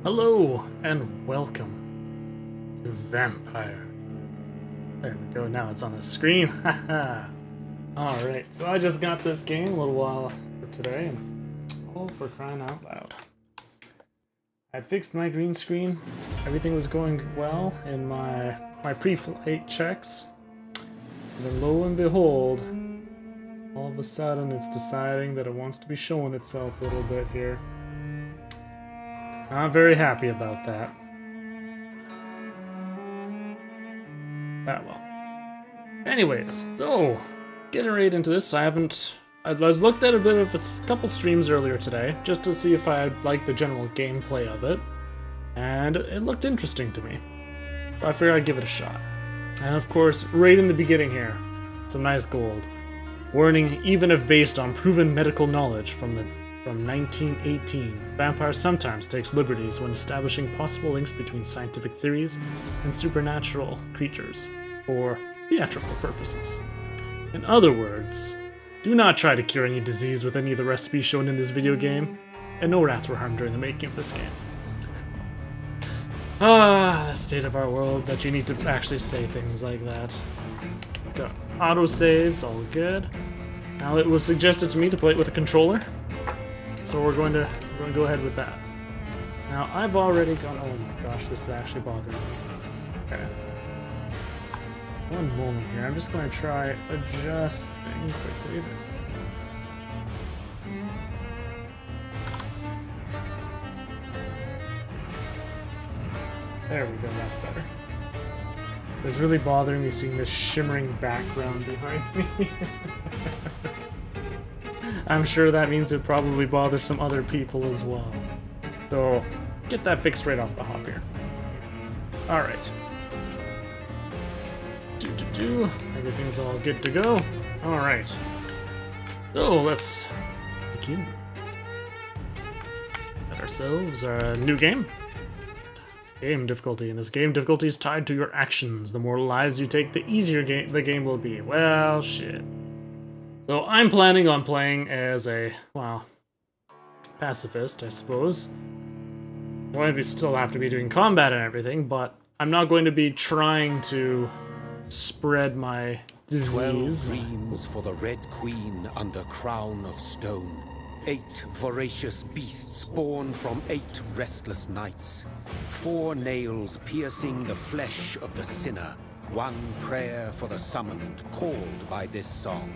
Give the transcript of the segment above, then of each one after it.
Hello and welcome to Vampyr. There we go, now it's on the screen. Haha. Alright, so I just got this game a little while for today, and oh, for crying out loud. I fixed my green screen, everything was going well in my pre-flight checks. And then lo and behold, all of a sudden it's deciding that it wants to be showing itself a little bit here. Not very happy about that. Well. Anyways, so getting right into this. I was looked at a bit of a couple streams earlier today just to see if I liked the general gameplay of it, and it looked interesting to me. So I figured I'd give it a shot. And of course, right in the beginning here, some nice gold. Warning: even if based on proven medical knowledge from 1918, Vampyr sometimes takes liberties when establishing possible links between scientific theories and supernatural creatures for theatrical purposes. In other words, do not try to cure any disease with any of the recipes shown in this video game, and no rats were harmed during the making of this game. The state of our world that you need to actually say things like that. Got autosaves, all good. Now it was suggested to me to play it with a controller, so we're going to go ahead with that. Now I've already gone. Oh my gosh, this is actually bothering me. Okay. One moment here. I'm just going to try adjusting quickly this. There we go. That's better. It's really bothering me seeing this shimmering background behind me. I'm sure that means it probably bothers some other people as well. So, get that fixed right off the hop here. Alright. Everything's all good to go. Alright. So, let's begin. Get ourselves a new game. Game difficulty. And this game difficulty is tied to your actions. The more lives you take, the easier the game will be. Well, shit. So I'm planning on playing as a, well, pacifist, I suppose. Well, I still have to be doing combat and everything, but I'm not going to be trying to spread my disease. 12 dreams for the Red Queen under crown of stone. 8 voracious beasts born from 8 restless nights. 4 nails piercing the flesh of the sinner. 1 prayer for the summoned, called by this song.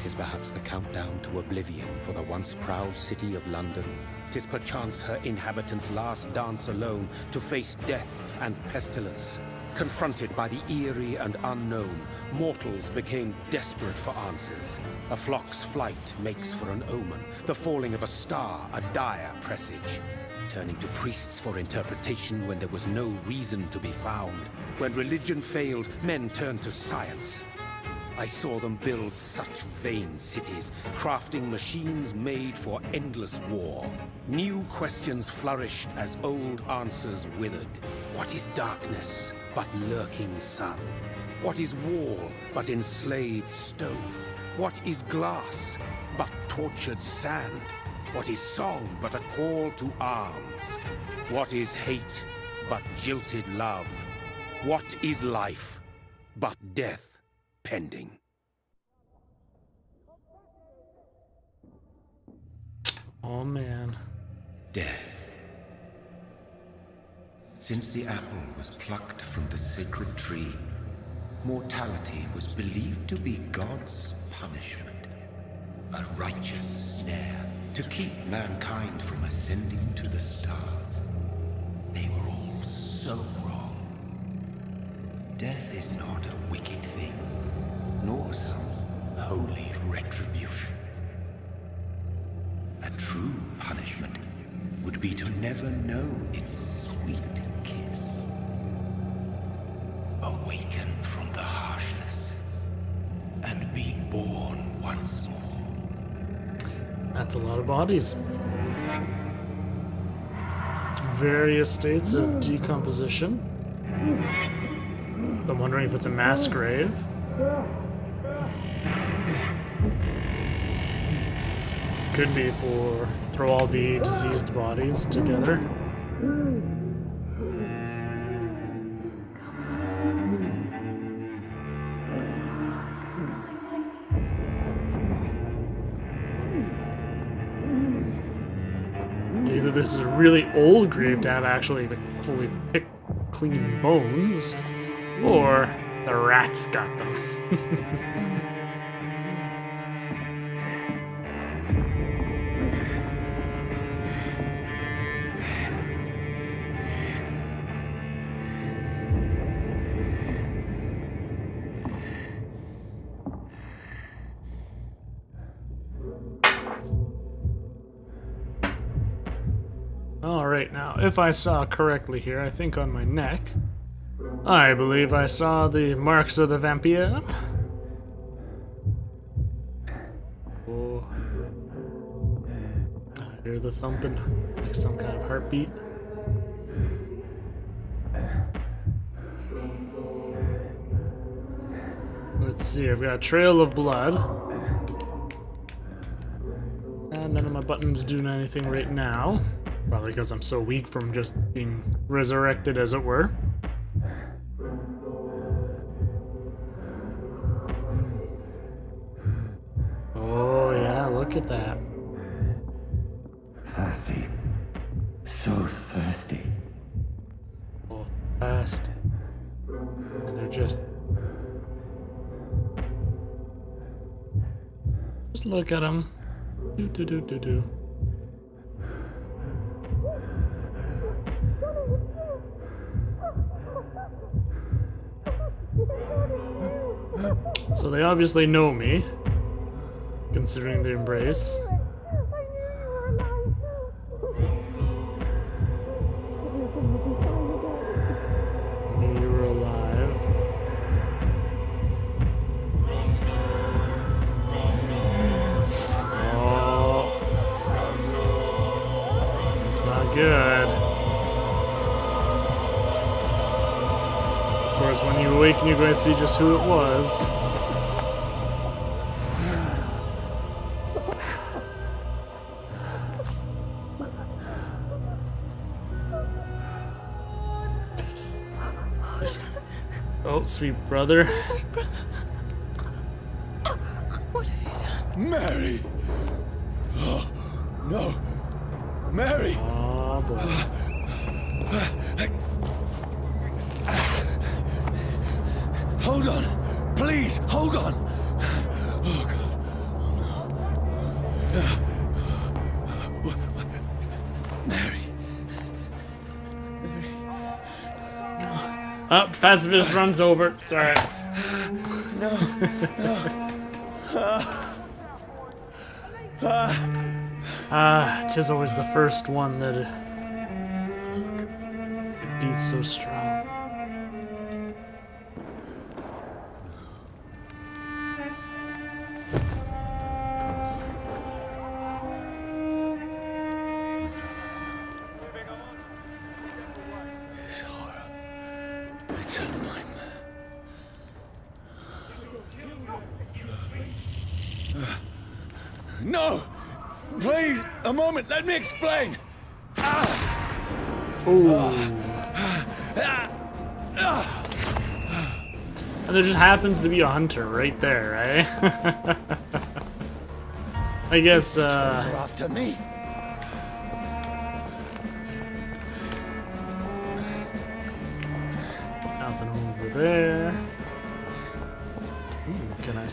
'Tis perhaps the countdown to oblivion for the once proud city of London. 'Tis perchance her inhabitants' last dance alone to face death and pestilence. Confronted by the eerie and unknown, mortals became desperate for answers. A flock's flight makes for an omen, the falling of a star a dire presage. Turning to priests for interpretation when there was no reason to be found. When religion failed, men turned to science. I saw them build such vain cities, crafting machines made for endless war. New questions flourished as old answers withered. What is darkness but lurking sun? What is wall but enslaved stone? What is glass but tortured sand? What is song but a call to arms? What is hate but jilted love? What is life but death pending? Oh man. Death. Since the apple was plucked from the sacred tree, mortality was believed to be God's punishment. A righteous snare to keep mankind from ascending to the stars. They were all so wrong. Death is not a wicked thing, nor some holy retribution. A true punishment would be to never know its sweet kiss. Awaken from the harshness and be born once more. That's a lot of bodies. Various states of decomposition. I'm wondering if it's a mass grave. Could be for throw all the diseased bodies together. either this is a really old grave to have actually like, fully picked clean bones, or the rats got them. Alright, now, if I saw correctly here, I think on my neck, I believe I saw the marks of the Vampyr. Oh. I hear the thumping, like some kind of heartbeat. Let's see, I've got a trail of blood. And none of my buttons do anything right now. Probably because I'm so weak from just being resurrected, as it were. Oh yeah, look at that. Thirsty. So thirsty. Oh, thirsty. And they're just look at them. Do do do do do. So they obviously know me, considering the embrace. I knew you were alive. Oh, that's not good. Of course, when you awaken, you're going to see just who it was. Oh, sweet brother. What have you done? Mary! Oh, no! Mary! Oh boy. Hold on! Please, hold on! Oh, God. Oh, no. Mary. Oh, pacifist runs over. It's alright. No. Tis always the first one that it beats so strong. This horror. It's a nightmare. No! Please, a moment, let me explain! Ooh. And there just happens to be a hunter right there, right? I guess, Trolls are after me. nothing over there. Ooh, can I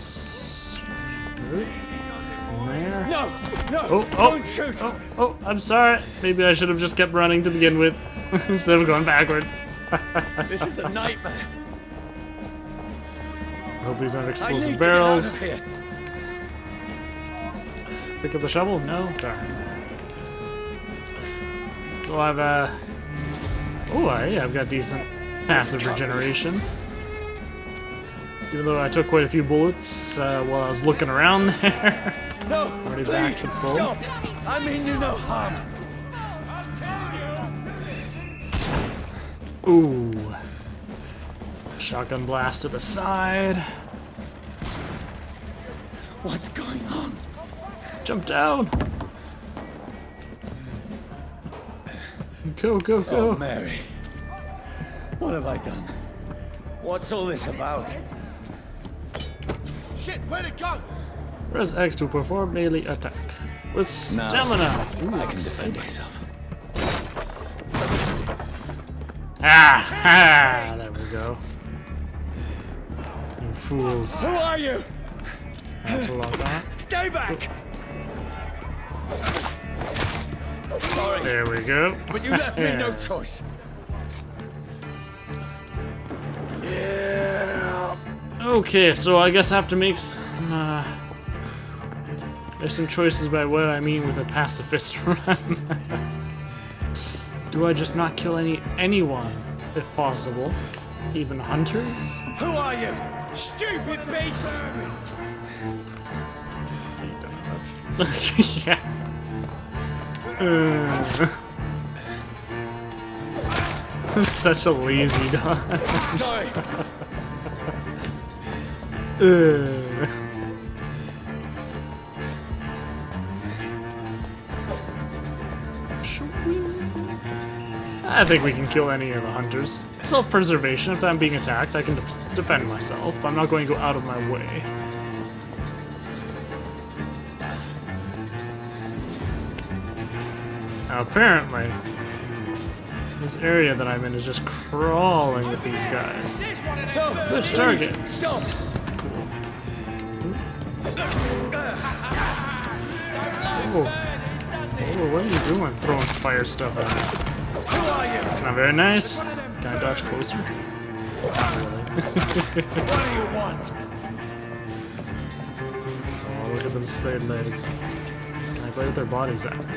there? No! No! Oh, Don't shoot! oh, I'm sorry. Maybe I should have just kept running to begin with, instead of going backwards. This is a nightmare. Hope these aren't I explosive need barrels. to get out of here. Pick up the shovel? No? Darn. So I've, yeah, I've got decent passive regeneration. Even though I took quite a few bullets while I was looking around there. No! Already Please, back to full. stop! I mean you no harm. Ooh. Shotgun blast to the side. What's going on? Jump down. Go, go, go. Oh, Mary. What have I done? What's all this about? Shit, where'd it go? Press X to perform melee attack. With stamina. Ooh, I can defend myself. Ah! There we go. You fools. Who are you? That's a lot of that. Stay back! Sorry, There we go. but you left me no choice. Yeah. Okay, so I guess I have to make there's some choices by what I mean with a pacifist run. Do I just not kill anyone, if possible? Even hunters? Who are you? Stupid beast! Yeah. Such a lazy dog. Sorry. I think we can kill any of the hunters. Self-preservation, if I'm being attacked, I can defend myself, but I'm not going to go out of my way. Now, apparently, this area that I'm in is just crawling with these guys. Which targets? Stop! Oh, what are you doing? Throwing fire stuff at me. Who are you? Not very nice. Can I dodge closer? Not really. What do you want? Oh, look at them sprayed legs. Can I play with their bodies after?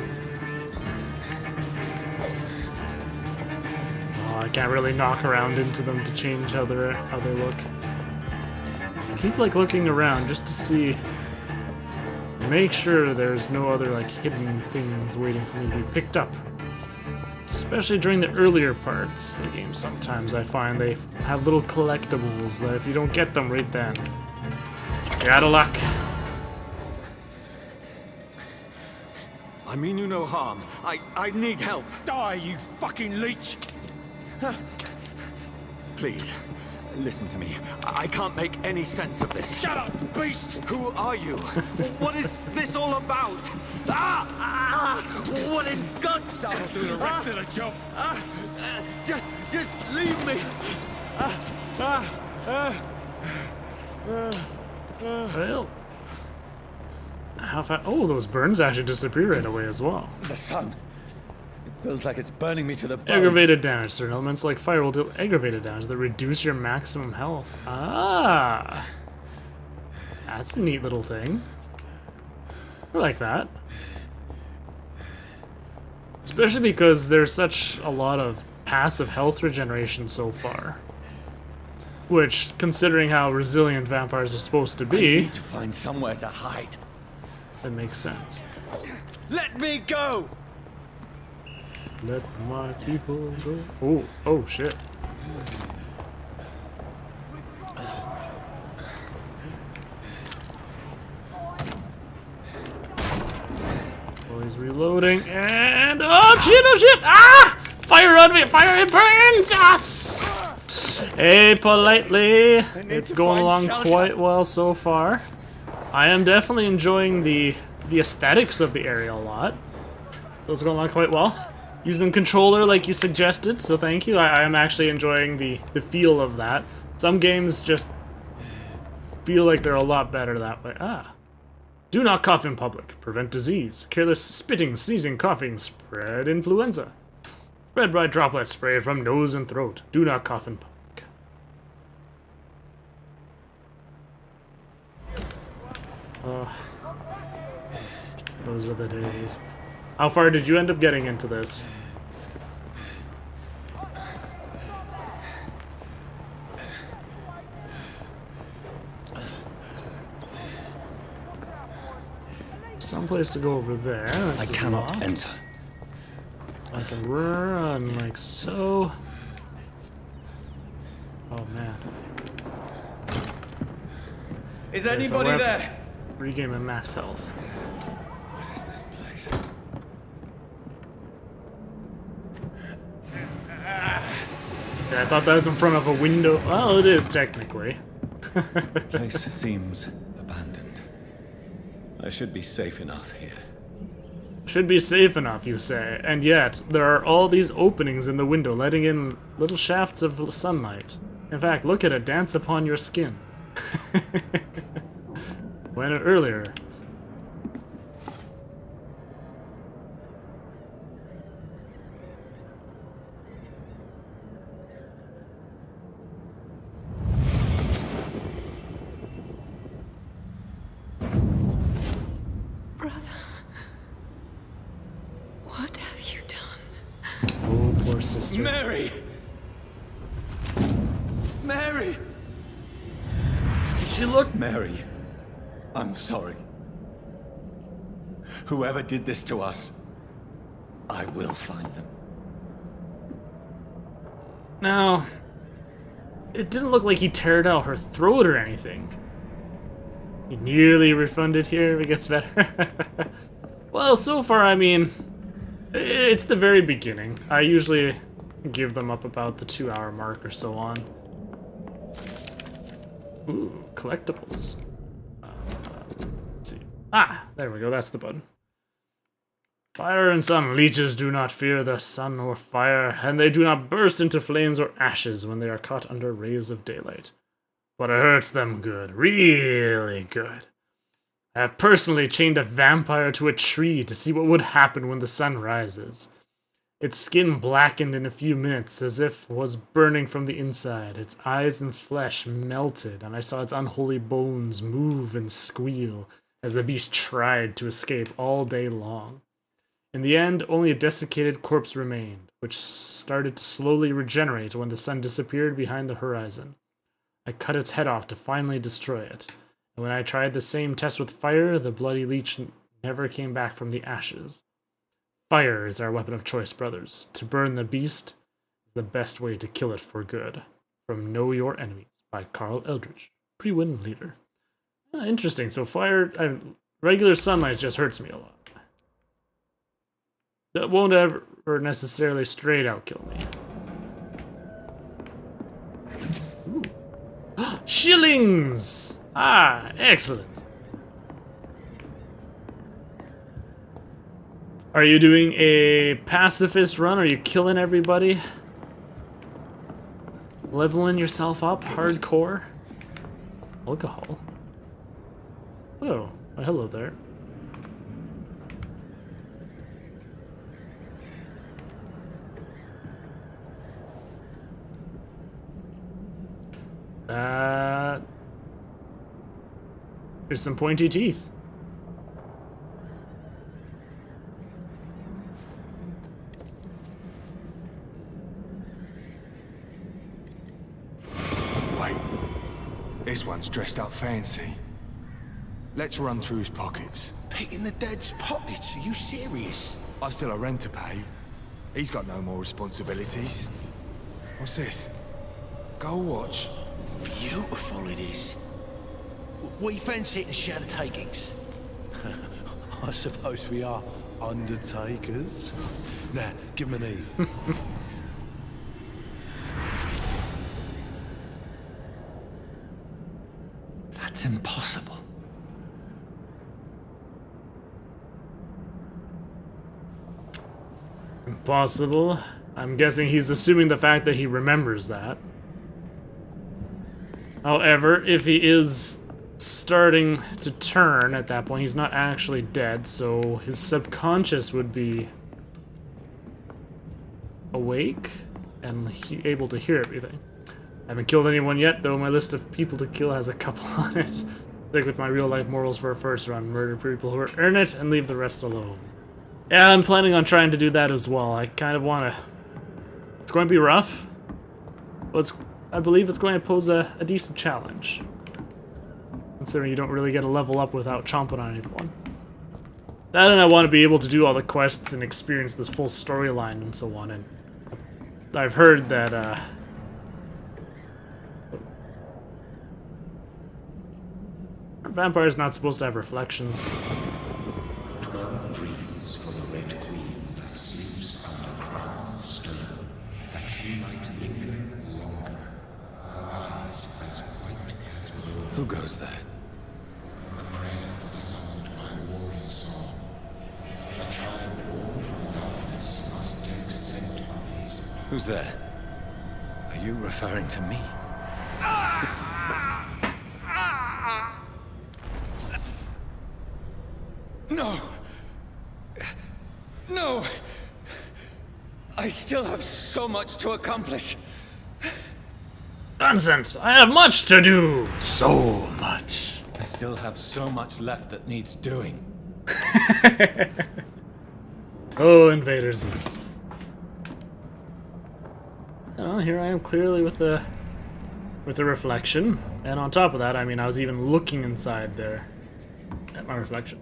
Oh, I can't really knock around into them to change how they look. I keep like looking around just to see, make sure there's no other like hidden things waiting for me to be picked up. Especially during the earlier parts of the game, sometimes I find they have little collectibles that if you don't get them right then, you're out of luck. I mean you no harm. I need help. Die, you fucking leech! Please, listen to me. I can't make any sense of this. Shut up, beast! Who are you? What is this all about? What in God's name? I'll do the rest of the job. Just leave me. Well, how fast? Oh, those burns actually disappear right away as well. The sun. It feels like it's burning me to the bone. Aggravated damage. Certain elements like fire will deal aggravated damage that reduce your maximum health. Ah, that's a neat little thing. I like that. Especially because there's such a lot of passive health regeneration so far. Which, considering how resilient vampires are supposed to I be, need to find somewhere to hide. that makes sense. Let me go! Let my people go. Oh shit. Oh, he's reloading, and oh shit! Ah! Fire on me! Fire! It burns us! Hey, politely. It's to going find along shelter. quite well so far. I am definitely enjoying the aesthetics of the area a lot. Those are going along quite well. Using the controller like you suggested, so thank you. I am actually enjoying the feel of that. Some games just feel like they're a lot better that way. Ah. Do not cough in public. Prevent disease. Careless spitting, sneezing, coughing. Spread influenza. Spread by droplets sprayed from nose and throat. Do not cough in public. Those are the days. How far did you end up getting into this? Someplace to go over there. This I is cannot locked. enter. I can run like so. Oh man. Is Okay, so anybody we're at- there? Regain my max health. What is this place? Yeah, I thought that was in front of a window. Well, it is technically. The place seems abandoned. I should be safe enough here. Should be safe enough, you say, and yet there are all these openings in the window letting in little shafts of sunlight. In fact, look at it dance upon your skin. When earlier. What have you done? Oh, poor sister. Mary! Mary! She looked. Mary, I'm sorry. Whoever did this to us, I will find them. Now, it didn't look like he teared out her throat or anything. He nearly refunded here, it gets better. Well, so far, I mean, it's the very beginning. I usually give them up about the 2-hour mark or so on. Ooh, collectibles. Let's see. Ah, there we go, that's the button. Fire and sun. Leeches do not fear the sun or fire, and they do not burst into flames or ashes when they are caught under rays of daylight. But it hurts them good, really good. I have personally chained a vampire to a tree to see what would happen when the sun rises. Its skin blackened in a few minutes as if was burning from the inside. Its eyes and flesh melted, and I saw its unholy bones move and squeal as the beast tried to escape all day long. In the end, only a desiccated corpse remained, which started to slowly regenerate when the sun disappeared behind the horizon. I cut its head off to finally destroy it. And when I tried the same test with fire, the bloody leech never came back from the ashes. Fire is our weapon of choice, brothers. To burn the beast is the best way to kill it for good. From Know Your Enemies by Carl Eldridge, pre-win leader. Interesting. So fire, regular sunlight just hurts me a lot. That won't ever necessarily straight out kill me. Ooh. Shillings! Ah, excellent. Are you doing a pacifist run? Are you killing everybody? Leveling yourself up hardcore? Alcohol. Oh, hello there. There's some pointy teeth. Wait, this one's dressed up fancy. Let's run through his pockets. Picking the dead's pockets? Are you serious? I've still a rent to pay. He's got no more responsibilities. What's this? Gold watch. Beautiful it is. We fancy it and share the takings. I suppose we are undertakers. Now, give him an Eve. That's impossible. Impossible? I'm guessing he's assuming the fact that he remembers that. However, if he is starting to turn at that point, he's not actually dead, so his subconscious would be awake and able to hear everything. I haven't killed anyone yet, though my list of people to kill has a couple on it. Stick with my real-life morals for a first run. Murder people who earn it and leave the rest alone. Yeah, I'm planning on trying to do that as well. I kind of want to... It's going to be rough, but I believe it's going to pose a decent challenge. Considering you don't really get a level up without chomping on anyone. That, and I want to be able to do all the quests and experience this full storyline and so on. And I've heard that vampires not supposed to have reflections. 12 dreams for the Red Queen that sleeps under crown of stone, that she might linger longer, her eyes as white as wool. Who goes there? A prayer for the summoned by warrior song. A child Who's there? Are you referring to me? No! No! I still have so much to accomplish. Nonsense! I have much to do! So much. I still have so much left that needs doing. Oh, invaders. Well, here I am clearly with the reflection. And on top of that, I mean, I was even looking inside there at my reflection.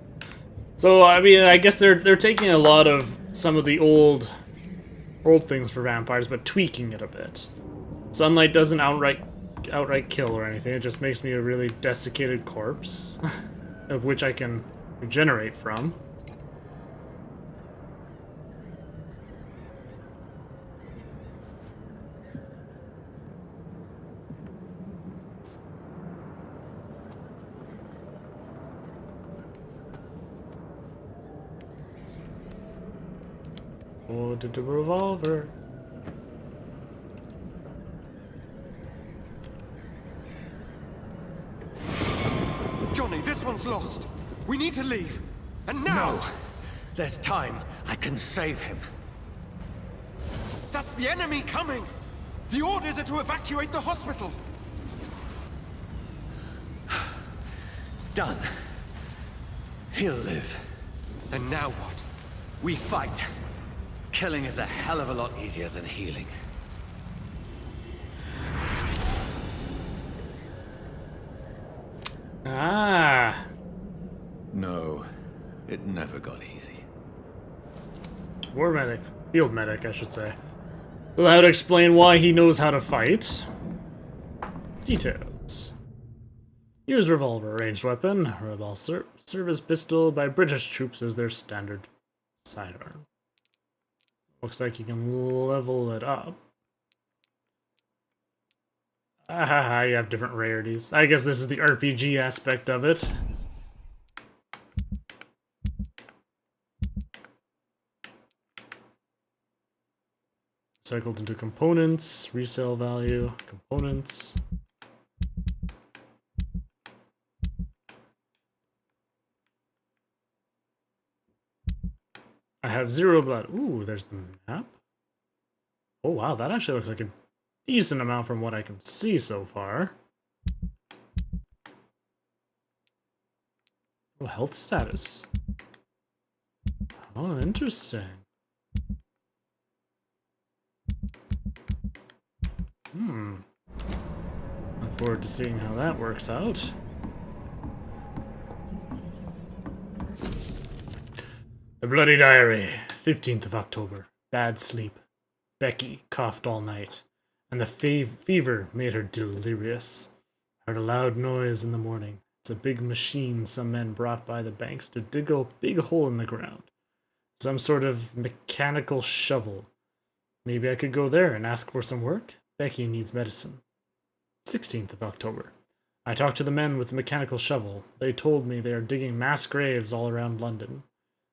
So, I mean, I guess they're taking a lot of some of the old things for vampires, but tweaking it a bit. Sunlight doesn't outright kill or anything. It just makes me a really desiccated corpse, of which I can regenerate from. Oh, did the revolver? Johnny, this one's lost. We need to leave. And now! No. There's time. I can save him. That's the enemy coming! The orders are to evacuate the hospital! Done. He'll live. And now what? We fight. Killing is a hell of a lot easier than healing. Ah. No, it never got easy. War medic. Field medic, I should say. So that would explain why he knows how to fight. Details. Use revolver, ranged weapon. Rebel service pistol by British troops as their standard sidearm. Looks like you can level it up. Ah, you have different rarities. I guess this is the RPG aspect of it. Cycled into components, resale value, components. I have 0 blood. Ooh, there's the map. Oh wow, that actually looks like a decent amount from what I can see so far. Oh, health status. Oh, interesting. Look forward to seeing how that works out. The Bloody Diary, 15th of October. Bad sleep. Becky coughed all night, and the fever made her delirious. Heard a loud noise in the morning. It's a big machine some men brought by the banks to dig a big hole in the ground. Some sort of mechanical shovel. Maybe I could go there and ask for some work? Becky needs medicine. 16th of October. I talked to the men with the mechanical shovel. They told me they are digging mass graves all around London.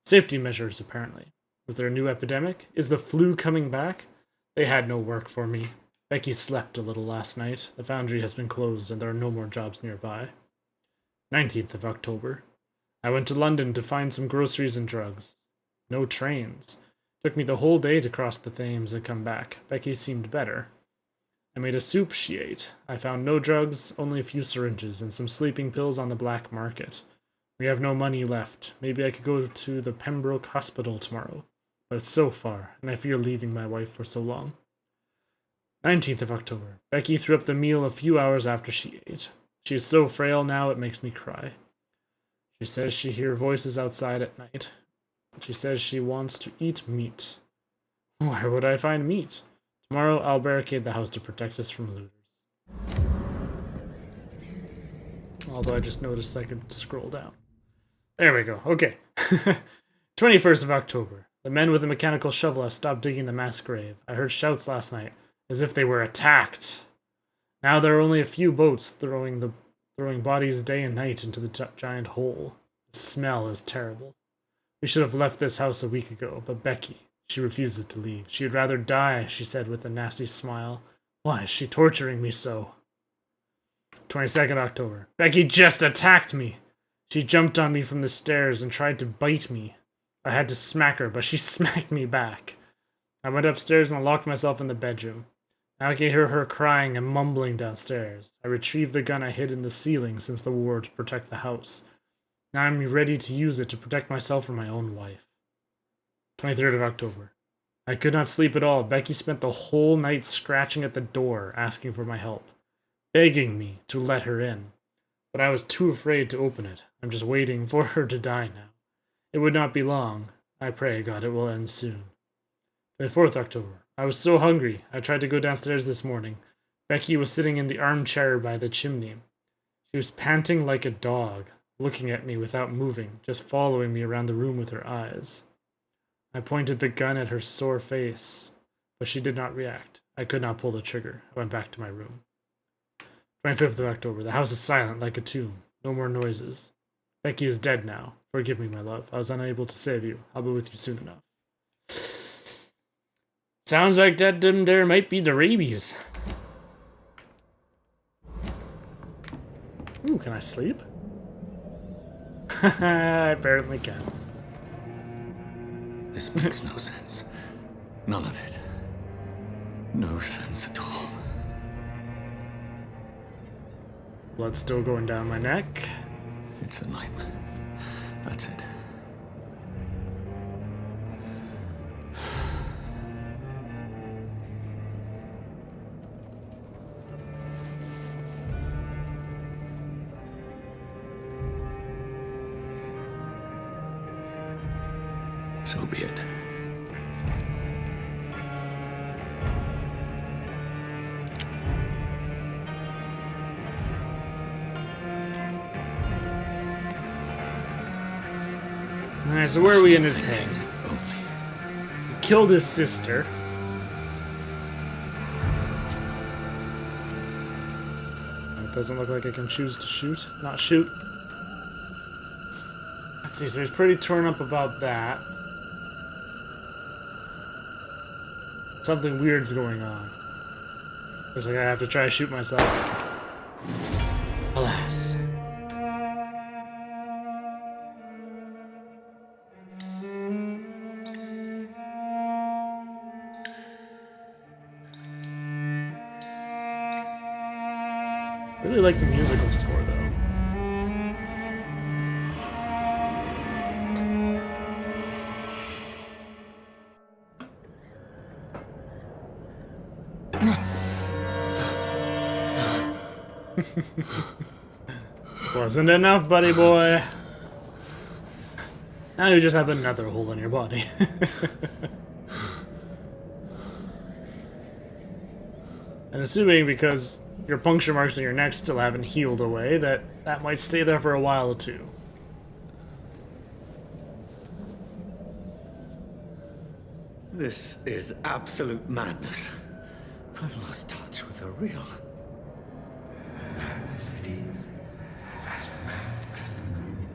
Safety measures, apparently. Was there a new epidemic? Is the flu coming back? They had no work for me. Becky slept a little last night. The foundry has been closed and there are no more jobs nearby. 19th of October. I went to London to find some groceries and drugs. No trains. Took me the whole day to cross the Thames and come back. Becky seemed better. I made a soup she ate. I found no drugs, only a few syringes, and some sleeping pills on the black market. We have no money left. Maybe I could go to the Pembroke Hospital tomorrow. But it's so far, and I fear leaving my wife for so long. 19th of October. Becky threw up the meal a few hours after she ate. She is so frail now it makes me cry. She says she hears voices outside at night. She says she wants to eat meat. Where would I find meat? Tomorrow I'll barricade the house to protect us from looters. Although I just noticed I could scroll down. There we go. Okay. 21st of October. The men with the mechanical shovel have stopped digging the mass grave. I heard shouts last night, as if they were attacked. Now there are only a few boats throwing bodies day and night into the giant hole. The smell is terrible. We should have left this house a week ago, but Becky, She refuses to leave. She'd rather die, she said with a nasty smile. Why is she torturing me so? 22nd October. Becky just attacked me. She jumped on me from the stairs and tried to bite me. I had to smack her, but she smacked me back. I went upstairs and locked myself in the bedroom. Now I can hear her crying and mumbling downstairs. I retrieved the gun I hid in the ceiling since the war to protect the house. Now I'm ready to use it to protect myself and my own wife. 23rd of October. I could not sleep at all. Becky spent the whole night scratching at the door, asking for my help, begging me to let her in. But I was too afraid to open it. I'm just waiting for her to die now. It would not be long. I pray God it will end soon. 24th October. I was so hungry. I tried to go downstairs this morning. Becky was sitting in the armchair by the chimney. She was panting like a dog, looking at me without moving, just following me around the room with her eyes. I pointed the gun at her sore face, but she did not react. I could not pull the trigger. I went back to my room. 25th of October. The house is silent like a tomb. No more noises. Becky is dead now. Forgive me, my love. I was unable to save you. I'll be with you soon enough. Sounds like that there might be the rabies. Ooh, can I sleep? I apparently can. This makes no sense. None of it. No sense at all. Blood still going down my neck. It's a nightmare. That's it. So be it. Alright, so where are we in his head? He killed his sister. It doesn't look like I can choose to shoot. Not shoot. Let's see, so he's pretty torn up about that. Something weird's going on. Looks like I have to try to shoot myself. Alas. Really like the musical score though. Wasn't enough, buddy boy. Now you just have another hole in your body. And assuming because your puncture marks on your neck still haven't healed away, that might stay there for a while or two. This is absolute madness. I've lost touch with the real. Madness it is, as mad as the moon,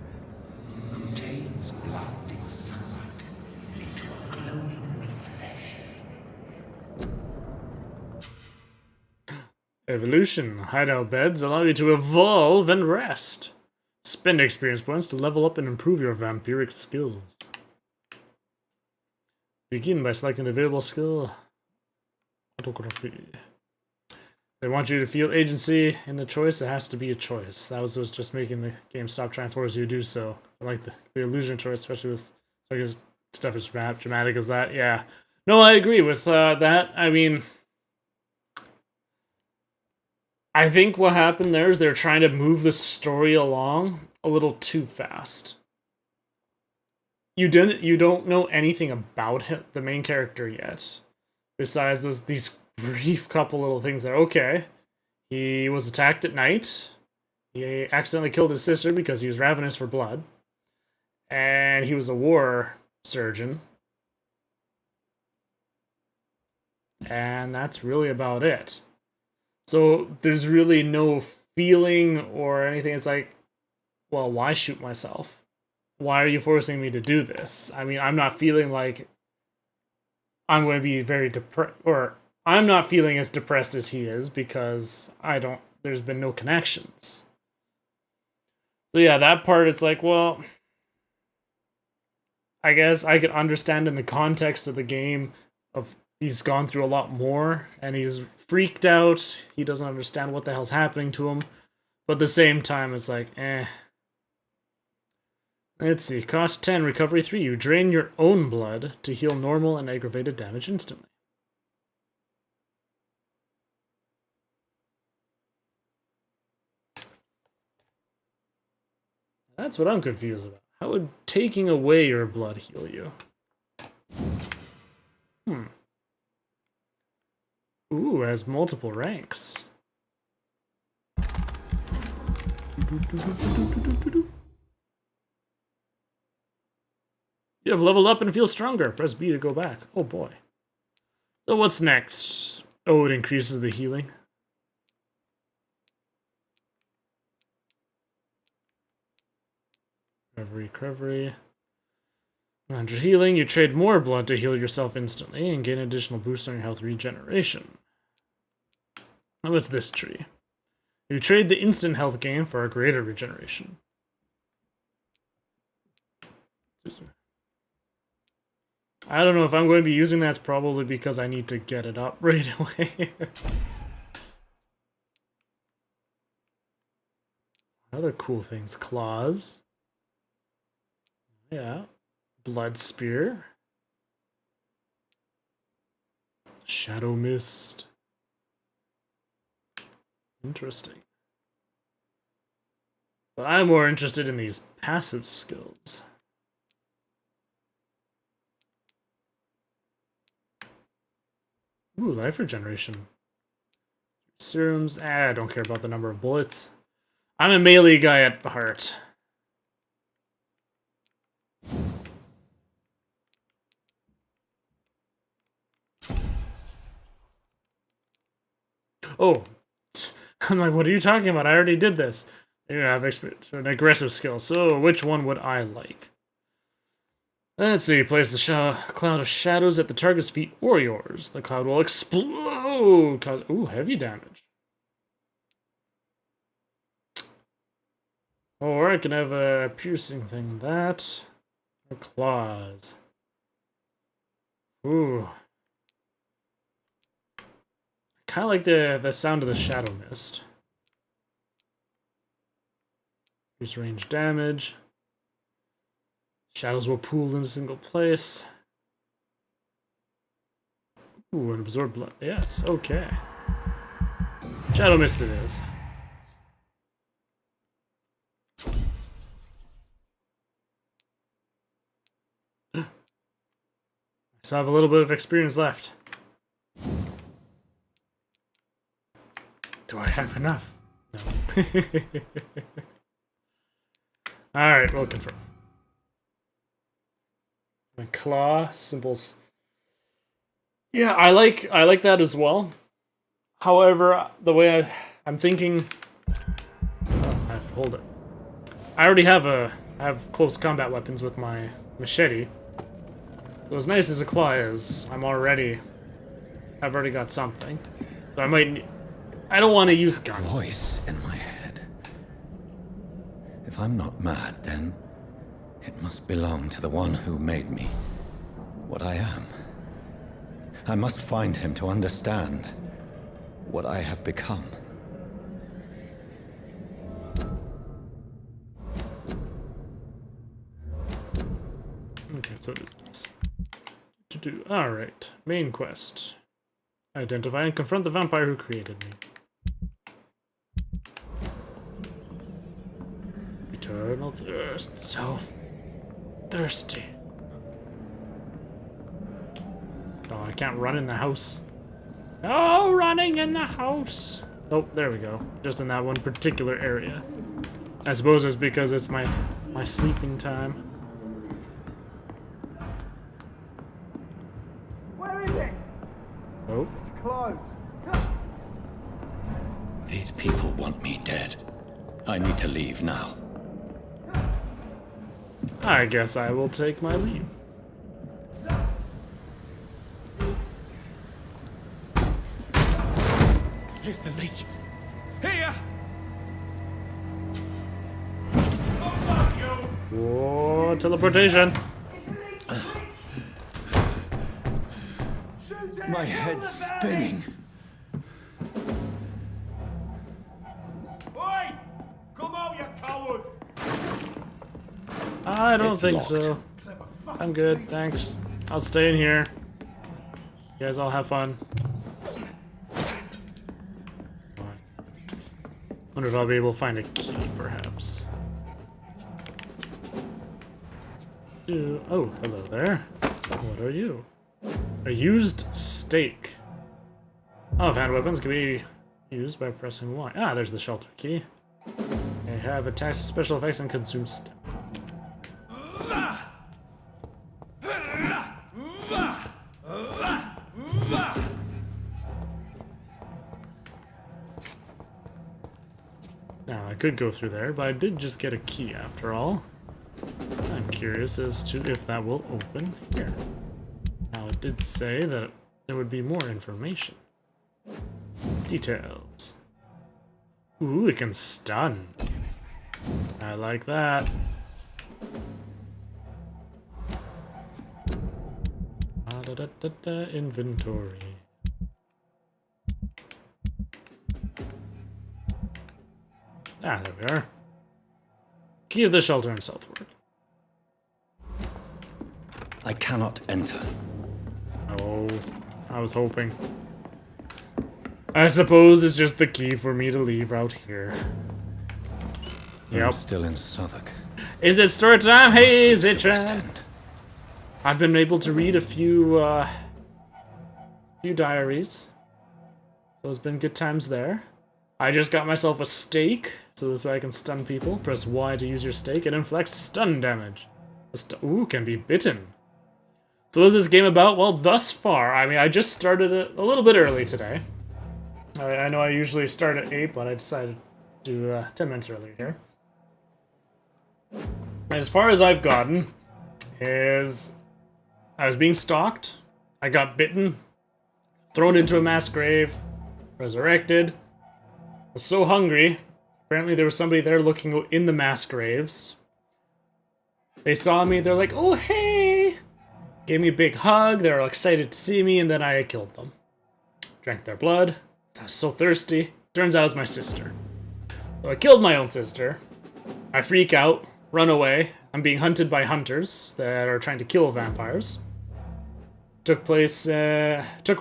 who tames blood in sunlight into a glowing flesh. Evolution. Hideout beds allow you to evolve and rest. Spend experience points to level up and improve your vampiric skills. Begin by selecting the available skill. Photography. They want you to feel agency in the choice. It has to be a choice. That was what's just making the game stop trying to force you to do so. I like the illusion choice, especially with like, stuff as dramatic as that. Yeah. No, I agree with that. I mean, I think what happened there is they're trying to move the story along a little too fast. You don't know anything about him, the main character yet, besides these brief couple little things there. Okay, he was attacked at night. He accidentally killed his sister because he was ravenous for blood, and he was a war surgeon. And that's really about it. So there's really no feeling or anything. It's like, well, why shoot myself? Why are you forcing me to do this? I mean, I'm not feeling like I'm going to be very depressed, or I'm not feeling as depressed as he is because there's been no connections. So yeah, that part, it's like, well, I guess I could understand in the context of the game of he's gone through a lot more and he's freaked out. He doesn't understand what the hell's happening to him. But at the same time, it's like, eh. Let's see. Cost 10, recovery 3. You drain your own blood to heal normal and aggravated damage instantly. That's what I'm confused about. How would taking away your blood heal you? Ooh, has multiple ranks. You have leveled up and feel stronger. Press B to go back. Oh boy. So what's next? Oh, it increases the healing. Recovery. 100 healing. You trade more blood to heal yourself instantly and gain an additional boost on your health regeneration. Now what's this tree? You trade the instant health gain for a greater regeneration. I don't know if I'm going to be using that. It's probably because I need to get it up right away. Other cool things. Claws. Yeah. Blood Spear. Shadow Mist. Interesting. But I'm more interested in these passive skills. Ooh, life regeneration. Serums. I don't care about the number of bullets. I'm a melee guy at heart. Oh, I'm like, what are you talking about? I already did this. You have an aggressive skill, so which one would I like? Let's see, place the cloud of shadows at the target's feet or yours. The cloud will explode, cause heavy damage. Or I can have a piercing thing, that. Or claws. Ooh. Kind of like the sound of the Shadow Mist. Increase range damage. Shadows will pool in a single place. Ooh, and absorb blood. Yes, okay. Shadow Mist it is. I still have a little bit of experience left. Do I have enough? No. Alright, we'll confirm. My claw symbols. Yeah, I like that as well. However, the way I'm thinking, I have to hold it. I already have close combat weapons with my machete. So as nice as a claw is, I've already got something. So I don't want to use gun. Voice in my head. If I'm not mad, then it must belong to the one who made me what I am. I must find him to understand what I have become. Okay, so it is this. Alright, main quest. Identify and confront the vampire who created me. Eternal thirst, so thirsty. Oh, I can't run in the house. No running in the house. Oh, there we go. Just in that one particular area. I suppose it's because it's my sleeping time. Where is it? Oh. Close. These people want me dead. I need to leave now. I guess I will take my leave. It's the leech. Here! Whoa, teleportation. My head's spinning. Oi! Come out, you coward! I don't It's think locked. so. I'm good, thanks. I'll stay in here. You guys all have fun. Wonder if I'll be able to find a key, perhaps. Oh, hello there. What are you? A used stake. Oh, hand weapons can be used by pressing Y. Ah, there's the shelter key. They have attached special effects and consume stamina. Now, I could go through there, but I did just get a key after all. I'm curious as to if that will open here. Now, it did say that there would be more information. Details. Ooh, it can stun. I like that. Inventory. Ah, there we are. Key of the shelter in Southward. I cannot enter. Oh, I was hoping. I suppose it's just the key for me to leave out here. I'm Yep. still in Southwark. Is it story time? Hey, is it Still time? stand. I've been able to read a few diaries. So it's been good times there. I just got myself a stake, so this way I can stun people. Press Y to use your stake. It inflicts stun damage. Ooh, can be bitten. So what's this game about? Well, thus far, I mean, I just started it a little bit early today. I know I usually start at 8, but I decided to do 10 minutes earlier here. As far as I've gotten is I was being stalked, I got bitten, thrown into a mass grave, resurrected, was so hungry, apparently there was somebody there looking in the mass graves. They saw me, they're like, oh hey! Gave me a big hug, they were excited to see me, and then I killed them. Drank their blood, I was so thirsty, turns out it was my sister. So I killed my own sister, I freak out, run away, I'm being hunted by hunters that are trying to kill vampires. Took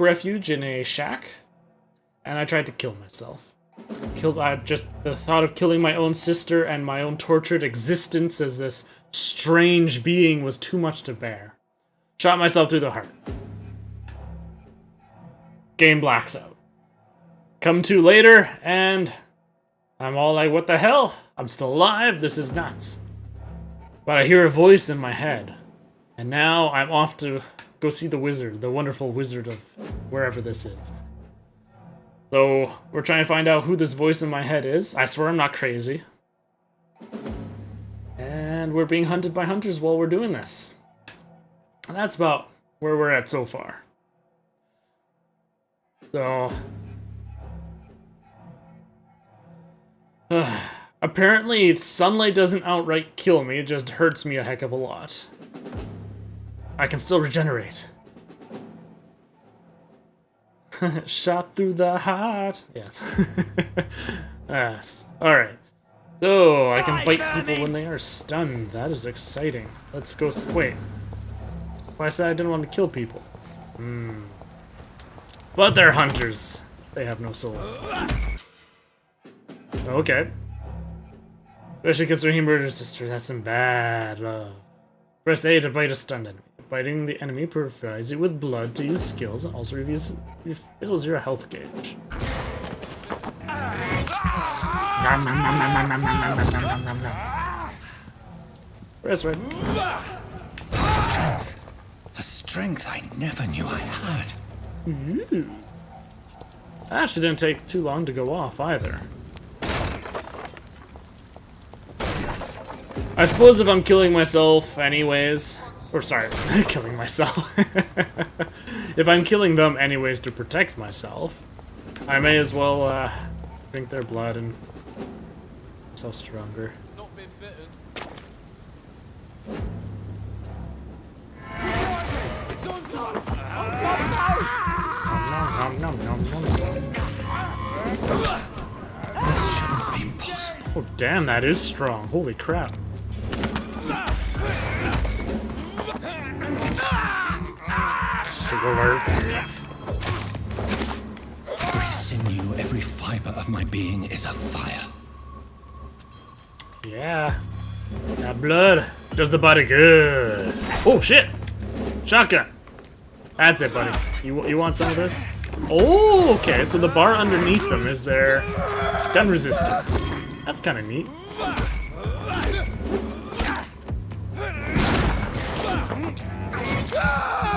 refuge in a shack, and I tried to kill myself. Just the thought of killing my own sister and my own tortured existence as this strange being was too much to bear. Shot myself through the heart. Game blacks out. Come to later, and I'm all like, what the hell? I'm still alive, this is nuts. But I hear a voice in my head, and now I'm off to go see the wizard, the wonderful wizard of wherever this is. So, we're trying to find out who this voice in my head is. I swear I'm not crazy. And we're being hunted by hunters while we're doing this. And that's about where we're at so far. So... apparently, sunlight doesn't outright kill me, it just hurts me a heck of a lot. I can still regenerate. Shot through the heart. Yes. Yes. Alright. So, I can bite people when they are stunned. That is exciting. Let's go... Wait. Well, I said I didn't want to kill people. But they're hunters. They have no souls. Okay. Especially considering he murdered his sister. That's some bad love. Press A to bite a stunned enemy. Biting the enemy provides you with blood to use skills and also refills your health gauge. Press right. A strength I never knew I had. Ooh. That actually didn't take too long to go off either. I suppose if I'm killing myself anyways... Or sorry, killing myself. If I'm killing them anyways to protect myself, I may as well drink their blood and myself stronger. Not been bitten. Nom, nom, nom, nom, nom. Oh damn, that is strong. Holy crap. Cigarette. Every sinew, every fiber of my being is afire. Yeah. That blood does the body good. Oh shit! Shotgun! That's it, buddy. You want some of this? Oh, okay, so the bar underneath them is their stun resistance. That's kind of neat.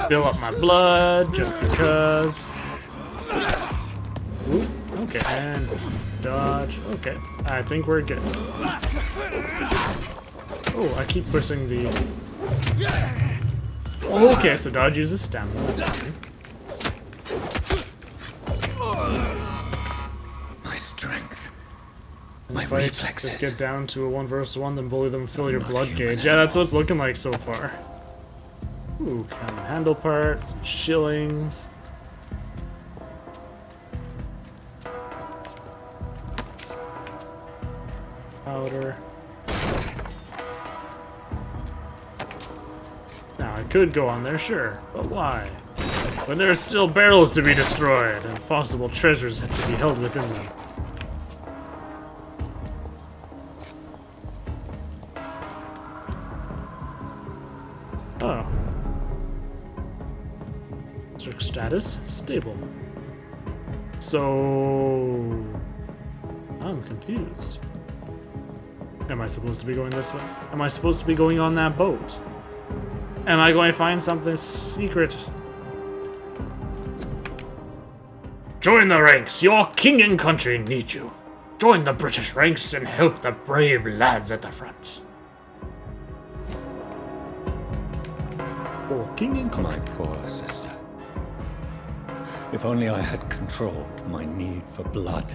Fill up my blood, just because. Ooh, okay, and dodge. Okay, I think we're good. Oh, I keep pushing the... Oh, okay, so dodge uses stamina. That's fine. My strength. My reflexes. Just get down to a 1 versus 1, then bully them, fill your blood gauge. Yeah, that's what it's looking like so far. Ooh, cannon handle part, some shillings. Powder. Now, I could go on there, sure, but why? When there are still barrels to be destroyed, and possible treasures to be held within them. Oh. Search status, stable. So... I'm confused. Am I supposed to be going this way? Am I supposed to be going on that boat? Am I going to find something secret? Join the ranks! Your king and country need you. Join the British ranks and help the brave lads at the front. Oh, king and country. My poor sister. If only I had controlled my need for blood.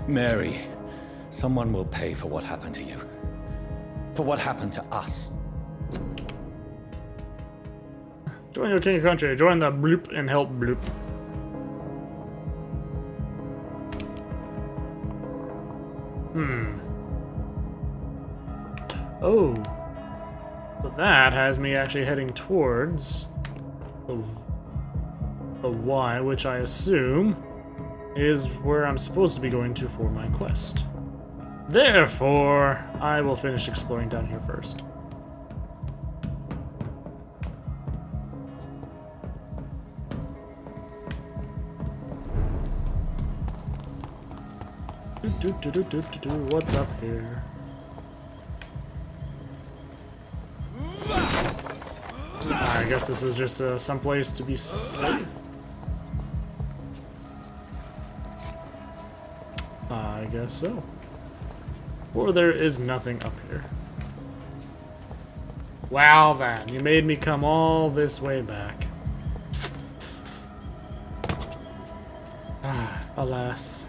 Mary, someone will pay for what happened to you. For what happened to us. Join your king and country. Join the bloop and help bloop. Oh. So that has me actually heading towards the Y, which I assume is where I'm supposed to be going to for my quest. Therefore, I will finish exploring down here first. What's up here? I guess this was just some place to be safe. I guess so. Or there is nothing up here. Wow, Van, you made me come all this way back. Ah, alas.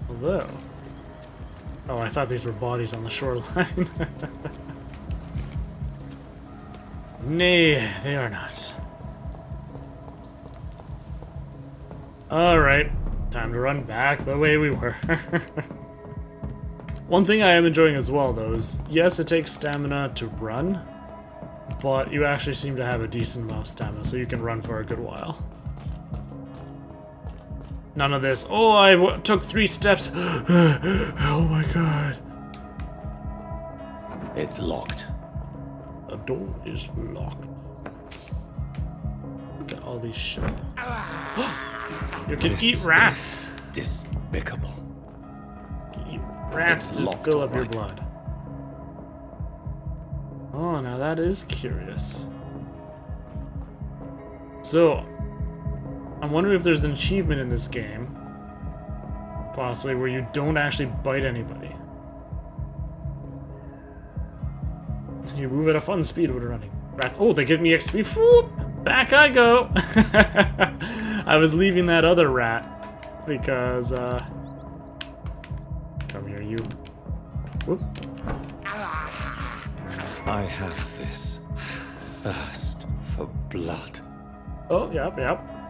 Although... Oh, I thought these were bodies on the shoreline. Nay, they are not. Alright, time to run back the way we were. One thing I am enjoying as well, though, is yes, it takes stamina to run, but you actually seem to have a decent amount of stamina, so you can run for a good while. None of this, oh, I took 3 steps. Oh my god. It's locked. The door is locked. Look at all these shit. You can eat rats. Despicable. You can eat rats It's to locked, fill up your alright. blood. Oh, now that is curious. So, I'm wondering if there's an achievement in this game, possibly, where you don't actually bite anybody. You move at a fun speed when running. Rats. Oh, they give me XP. Whoop! Back I go! I was leaving that other rat because, come here, you. Whoop. I have this thirst for blood. Oh, yep.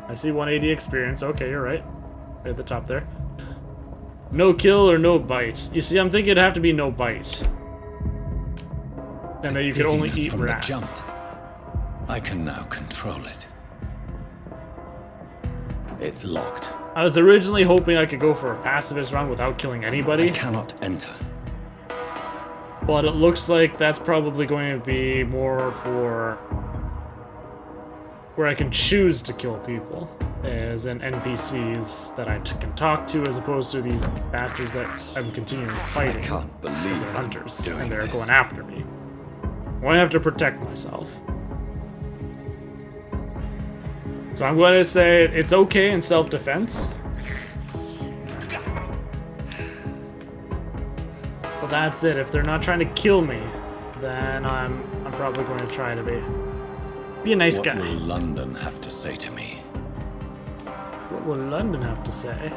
I see 180 experience. Okay, you're right. Right at the top there. No kill or no bite. You see, I'm thinking it'd have to be no bite. And that you could only Dizziness eat from the rats. jump. I can now control it. It's locked. I was originally hoping I could go for a pacifist round without killing I anybody, cannot enter. but it looks like that's probably going to be more for where I can choose to kill people, as in NPCs that I can talk to, as opposed to these bastards that I'm continuing fighting. I can't believe They're I'm hunters, doing and they're this. going after me. Well, I have to protect myself. So I'm going to say it's okay in self-defense. But that's it. If they're not trying to kill me, then I'm probably going to try to be a nice What guy. will London have to say to me? What will London have to say?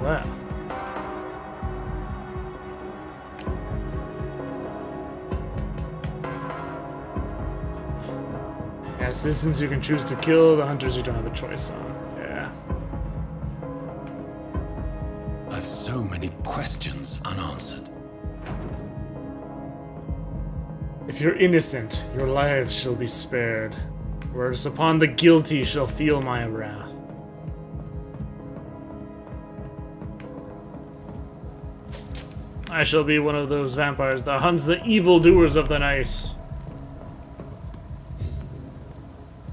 Well. Yeah, citizens you can choose to kill, the hunters you don't have a choice on. Yeah. I've so many questions unanswered. If you're innocent, your lives shall be spared, whereas upon the guilty shall feel my wrath. I shall be one of those vampires that hunts the evildoers of the night.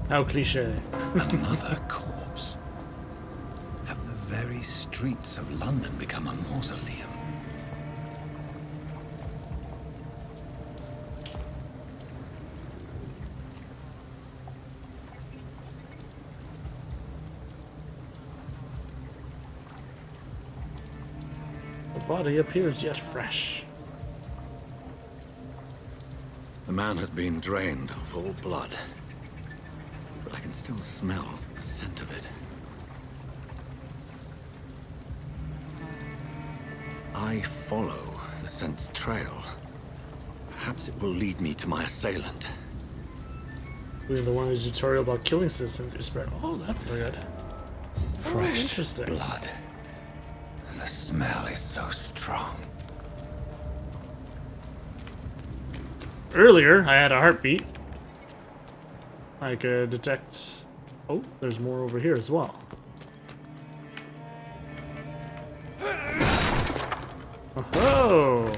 How cliche. Another corpse. Have the very streets of London become a mausoleum? The body appears yet fresh. The man has been drained of all blood. But I can still smell the scent of it. I follow the scent's trail. Perhaps it will lead me to my assailant. Doing the one in the tutorial about killing citizens you spread. Oh, that's good. Oh, Fresh interesting. blood. The smell is so strong. Earlier, I had a heartbeat. I could detect... Oh, there's more over here as well. Oh!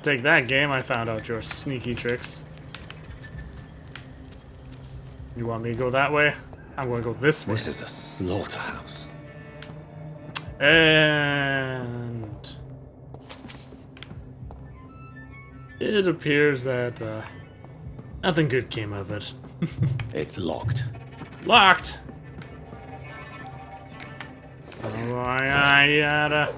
Take that, game. I found out your sneaky tricks. You want me to go that way? I'm going to go this way. This is a slaughterhouse. And... it appears that, nothing good came of it. It's locked. Locked! Oh, I gotta...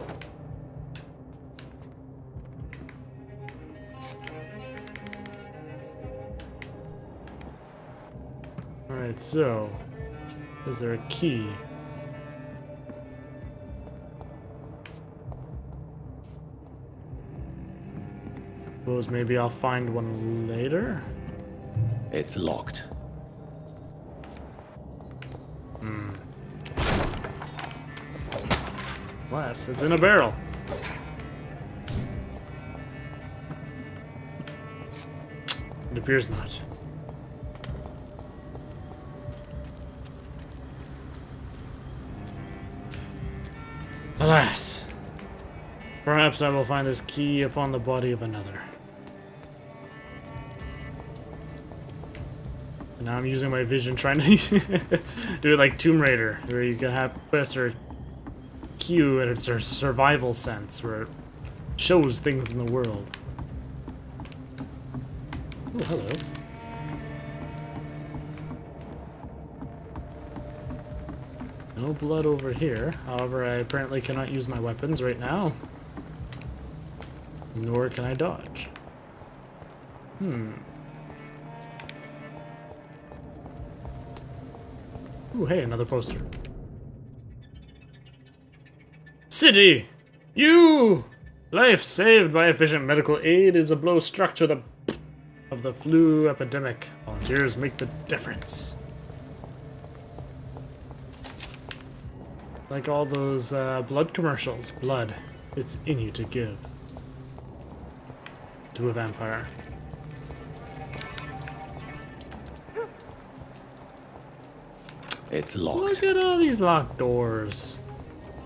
Alright, so... is there a key? Suppose maybe I'll find one later? It's locked. Unless it's in a barrel. It appears not. Alas. Perhaps I will find this key upon the body of another. Now I'm using my vision trying to do it like Tomb Raider, where you can have Professor Q and it's her survival sense, where it shows things in the world. Oh, hello. No blood over here. However, I apparently cannot use my weapons right now. Nor can I dodge. Ooh, hey, another poster. City! You! Life saved by efficient medical aid is a blow struck to the of the flu epidemic. Volunteers make the difference. Like all those blood commercials. Blood. It's in you to give. To a vampire. It's locked. Look at all these locked doors.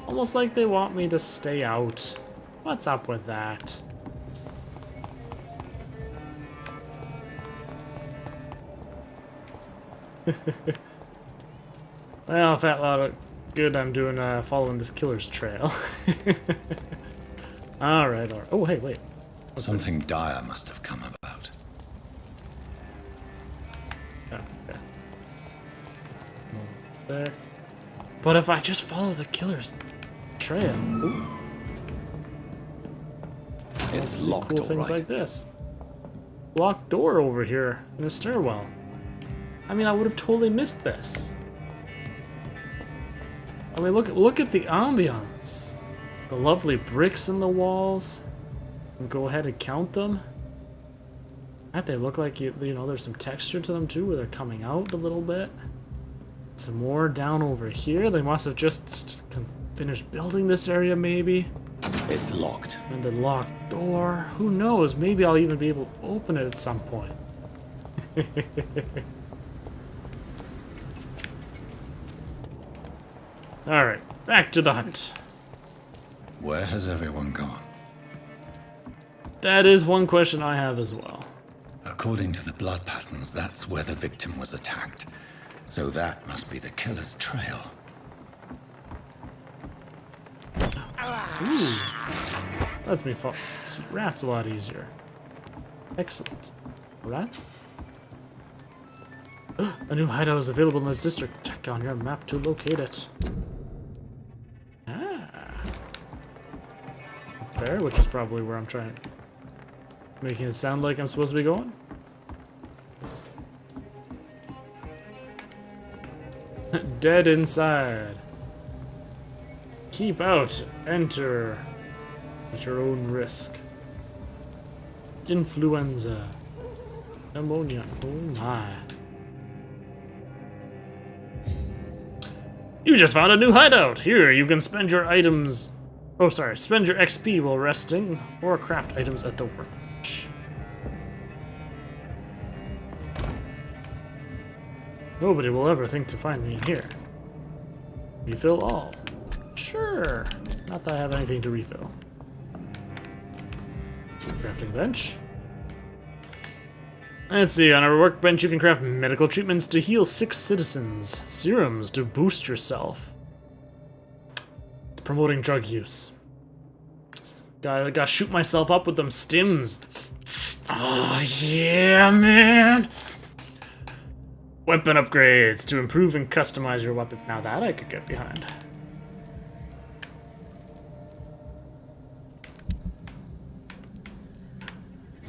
Almost like they want me to stay out. What's up with that? Well, if that lot of good, I'm doing following this killer's trail. Alright, alright. Oh, hey, wait. What's Something dire must have come about. this? Oh, okay. There. But if I just follow the killer's trail, ooh, It's see locked, cool all things right. like this. Locked door over here in a stairwell. I mean, I would have totally missed this. I mean, look at the ambiance. The lovely bricks in the walls. And go ahead and count them. That they look like you know, there's some texture to them too, where they're coming out a little bit. Some more down over here. They must have just finished building this area, maybe. It's locked. And the locked door. Who knows? Maybe I'll even be able to open it at some point. Alright, back to the hunt. Where has everyone gone? That is one question I have as well. According to the blood patterns, that's where the victim was attacked. So that must be the killer's trail. Lets me see rats a lot easier. Excellent. Rats? A new hideout is available in this district. Check on your map to locate it. Ah. Up there, which is probably where I'm trying. Making it sound like I'm supposed to be going? Dead inside. Keep out. Enter. At your own risk. Influenza. Pneumonia. Oh my. You just found a new hideout! Here, you can spend your items... Oh, sorry. Spend your XP while resting, or craft items at the workbench. Nobody will ever think to find me in here. Refill all. Sure. Not that I have anything to refill. Crafting bench. Let's see, on our workbench you can craft medical treatments to heal sick citizens, serums to boost yourself. It's promoting drug use. Gotta shoot myself up with them stims. Oh yeah, man! Weapon upgrades to improve and customize your weapons. Now that I could get behind.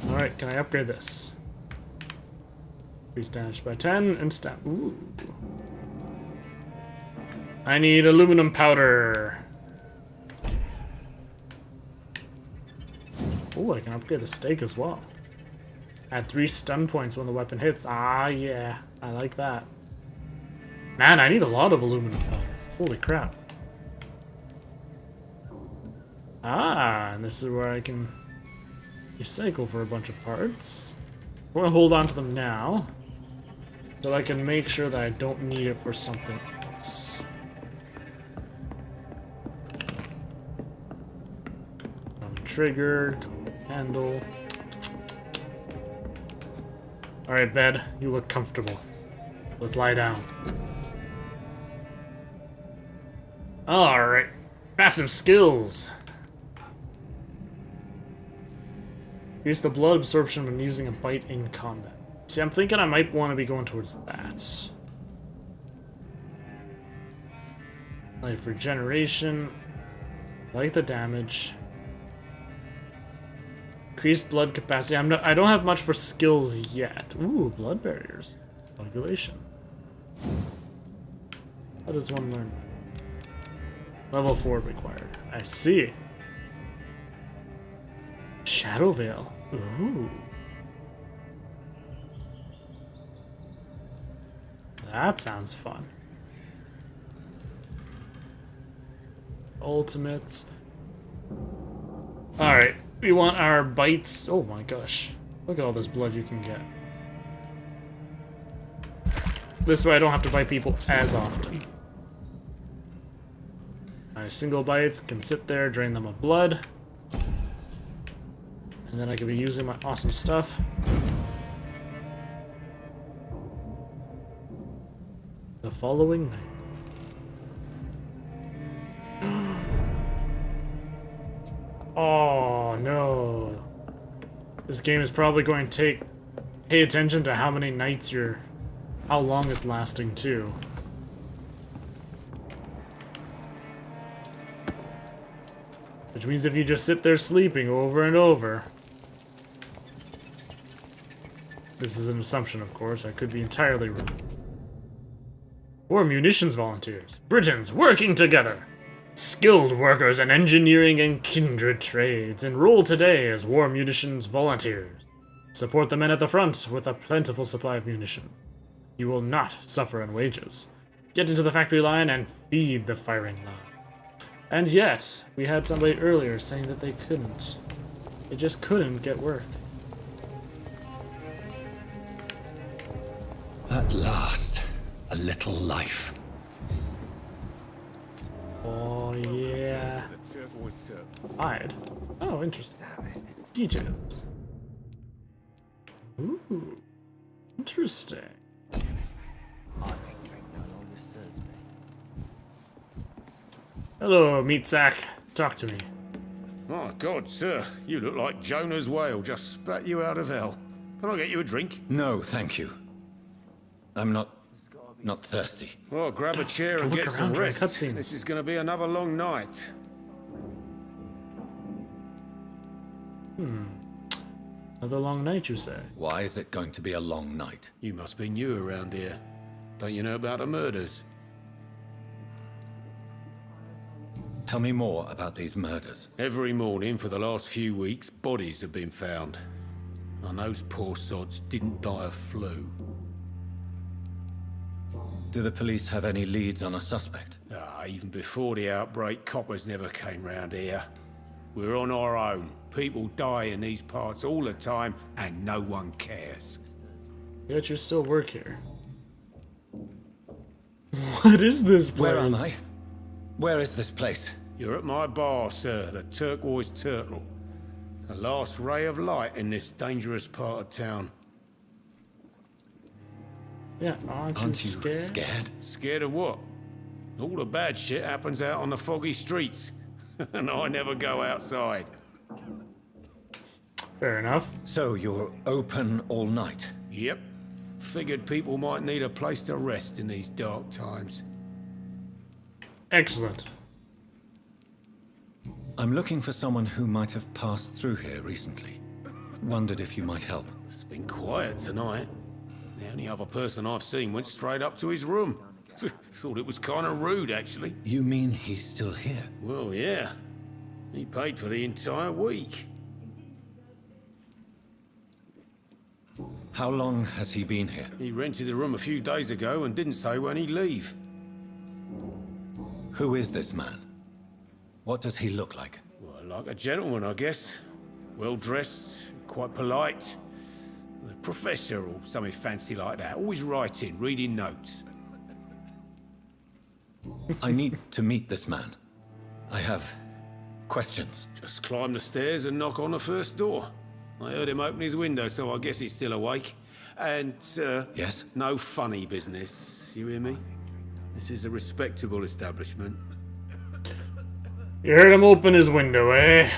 Alright, can I upgrade this? Increase damage by 10 and stamp. Ooh. I need aluminum powder. Oh, I can upgrade the stake as well. Add 3 stun points when the weapon hits. Ah, yeah. I like that. Man, I need a lot of aluminum powder. Holy crap. Ah, and this is where I can recycle for a bunch of parts. I'm gonna hold on to them now, so I can make sure that I don't need it for something else. Trigger, handle. Alright, bed, you look comfortable. Let's lie down. Alright, passive skills. Increase the blood absorption when using a bite in combat. See, I'm thinking I might want to be going towards that. Life regeneration. I like the damage. Increased blood capacity. I don't have much for skills yet. Ooh, blood barriers. Coagulation. How does one learn that? Level 4 required. I see. Shadow Veil. Ooh. That sounds fun. Ultimates. Alright, we want our bites. Oh my gosh. Look at all this blood you can get. This way I don't have to bite people as often. My single bites can sit there, drain them of blood. And then I can be using my awesome stuff. The following night. Oh no. This game is probably going to pay attention to how many nights how long it's lasting too. Which means if you just sit there sleeping over and over. This is an assumption, of course. I could be entirely wrong. War munitions volunteers. Britons working together. Skilled workers in engineering and kindred trades. Enroll today as war munitions volunteers. Support the men at the front with a plentiful supply of munitions. You will not suffer in wages. Get into the factory line and feed the firing line. And yet, we had somebody earlier saying that they couldn't. They just couldn't get work. At last, a little life. Oh, yeah. Hide. Oh, interesting. Details. Ooh. Interesting. Hello, meat sack. Talk to me. My God, sir, you look like Jonah's whale just spat you out of hell. Can I get you a drink? No, thank you. I'm not thirsty. Well, grab a chair and Look get some around during rest. cutscenes. This is going to be another long night. Another long night, you say? Why is it going to be a long night? You must be new around here. Don't you know about the murders? Tell me more about these murders. Every morning for the last few weeks, bodies have been found. And those poor sods didn't die of flu. Do the police have any leads on a suspect? Even before the outbreak, coppers never came round here. We're on our own. People die in these parts all the time, and no one cares. Yet you still work here. What is this place? Where am I? Where is this place? You're at my bar, sir, the Turquoise Turtle. The last ray of light in this dangerous part of town. Yeah, aren't you scared? Scared? Scared of what? All the bad shit happens out on the foggy streets. And I never go outside. Fair enough. So you're open all night? Yep. Figured people might need a place to rest in these dark times. Excellent. I'm looking for someone who might have passed through here recently. Wondered if you might help. It's been quiet tonight. The only other person I've seen went straight up to his room. Thought it was kind of rude, actually. You mean he's still here? Well, yeah. He paid for the entire week. How long has he been here? He rented the room a few days ago and didn't say when he'd leave. Who is this man? What does he look like? Well, like a gentleman, I guess. Well-dressed, quite polite. A professor or something fancy like that. Always writing, reading notes. I need to meet this man. I have questions. Just climb the stairs and knock on the first door. I heard him open his window, so I guess he's still awake. And, Yes? no funny business. You hear me? This is a respectable establishment. You heard him open his window, eh?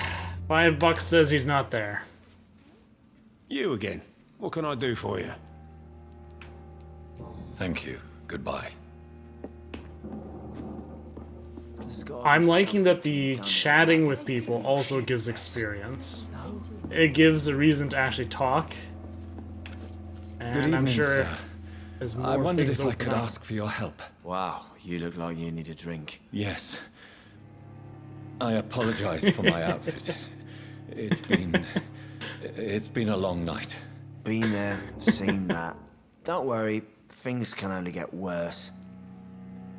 $5 says he's not there. You again. What can I do for you? Thank you. Goodbye. I'm liking that the chatting with people also gives experience. It gives a reason to actually talk. And Good evening, I'm sure sir. There's more I wondered things if I open could up. ask for your help. Wow, you look like you need a drink. Yes. I apologize for my outfit. It's been a long night. Been there, seen that. Don't worry, things can only get worse.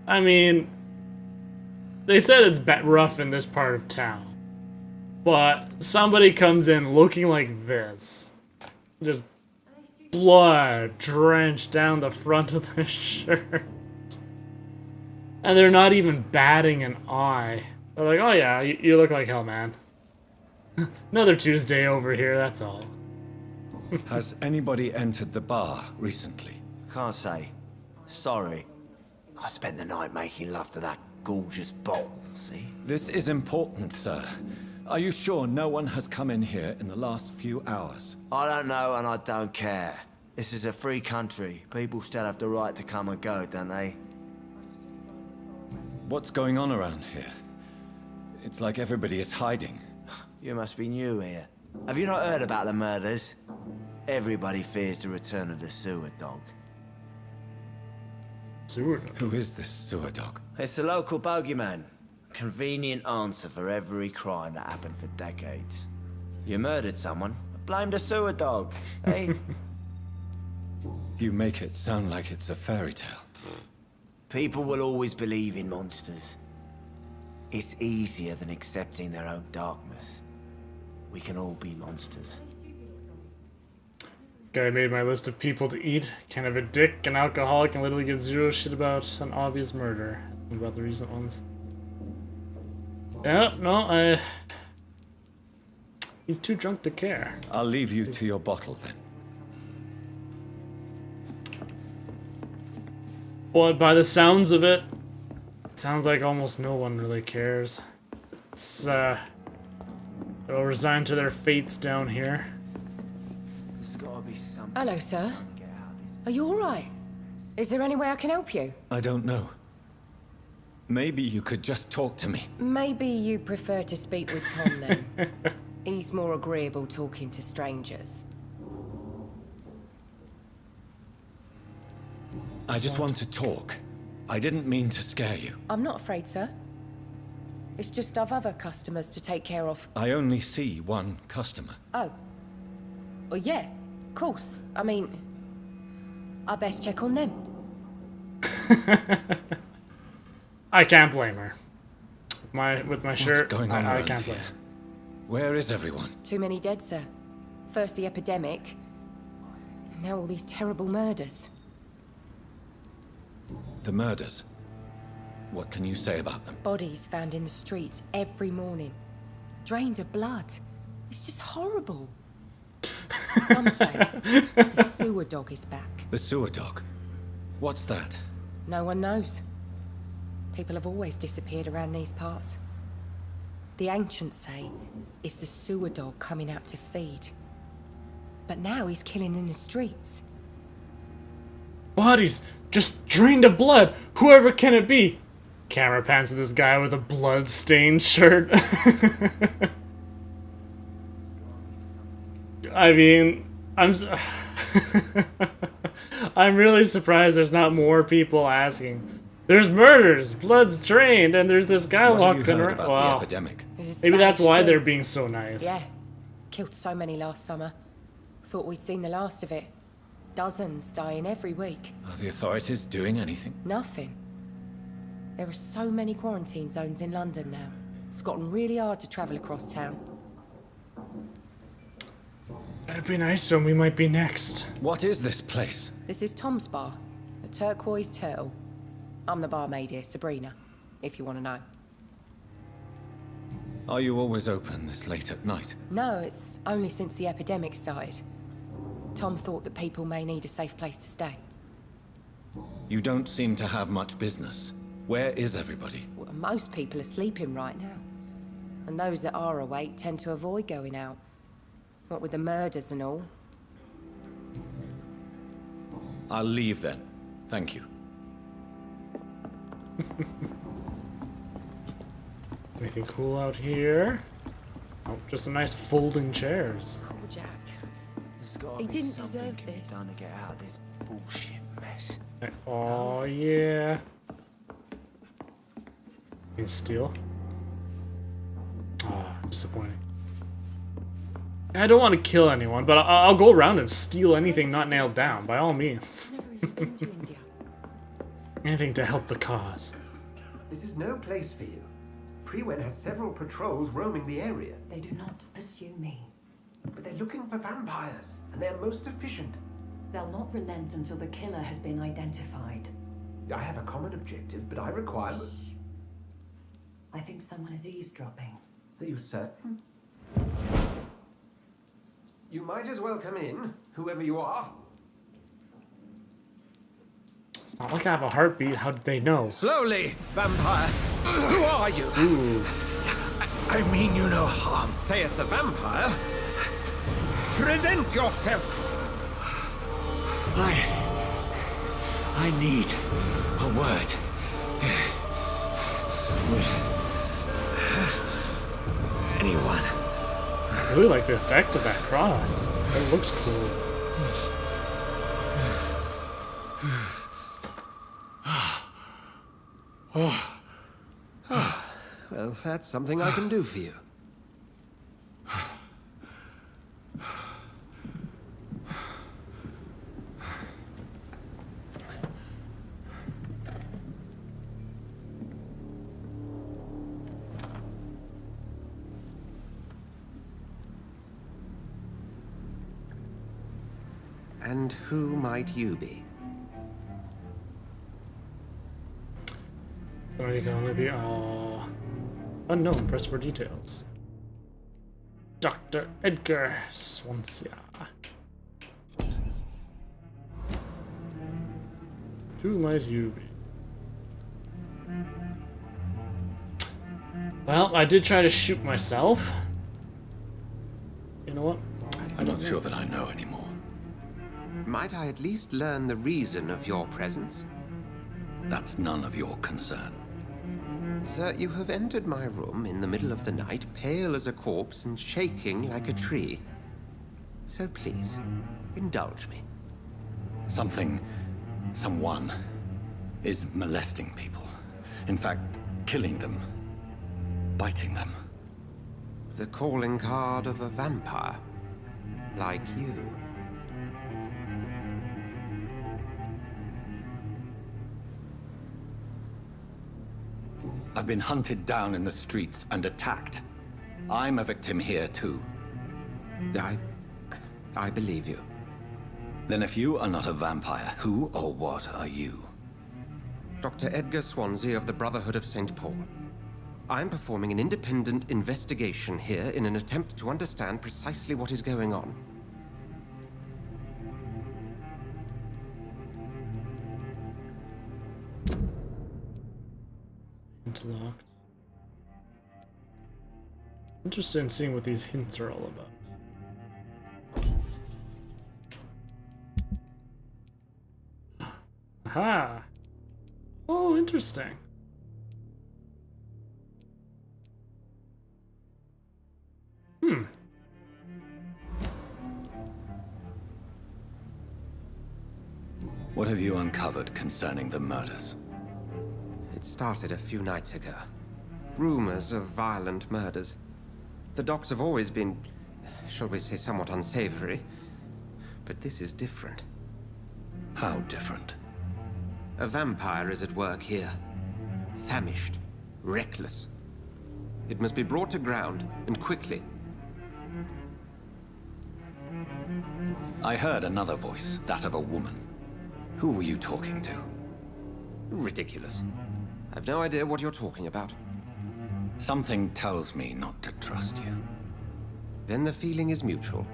I mean, they said it's rough in this part of town. But somebody comes in looking like this. Just blood drenched down the front of their shirt. And they're not even batting an eye. They're like, oh yeah, you look like hell, man. Another Tuesday over here, that's all. Has anybody entered the bar recently? Can't say. Sorry. I spent the night making love to that gorgeous bottle, see? This is important, sir. Are you sure no one has come in here in the last few hours? I don't know and I don't care. This is a free country. People still have the right to come and go, don't they? What's going on around here? It's like everybody is hiding. You must be new here. Have you not heard about the murders? Everybody fears the return of the sewer dog. Sewer dog? Who is this sewer dog? It's the local bogeyman. Convenient answer for every crime that happened for decades. You murdered someone, blame the sewer dog, eh? You make it sound like it's a fairy tale. People will always believe in monsters. It's easier than accepting their own darkness. We can all be monsters. Guy made my list of people to eat. Kind of a dick, an alcoholic, and literally gives zero shit about an obvious murder. Think about the recent ones. Yeah, no, he's too drunk to care. I'll leave you to your bottle then. But by the sounds of it, it sounds like almost no one really cares. It's, they're all resigned to their fates down here. There's gotta be something. Hello, sir. to get out of this. Are you all right? Is there any way I can help you? I don't know. Maybe you could just talk to me. Maybe you prefer to speak with Tom then. He's more agreeable talking to strangers. I just want to talk. I didn't mean to scare you. I'm not afraid, sir. It's just I've other customers to take care of. I only see one customer. Oh. Well, yeah, of course. I mean, I best check on them. I can't blame her. With my shirt, What's going on I around can't blame here? her. Where is everyone? Too many dead, sir. First the epidemic, now all these terrible murders. The murders. What can you say about them? Bodies found in the streets every morning. Drained of blood. It's just horrible. Some say the sewer dog is back. The sewer dog. What's that? No one knows. People have always disappeared around these parts. The ancients say it's the sewer dog coming out to feed. But now he's killing in the streets. Bodies just drained of blood. Whoever can it be? Camera pans to this guy with a blood-stained shirt. I mean, I'm really surprised there's not more people asking. There's murders, blood's drained, and there's this guy What have you walking heard around. about Wow. the epidemic? There's a Maybe that's Spanish why flu. they're being so nice. Yeah. Killed so many last summer. Thought we'd seen the last of it. Dozens dying every week. Are the authorities doing anything? Nothing. There are so many quarantine zones in London now. It's gotten really hard to travel across town. That'd be nice, so we might be next. What is this place? This is Tom's bar, the Turquoise Turtle. I'm the barmaid here, Sabrina, if you want to know. Are you always open this late at night? No, it's only since the epidemic started. Tom thought that people may need a safe place to stay. You don't seem to have much business. Where is everybody? Well, most people are sleeping right now. And those that are awake tend to avoid going out. What with the murders and all. I'll leave then. Thank you. Anything cool out here? Oh, just some nice folding chairs. Cool Jack. There's gotta He be didn't something deserve can be this. done to get out of this bullshit mess. Yes. Oh, yeah. You steal? Ah, disappointing. I don't want to kill anyone, but I'll go around and steal anything not nailed down, by all means. Never even been to India. Anything to help the cause. This is no place for you. Prewen has several patrols roaming the area, They do not pursue me. but they're looking for vampires, and they're most efficient. They'll not relent until the killer has been identified. I have a common objective, but I require... I think someone is eavesdropping. Are you certain? You might as well come in, whoever you are. It's not like I have a heartbeat. How did they know? Slowly, vampire. Who are you? I mean you no harm. Saith the vampire. Present yourself. I need a word. With anyone. I really like the effect of that cross. It looks cool. Well, that's something I can do for you. And who might you be? Somebody can only be unknown. Press for details. Dr. Edgar Swansea. Who might you be? Well, I did try to shoot myself. You know what? I'm not sure that I know anymore. Might I at least learn the reason of your presence? That's none of your concern. Sir, you have entered my room in the middle of the night, pale as a corpse and shaking like a tree. So please, indulge me. Someone is molesting people. In fact, killing them. Biting them. The calling card of a vampire. Like you. I've been hunted down in the streets and attacked. I'm a victim here too. I believe you. Then if you are not a vampire, who or what are you? Dr. Edgar Swansea of the Brotherhood of St. Paul. I'm performing an independent investigation here in an attempt to understand precisely what is going on. Interlocked. Interested in seeing what these hints are all about. Aha! Oh, interesting. What have you uncovered concerning the murders? It started a few nights ago. Rumors of violent murders. The docks have always been, shall we say, somewhat unsavory. But this is different. How different? A vampire is at work here. Famished. Reckless. It must be brought to ground, and quickly. I heard another voice, that of a woman. Who were you talking to? Ridiculous. I've no idea what you're talking about. Something tells me not to trust you. Then the feeling is mutual.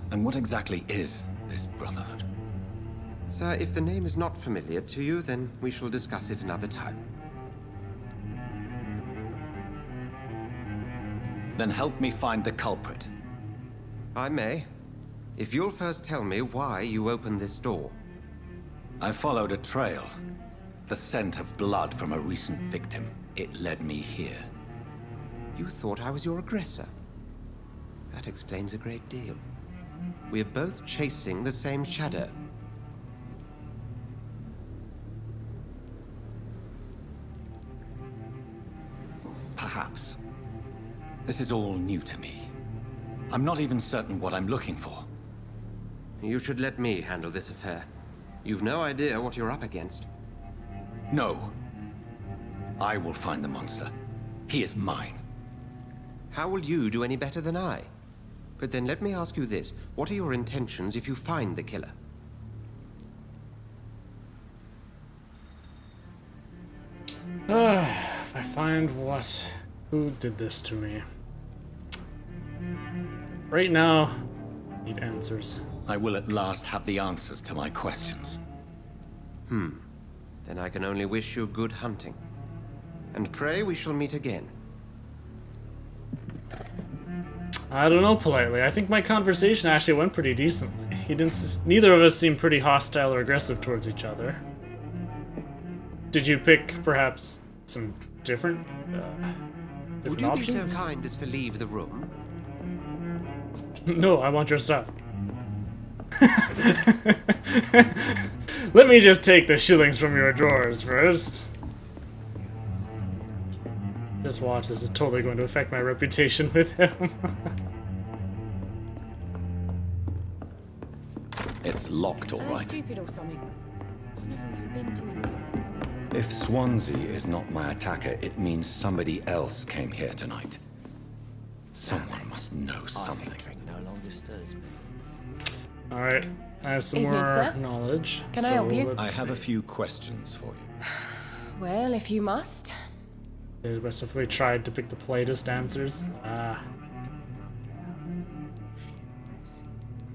And what exactly is this Brotherhood? Sir, if the name is not familiar to you, then we shall discuss it another time. Then help me find the culprit. I may. If you'll first tell me why you opened this door. I followed a trail. The scent of blood from a recent victim. It led me here. You thought I was your aggressor. That explains a great deal. We're both chasing the same shadow. Perhaps. This is all new to me. I'm not even certain what I'm looking for. You should let me handle this affair. You've no idea what you're up against. No. I will find the monster. He is mine. How will you do any better than I? But then let me ask you this. What are your intentions if you find the killer? If I find who did this to me? Right now, I need answers. I will at last have the answers to my questions. Then I can only wish you good hunting. And pray we shall meet again. I don't know, politely. I think my conversation actually went pretty decently. Neither of us seemed pretty hostile or aggressive towards each other. Did you pick, perhaps, some different Would you options? be so kind as to leave the room? No, I want your stuff. Let me just take the shillings from your drawers first. Just watch, this is totally going to affect my reputation with him. It's locked, all Are they right. stupid or something? I've never even been to them. If Swansea is not my attacker, it means somebody else came here tonight. Someone must know something. Drink no longer stirs me. Alright, I have some Evening, more sir. knowledge. Can I help you? I have a few questions for you. Well, if you must. They mercifully tried to pick the plainest answers.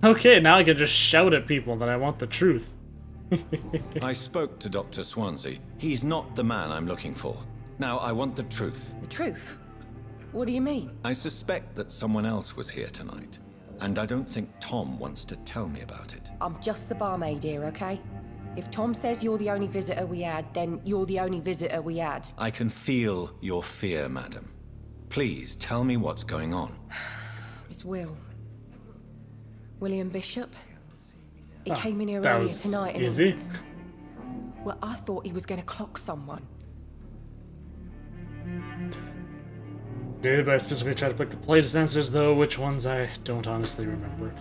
Okay, now I can just shout at people that I want the truth. I spoke to Dr. Swansea. He's not the man I'm looking for. Now, I want the truth. The truth? What do you mean? I suspect that someone else was here tonight, and I don't think Tom wants to tell me about it. I'm just the barmaid here, okay? If Tom says you're the only visitor we had, then you're the only visitor we had. I can feel your fear, madam. Please tell me what's going on. It's Will. William Bishop. He came in here That earlier was tonight and easy. well, I thought he was going to clock someone. Did I specifically try to pick the plainest answers, though? Which ones I don't honestly remember.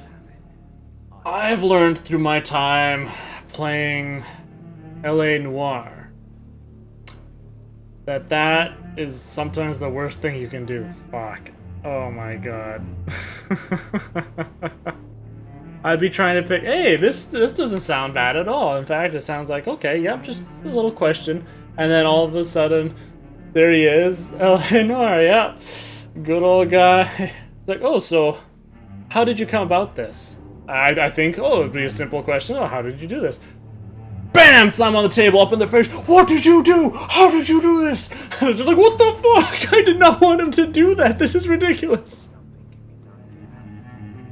I've learned through my time playing LA Noire that is sometimes the worst thing you can do. Fuck. Oh my god. I'd be trying to pick, hey, this doesn't sound bad at all. In fact, it sounds like, okay, yep, just a little question. And then all of a sudden, there he is, LA Noire, yeah. Good old guy. It's like, oh, so how did you come about this? I think, oh, it'd be a simple question. Oh, how did you do this? Bam! Slam on the table, up in the face. What did you do? How did you do this? And I'm just like, what the fuck? I did not want him to do that. This is ridiculous.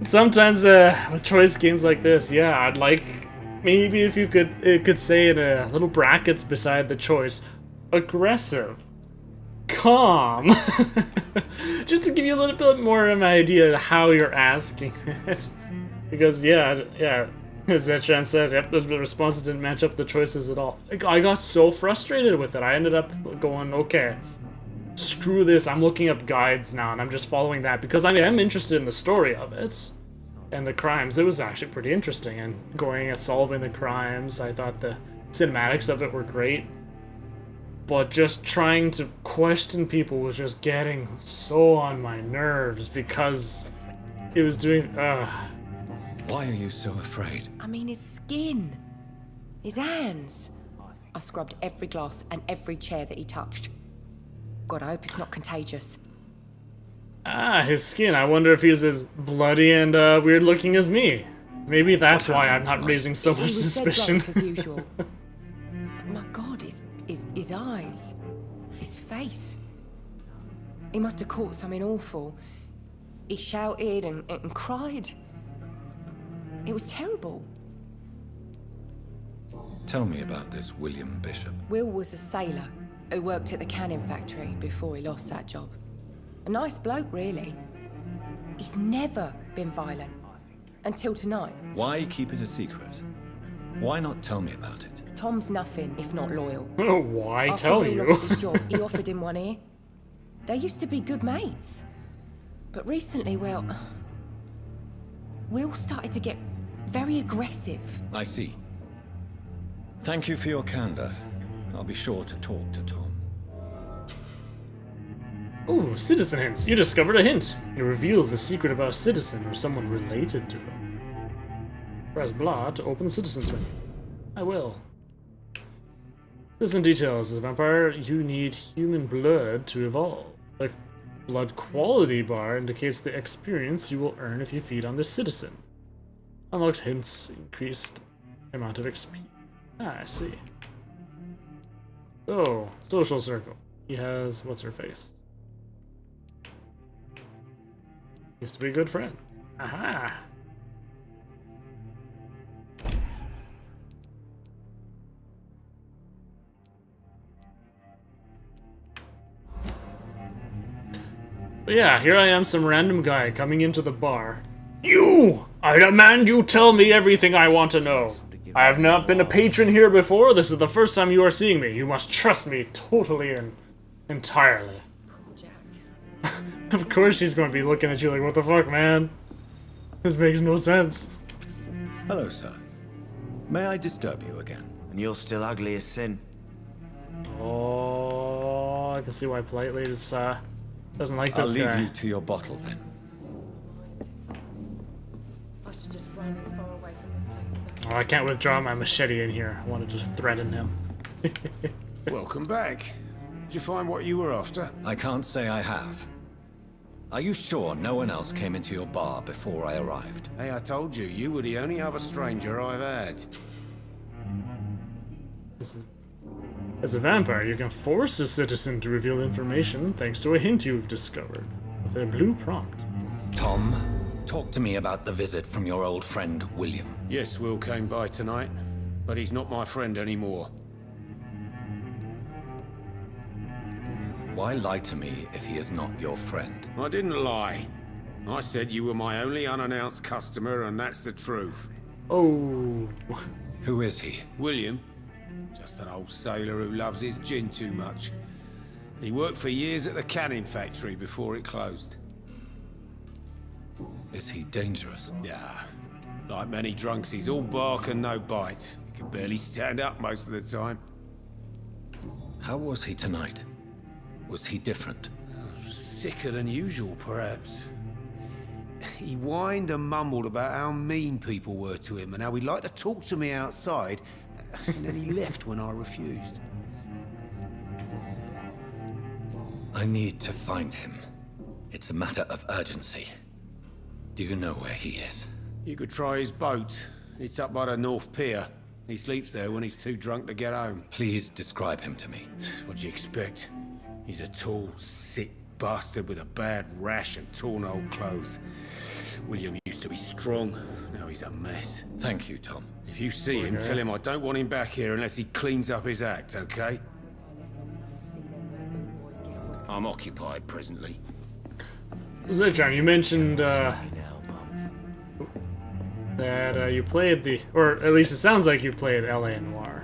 Sometimes with choice games like this, yeah, I'd like maybe if you could say in a little brackets beside the choice, aggressive, calm, just to give you a little bit more of an idea of how you're asking it. Because yeah, as Zetran says, yep, the responses didn't match up the choices at all. I got so frustrated with it. I ended up going, okay, screw this. I'm looking up guides now, and I'm just following that because I am interested in the story of it and the crimes. It was actually pretty interesting, and going and solving the crimes. I thought the cinematics of it were great, but just trying to question people was just getting so on my nerves because it was doing. Why are you so afraid? I mean, his skin. His hands. I scrubbed every glass and every chair that he touched. God, I hope it's not contagious. His skin. I wonder if he's as bloody and weird looking as me. Maybe that's why I'm not raising so much He was suspicion. dead drunk as usual. My God, his eyes. His face. He must have caught something awful. He shouted and cried. It was terrible. Tell me about this William Bishop. Will was a sailor who worked at the canning factory before he lost that job. A nice bloke, really. He's never been violent. Until tonight. Why keep it a secret? Why not tell me about it? Tom's nothing if not loyal. Oh, why After tell Will you? lost his job, he offered him one ear. They used to be good mates. But recently, well, Will started to get very aggressive. I see. Thank you for your candor. I'll be sure to talk to Tom. Ooh, citizen hints. You discovered a hint. It reveals a secret about a citizen or someone related to them. Press blah to open the citizen's menu. I will. Citizen details. As a vampire, you need human blood to evolve. The blood quality bar indicates the experience you will earn if you feed on this citizen. Unlocks hints, increased amount of XP. Ah, I see. So, social circle. He has, what's her face? Used to be good friends. Aha! But yeah, here I am, some random guy coming into the bar. You! I demand you tell me everything I want to know. I have not been a patron here before. This is the first time you are seeing me. You must trust me totally and entirely. Of course she's going to be looking at you like, what the fuck, man? This makes no sense. Hello, sir. May I disturb you again? And you're still ugly as sin. Oh, I can see why Politely is, doesn't like I'll this leave guy. you to your bottle then. I should just run as far away from this place as Oh, I can't withdraw my machete in here. I want to just threaten him. Welcome back. Did you find what you were after? I can't say I have. Are you sure no one else came into your bar before I arrived? Hey, I told you, you were the only other stranger I've had. As a vampire, you can force a citizen to reveal information thanks to a hint you've discovered, with a blue prompt. Tom, talk to me about the visit from your old friend, William. Yes, Will came by tonight, but he's not my friend anymore. Why lie to me if he is not your friend? I didn't lie. I said you were my only unannounced customer, and that's the truth. Oh. Who is he? William. Just an old sailor who loves his gin too much. He worked for years at the canning factory before it closed. Is he dangerous? Yeah. Like many drunks, he's all bark and no bite. He can barely stand up most of the time. How was he tonight? Was he different? Sicker than usual, perhaps. He whined and mumbled about how mean people were to him and how he'd like to talk to me outside, and then he left when I refused. I need to find him. It's a matter of urgency. Do you know where he is? You could try his boat. It's up by the North Pier. He sleeps there when he's too drunk to get home. Please describe him to me. What'd you expect? He's a tall, sick bastard with a bad rash and torn old clothes. William used to be strong. Now he's a mess. Thank you, Tom. If you see him, tell him I don't want him back here unless he cleans up his act, okay? I'm occupied presently. So, John, you mentioned that you played the, or at least it sounds like you've played L.A. Noire.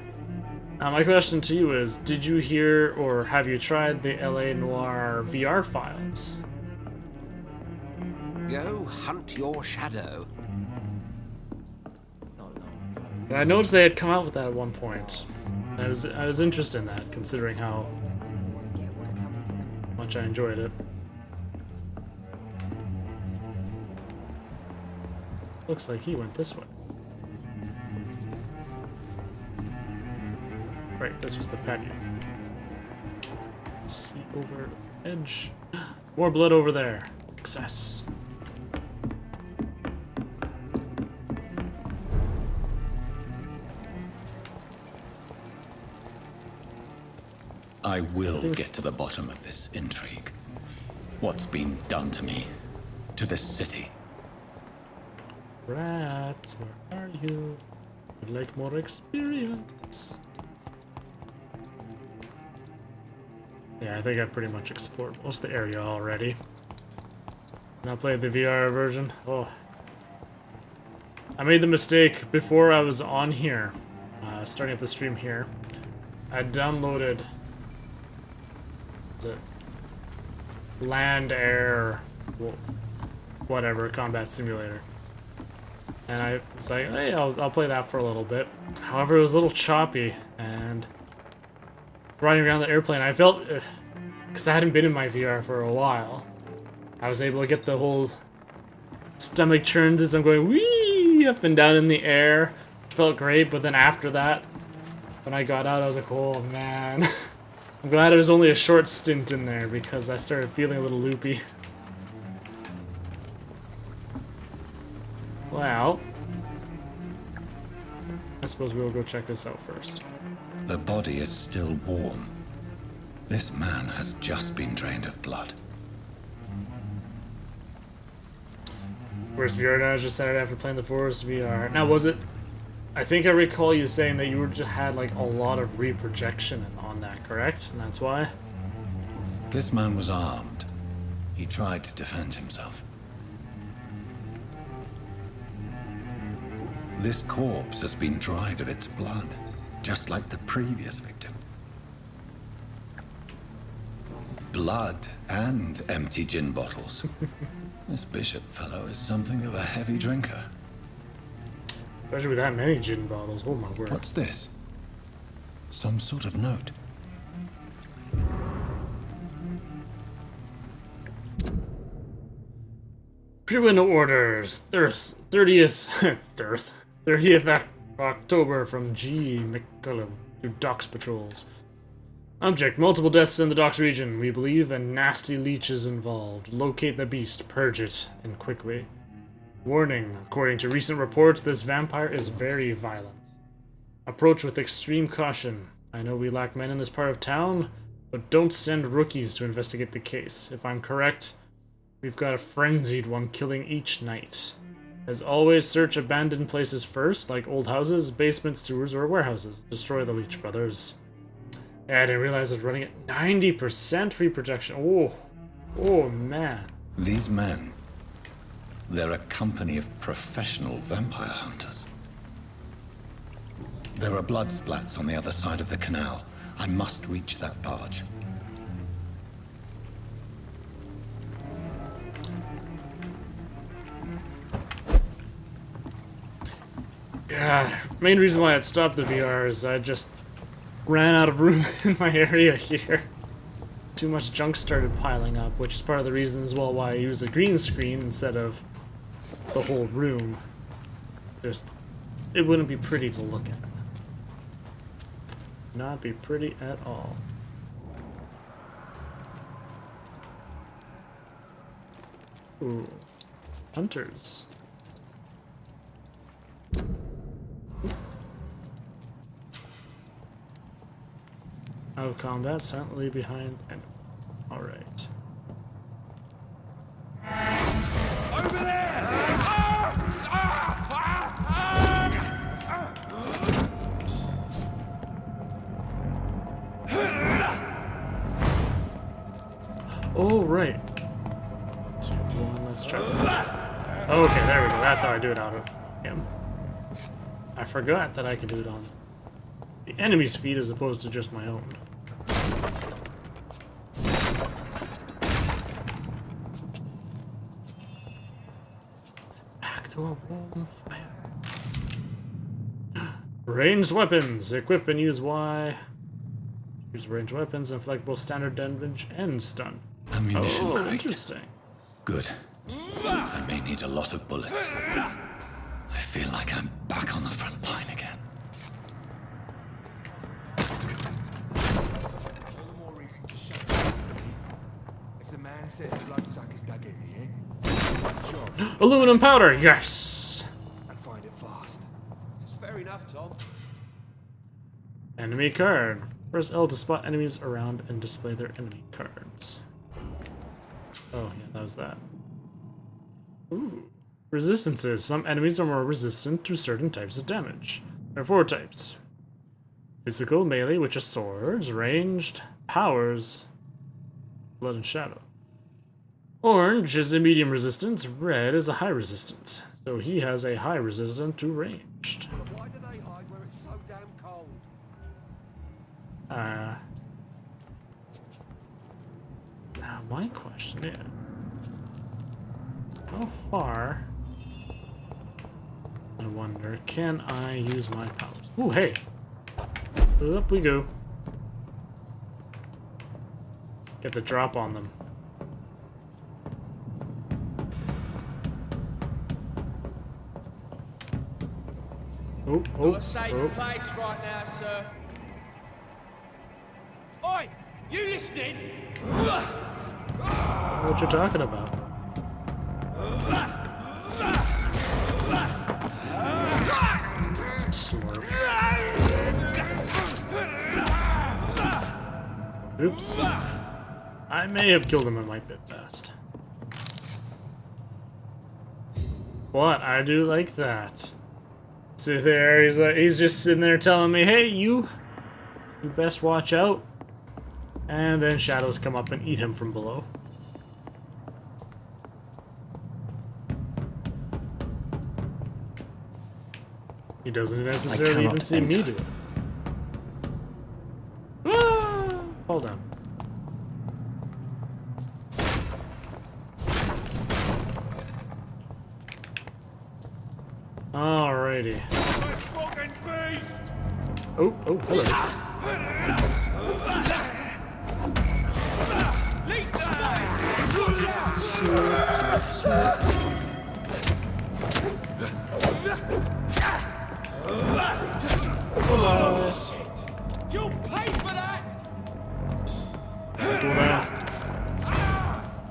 My question to you is, did you hear or have you tried the L.A. Noire VR files? Go hunt your shadow. I noticed they had come out with that at one point. I was interested in that, considering how much I enjoyed it. Looks like he went this way. Right, this was the patio. See over the edge. More blood over there. Success. I will get to the bottom of this intrigue. What's been done to me? To this city? Rats, where are you? I'd like more experience. Yeah, I think I've pretty much explored most of the area already. Now played the VR version. Oh. I made the mistake before I was on here, starting up the stream here. I downloaded the Land, Air, whatever, Combat Simulator. And I was like, hey, I'll play that for a little bit. However, it was a little choppy, and riding around the airplane, I felt, because I hadn't been in my VR for a while, I was able to get the whole stomach churns as I'm going wee up and down in the air. It felt great, but then after that, when I got out, I was like, oh man. I'm glad it was only a short stint in there because I started feeling a little loopy. Well, I suppose we'll go check this out first. The body is still warm. This man has just been drained of blood. Where's VR now? I just said it after playing the Forest VR. Now, was it... I think I recall you saying that you just had like a lot of reprojection on that, correct? And that's why? This man was armed. He tried to defend himself. This corpse has been dried of its blood, just like the previous victim. Blood and empty gin bottles. This bishop fellow is something of a heavy drinker. Especially with that many gin bottles, oh my word. What's this? Some sort of note. Pre-window orders, 30th October from G. McCullum to Docks Patrols. Object, multiple deaths in the Docks region, we believe, and nasty leeches involved. Locate the beast, purge it, and quickly. Warning, according to recent reports, this vampire is very violent. Approach with extreme caution. I know we lack men in this part of town, but don't send rookies to investigate the case. If I'm correct, we've got a frenzied one killing each night. As always, search abandoned places first, like old houses, basements, sewers, or warehouses. Destroy the Leech Brothers. Yeah, I didn't realize I was running at 90% reprojection. Oh man. These men, they're a company of professional vampire hunters. There are blood splats on the other side of the canal. I must reach that barge. Yeah, main reason why I'd stopped the VR is I just ran out of room in my area here. Too much junk started piling up, which is part of the reason as well why I use a green screen instead of the whole room. Just, it wouldn't be pretty to look at. Not be pretty at all. Ooh. Hunters. Out of combat, silently behind enemy. Alright. Over there! Oh, right. 2, 1, let's try this out. Okay, there we go. That's how I do it out of him. I forgot that I could do it on the enemy's feet as opposed to just my own. Back to a warm fire. Ranged weapons. Equip and use Y. Use ranged weapons, inflict both standard damage and stun. Ammunition crate. Interesting. Good. I may need a lot of bullets. I feel like I'm back on the front line again. All the more reason to shut up. If the man says bloodsuckers dug in here, job Aluminum powder, yes! and find it fast. It's fair enough, Tom. Enemy card. Press L to spot enemies around and display their enemy cards. Oh, yeah, that was that. Ooh. Resistances. Some enemies are more resistant to certain types of damage. There are 4 types. Physical, melee, which is swords, ranged, powers, blood and shadow. Orange is a medium resistance, red is a high resistance. So he has a high resistance to ranged. Why do they hide where it's so damn cold? Now my question is, how far, I wonder, can I use my powers? Ooh, hey! Up we go. Get the drop on them. Oh, oh, Not a safe oh. place right now, sir. Oi! You listening? What you talking about? Slurp. Oops. I may have killed him in my bit fast. What? I do like that. Sit there, he's just sitting there telling me, hey, you best watch out. And then shadows come up and eat him from below. He doesn't necessarily even see me do it. Ah! Fall down. Alrighty. Oh, oh, hello. You'll pay for that!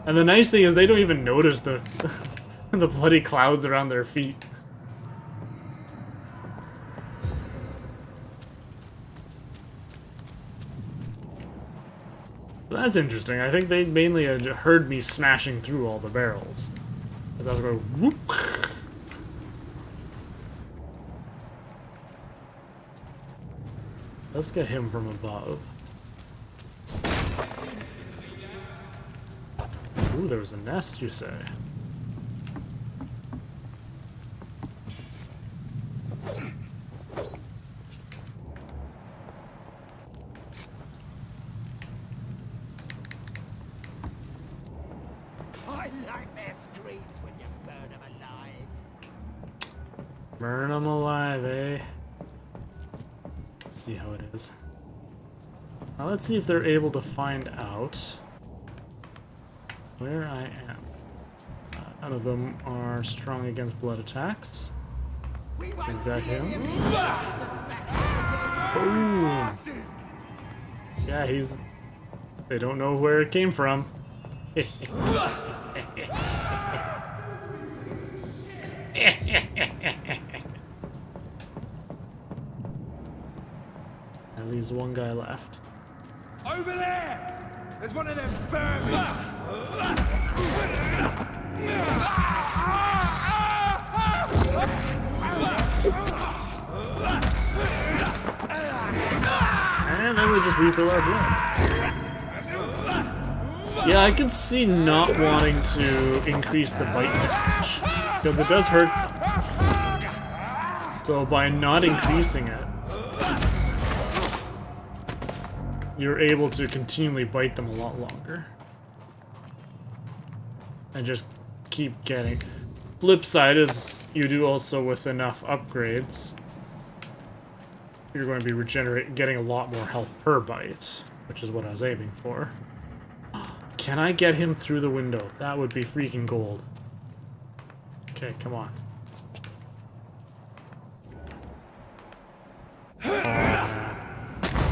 And the nice thing is they don't even notice the the bloody clouds around their feet. That's interesting. I think they mainly had heard me smashing through all the barrels. As I was going whoop. Let's get him from above. Ooh, there was a nest, you say? I like their screams when you burn them alive. Burn them alive, eh? Let's see how it is. Now let's see if they're able to find out where I am. None of them are strong against blood attacks. So we've got him. Boom! Yeah, he's... They don't know where it came from. At least one guy left. Over there! There's one of them vermin! And then we just refill our blood. Yeah, I can see not wanting to increase the bite damage, because it does hurt them. So by not increasing it, you're able to continually bite them a lot longer. And just keep getting. Flip side is, you do also with enough upgrades, you're going to be getting a lot more health per bite, which is what I was aiming for. Can I get him through the window? That would be freaking gold. Okay, come on.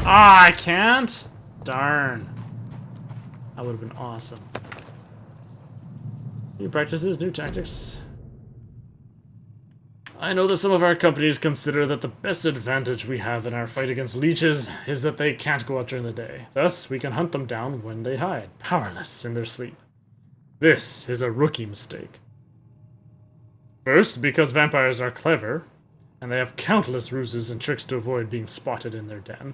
Ah, I can't? Darn. That would have been awesome. New practices, new tactics. I know that some of our companies consider that the best advantage we have in our fight against leeches is that they can't go out during the day. Thus, we can hunt them down when they hide, powerless in their sleep. This is a rookie mistake. First, because vampires are clever, and they have countless ruses and tricks to avoid being spotted in their den.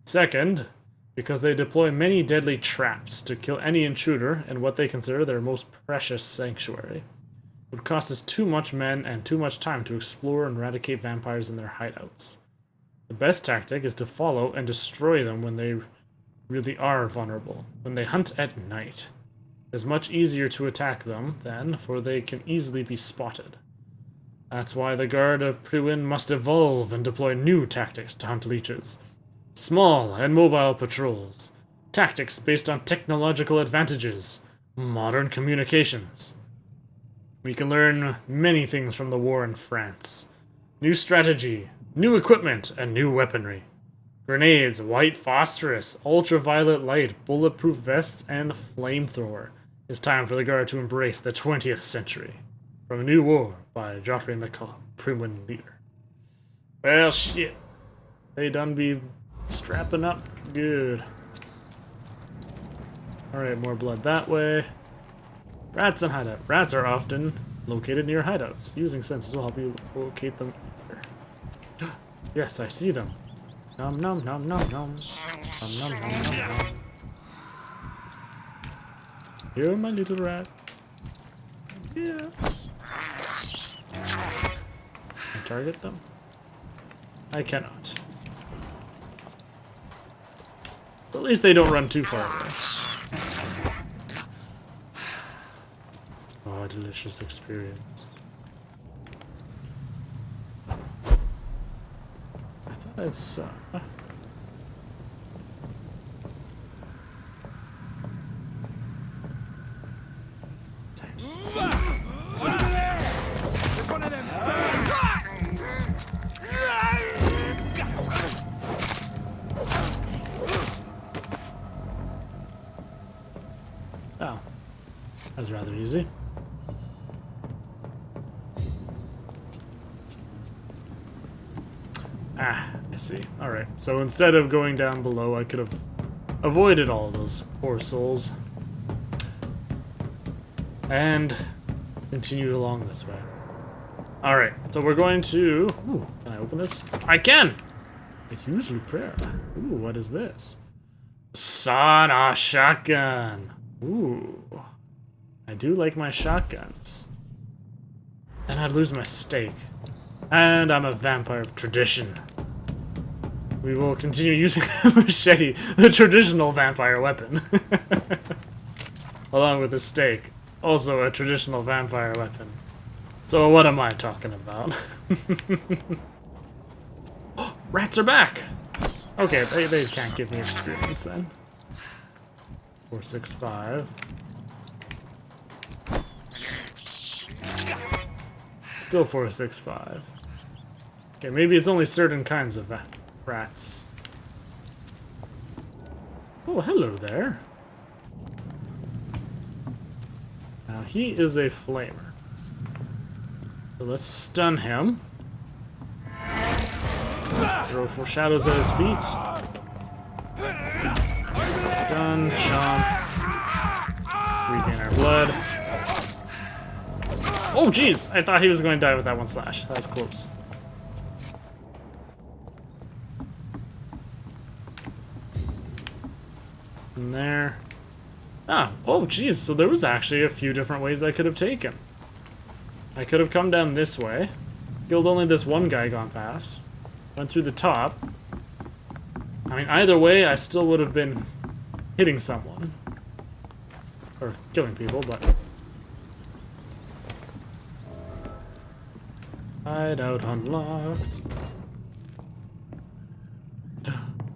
Second, because they deploy many deadly traps to kill any intruder in what they consider their most precious sanctuary. It would cost us too much men and too much time to explore and eradicate vampires in their hideouts. The best tactic is to follow and destroy them when they really are vulnerable, when they hunt at night. It's much easier to attack them then, for they can easily be spotted. That's why the Guard of Pruin must evolve and deploy new tactics to hunt leeches. Small and mobile patrols. Tactics based on technological advantages. Modern communications. We can learn many things from the war in France. New strategy, new equipment, and new weaponry. Grenades, white phosphorus, ultraviolet light, bulletproof vests, and flamethrower. It's time for the Guard to embrace the 20th century. From A New War by Geoffrey McCall, Pruin leader. Well, shit. They done be strapping up good. Alright, more blood that way. Rats and hideout. Rats are often located near hideouts. Using senses will help you locate them here. Yes, I see them. Nom nom nom nom nom. Nom nom nom nom nom. You're my little rat. Yeah. Can I target them? I cannot. At least they don't run too far away. Oh, delicious experience. I thought it's oh, that was rather easy. Ah, I see. Alright, so instead of going down below, I could have avoided all of those poor souls. And continued along this way. Alright, so we're going to... Ooh, can I open this? I can! A huge prayer. Ooh, what is this? Sawed-off shotgun. Ooh. I do like my shotguns. Then I'd lose my stake. And I'm a vampire of tradition. We will continue using the machete, the traditional vampire weapon. Along with the stake. Also a traditional vampire weapon. So what am I talking about? Oh, rats are back! Okay, they can't give me experience then. 465. Still 465. Okay, maybe it's only certain kinds of rats. Oh, hello there. Now he is a flamer. So let's stun him. Throw 4 shadows at his feet. Stun, chomp. Regain our blood. Oh, jeez! I thought he was going to die with that one slash. That was close. In there. Ah, oh, jeez. So there was actually a few different ways I could have taken. I could have come down this way. Killed only this one guy gone past. Went through the top. I mean, either way, I still would have been hitting someone. Or killing people, but... Hideout unlocked.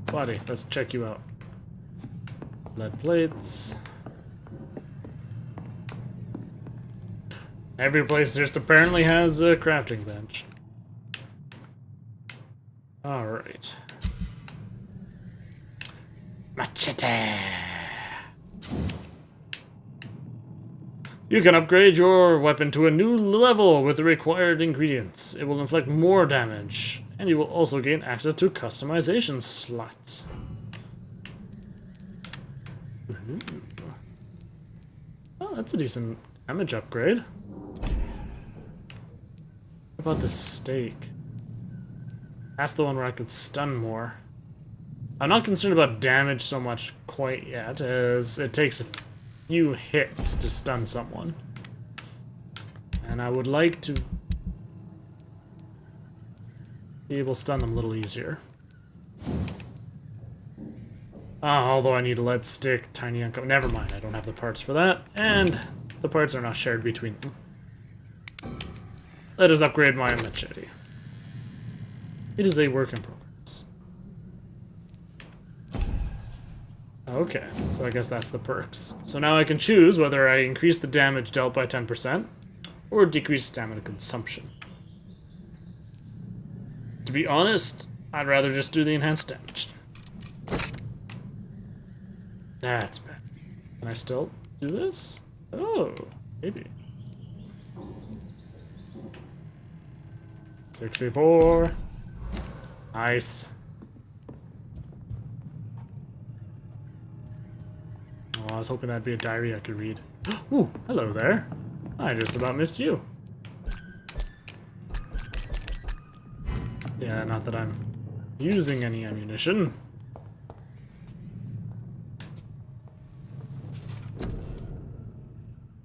Buddy, let's check you out. Lead plates. Every place just apparently has a crafting bench. Alright. Machete! You can upgrade your weapon to a new level with the required ingredients. It will inflict more damage, and you will also gain access to customization slots. Ooh. Oh, that's a decent damage upgrade. What about the stake? That's the one where I could stun more. I'm not concerned about damage so much quite yet, as it takes a few hits to stun someone. And I would like to be able to stun them a little easier. Although I need a lead stick, tiny uncommon. Never mind, I don't have the parts for that. And the parts are not shared between them. Let us upgrade my machete. It is a work in progress. Okay, so I guess that's the perks. So now I can choose whether I increase the damage dealt by 10% or decrease stamina consumption. To be honest, I'd rather just do the enhanced damage. That's bad. Can I still do this? Oh, maybe. 64. Nice. Oh, I was hoping that'd be a diary I could read. Ooh, hello there. I just about missed you. Yeah, not that I'm using any ammunition.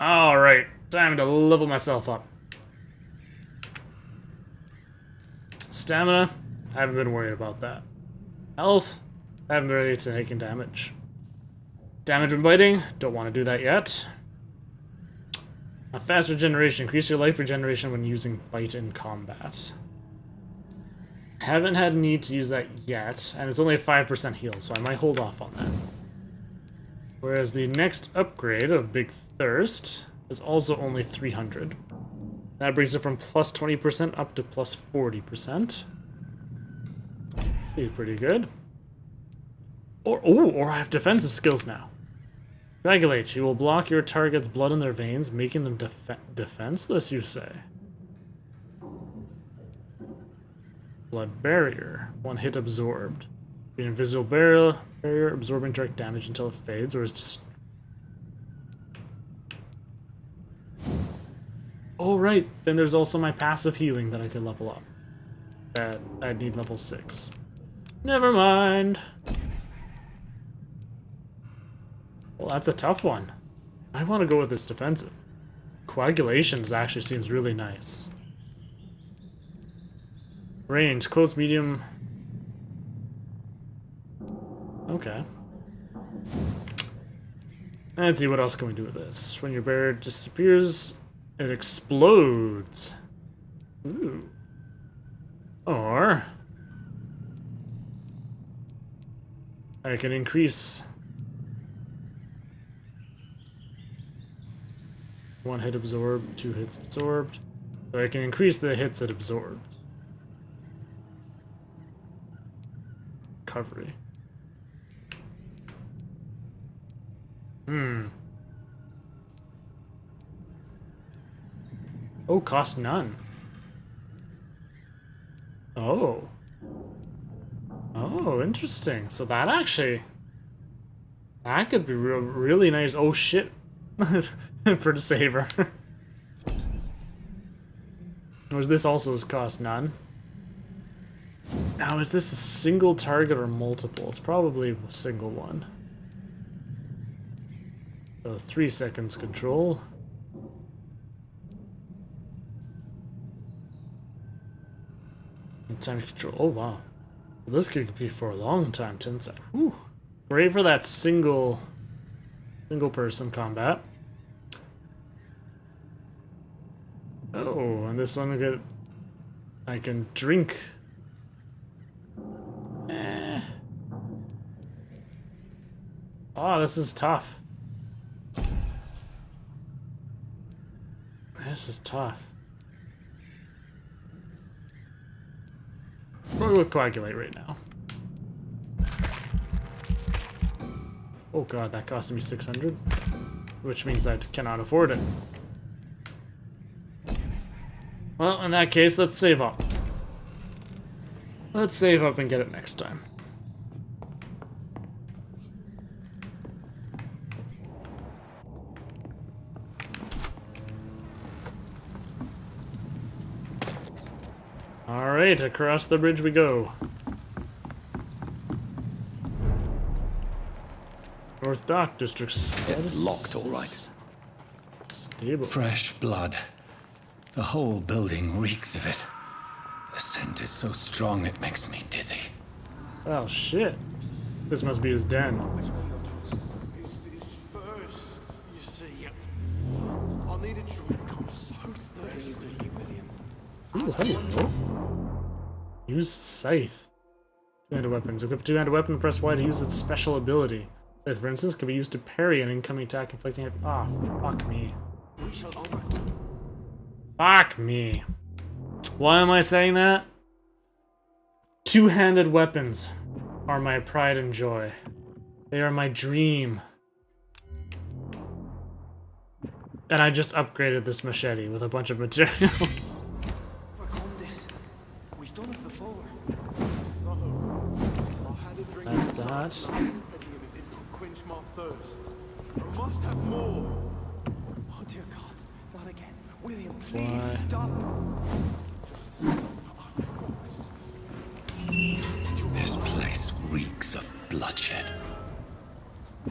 Alright, time to level myself up. Stamina, I haven't been worried about that. Health, I haven't been really taking damage. Damage when biting, don't want to do that yet. A fast regeneration, increase your life regeneration when using bite in combat. Haven't had a need to use that yet, and it's only a 5% heal, so I might hold off on that. Whereas the next upgrade of Big Thirst is also only 300. That brings it from plus 20% up to plus 40%. Be pretty good. Or I have defensive skills now. Coagulate. You will block your target's blood in their veins, making them defenseless, you say. Blood barrier. One hit absorbed. Be an invisible barrier, absorbing direct damage until it fades or is destroyed. Oh, right. Then there's also my passive healing that I could level up. That I need level 6. Never mind. Well, that's a tough one. I want to go with this defensive. Coagulations actually seems really nice. Range, close, medium. Okay. Let's see, what else can we do with this? When your barrier disappears, it explodes. Ooh. Or I can increase one hit absorbed, 2 hits absorbed. So I can increase the hits it absorbed. Recovery. Oh, cost none. Oh. Oh, interesting. So that actually... that could be really nice. Oh, shit. For the saver. Was this also cost none? Now, is this a single target or multiple? It's probably a single one. So 3 seconds control. And time control. Oh wow. So this could be for a long time. 10 seconds. Whew. Great for that single person combat. Oh, and this one I can drink. Oh, this is tough. This is tough. We'll go with coagulate right now. Oh god, that cost me 600, which means I cannot afford it. Well, in that case, let's save up. Let's save up and get it next time. Alright, across the bridge we go. North Dock District. It's locked, all right. Stable. Fresh blood. The whole building reeks of it. The scent is so strong it makes me dizzy. Oh shit. This must be his den. Ooh, hello. Use scythe. Two-handed weapons. Equip two-handed weapon and press Y to use its special ability. Scythe, for instance, can be used to parry an incoming attack, inflicting it. Ah, oh, fuck me. Fuck me. Why am I saying that? Two-handed weapons are my pride and joy. They are my dream. And I just upgraded this machete with a bunch of materials. That's that. Why? This place reeks of bloodshed.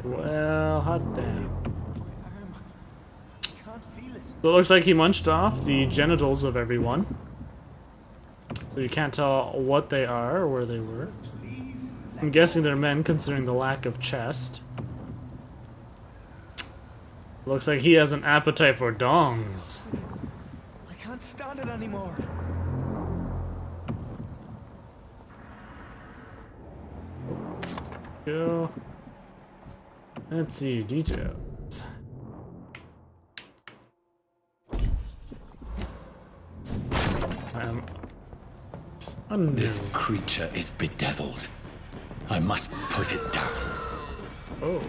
Well, hot damn. So it looks like he munched off the genitals of everyone. So you can't tell what they are or where they were. I'm guessing they're men, considering the lack of chest. Looks like he has an appetite for dongs. I can't stand it anymore. Go. Let's see, details. This creature is bedeviled. I must put it down. Oh.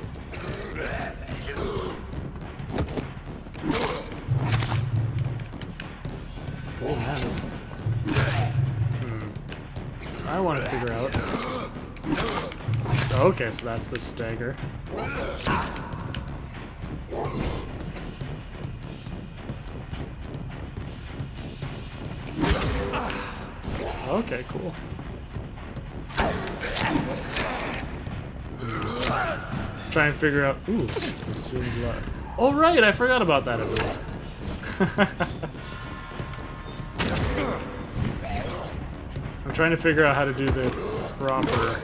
Oh man. I want to figure out. Okay, so that's the stagger. Okay, cool. Try and figure out. Ooh, consume blood. Oh right, I forgot about that ability. I'm trying to figure out how to do the proper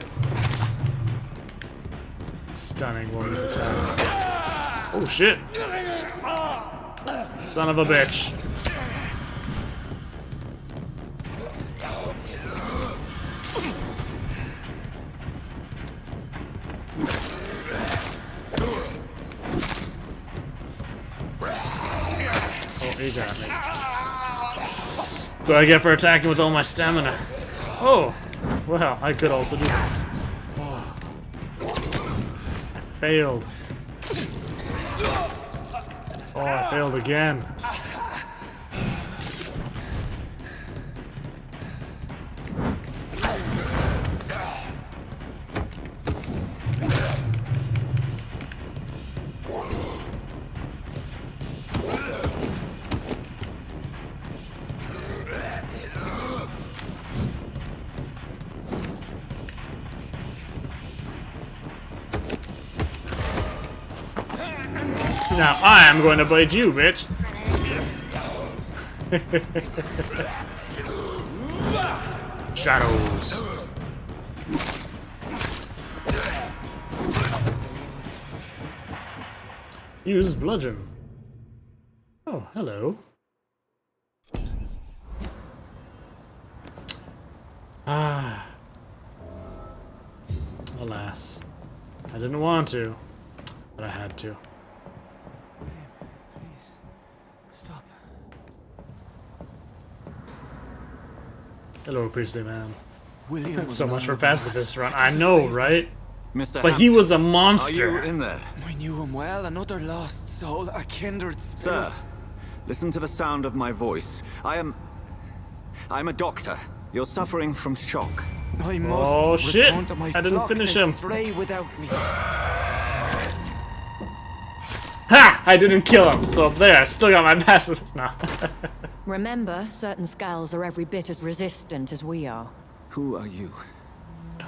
stunning one of the attacks. Oh shit! Son of a bitch. He got me. So I get for attacking with all my stamina. Oh, well, I could also do this. Oh. I failed. Oh, I failed again. Now I am going to bite you, bitch. Shadows. Use bludgeon. Oh, hello. Ah. Alas. I didn't want to, but I had to. Hello, priestly man. William So much for pacifist run. I know, right? Mr. But he was a monster. Are you in there? I knew him well, another lost soul, a kindred spirit. Sir, listen to the sound of my voice. I'm a doctor. You're suffering from shock. I must Oh shit! return to my I didn't flock finish and him. stray without me. Ha! I didn't kill him. So there, I still got my pacifist now. Remember, certain skulls are every bit as resistant as we are. Who are you?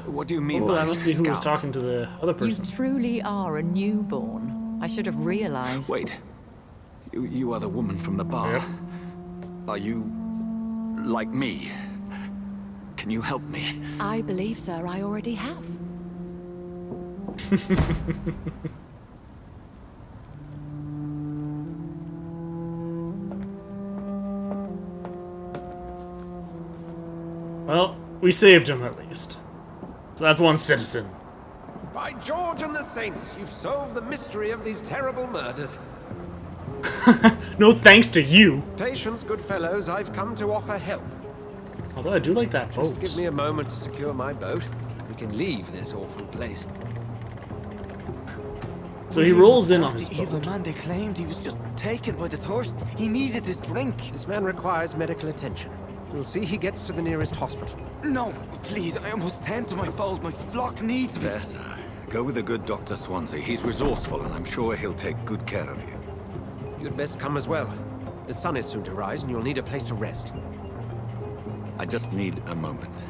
What do you mean Oh, by that must be who was skull? talking to the other person. You truly are a newborn. I should have realized. Wait. You are the woman from the bar. Yep. Are you like me? Can you help me? I believe, sir, I already have. Well, we saved him at least. So that's one citizen. By George and the Saints, you've solved the mystery of these terrible murders. No thanks to you. Patience, good fellows, I've come to offer help. Although I do like that boat. Just give me a moment to secure my boat. We can leave this awful place. So he rolls in on his The evil boat. man they claimed he was just taken by the thirst. He needed this drink. This man requires medical attention. You'll see he gets to the nearest hospital. No, please, I must tend to my fold. My flock needs me. There, sir. Go with the good Dr. Swansea. He's resourceful, and I'm sure he'll take good care of you. You'd best come as well. The sun is soon to rise, and you'll need a place to rest. I just need a moment.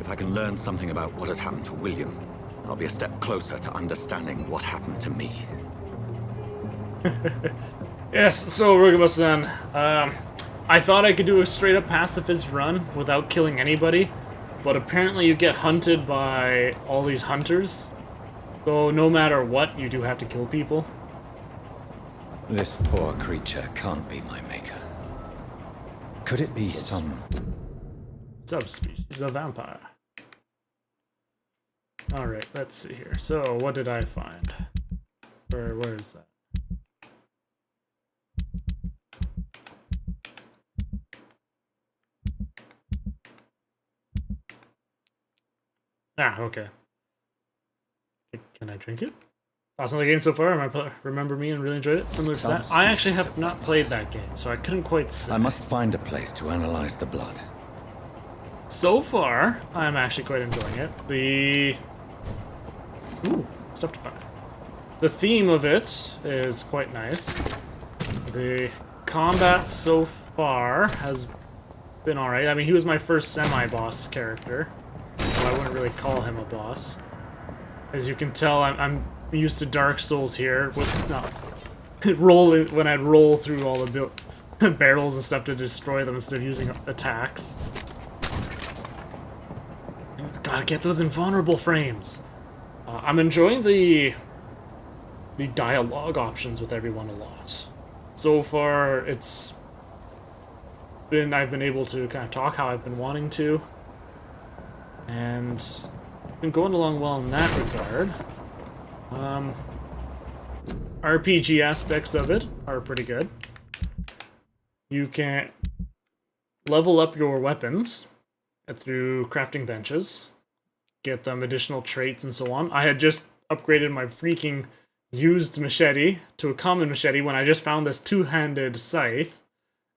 If I can learn something about what has happened to William, I'll be a step closer to understanding what happened to me. Yes, so Rugaba-san, I thought I could do a straight-up pacifist run without killing anybody, but apparently you get hunted by all these hunters, so no matter what, you do have to kill people. This poor creature can't be my maker. Could it be some subspecies of vampire? Alright, let's see here. So, what did I find? Where is that? Ah, okay. Can I drink it? Awesome the game so far. Remember me and really enjoyed it. Similar to that. I actually have not played that game, so I couldn't quite say. I must find a place to analyze the blood. So far, I'm actually quite enjoying it. Ooh, stuff to find. The theme of it is quite nice. The combat so far has been alright. I mean, he was my first semi-boss character, so I wouldn't really call him a boss. As you can tell, I'm used to Dark Souls here, with when I'd roll through all the barrels and stuff to destroy them instead of using attacks. Gotta get those invulnerable frames. I'm enjoying the dialogue options with everyone a lot. So far, I've been able to kind of talk how I've been wanting to, and been going along well in that regard. RPG aspects of it are pretty good. You can level up your weapons through crafting benches, get them additional traits and so on. I had just upgraded my freaking used machete to a common machete when I just found this two-handed scythe,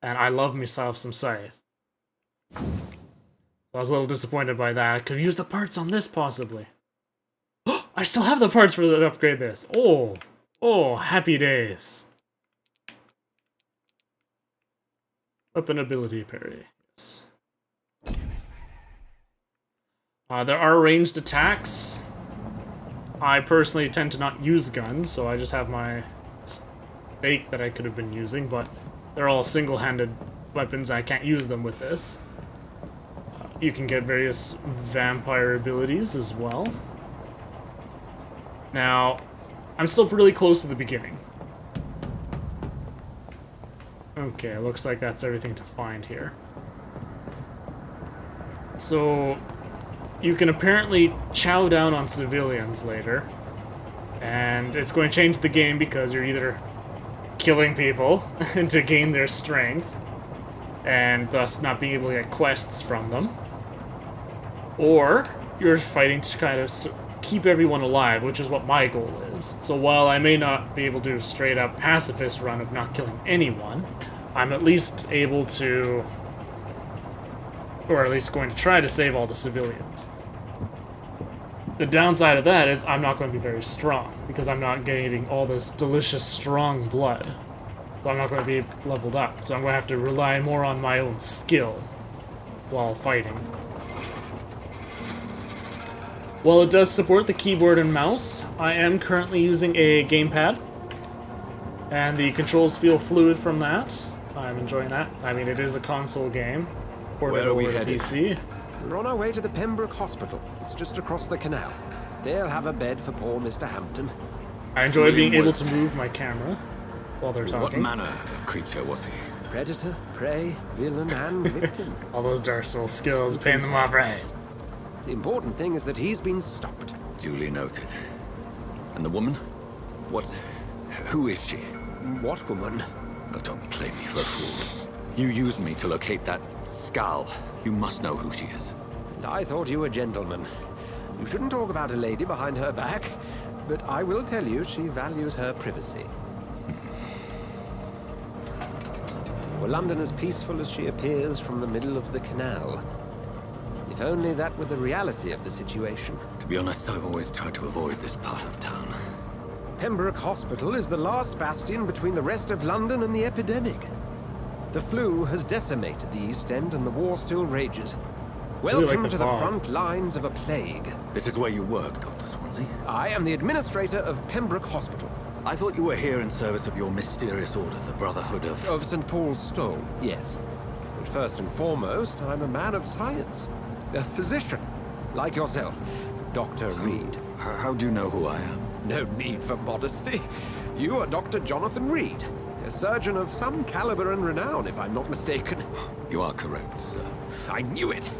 and I love myself some scythe. So I was a little disappointed by that. I could have used the parts on this, possibly. I still have the parts for to upgrade this. Oh, happy days. Weapon ability parry. Yes. There are ranged attacks. I personally tend to not use guns, so I just have my stake that I could have been using, but they're all single-handed weapons. I can't use them with this. You can get various vampire abilities as well. Now, I'm still really close to the beginning. Okay, looks like that's everything to find here. So, you can apparently chow down on civilians later, and it's going to change the game because you're either killing people to gain their strength, and thus not being able to get quests from them, or you're fighting to kind of keep everyone alive, which is what my goal is. So while I may not be able to do a straight up pacifist run of not killing anyone, I'm at least able to, or at least going to try to save all the civilians. The downside of that is I'm not going to be very strong, because I'm not getting all this delicious strong blood. So I'm not going to be leveled up, so I'm going to have to rely more on my own skill while fighting. While it does support the keyboard and mouse, I am currently using a gamepad, and the controls feel fluid from that. I'm enjoying that. I mean, it is a console game. Ported Where are we over to headed? PC. We're on our way to the Pembroke Hospital. It's just across the canal. They'll have a bed for poor Mr. Hampton. I enjoy being William able was- to move my camera while they're What talking. manner of creature was he? Predator, prey, villain, and victim. All those Dark Souls skills, paying them off right. The important thing is that he's been stopped. Duly noted. And the woman? What? Who is she? What woman? Oh, don't play me for a fool. You used me to locate that skull. You must know who she is. And I thought you a gentleman. You shouldn't talk about a lady behind her back, but I will tell you she values her privacy. Were London as peaceful as she appears from the middle of the canal? If only that were the reality of the situation. To be honest, I've always tried to avoid this part of town. Pembroke Hospital is the last bastion between the rest of London and the epidemic. The flu has decimated the East End and the war still rages. Welcome to the front lines of a plague. This is where you work, Dr. Swansea? I am the administrator of Pembroke Hospital. I thought you were here in service of your mysterious order, the Brotherhood of... Of St. Paul's Stole, yes. But first and foremost, I'm a man of science. A physician, like yourself, Dr. Reed. How do you know who I am? No need for modesty. You are Dr. Jonathan Reed, a surgeon of some caliber and renown, if I'm not mistaken. You are correct, sir. I knew it.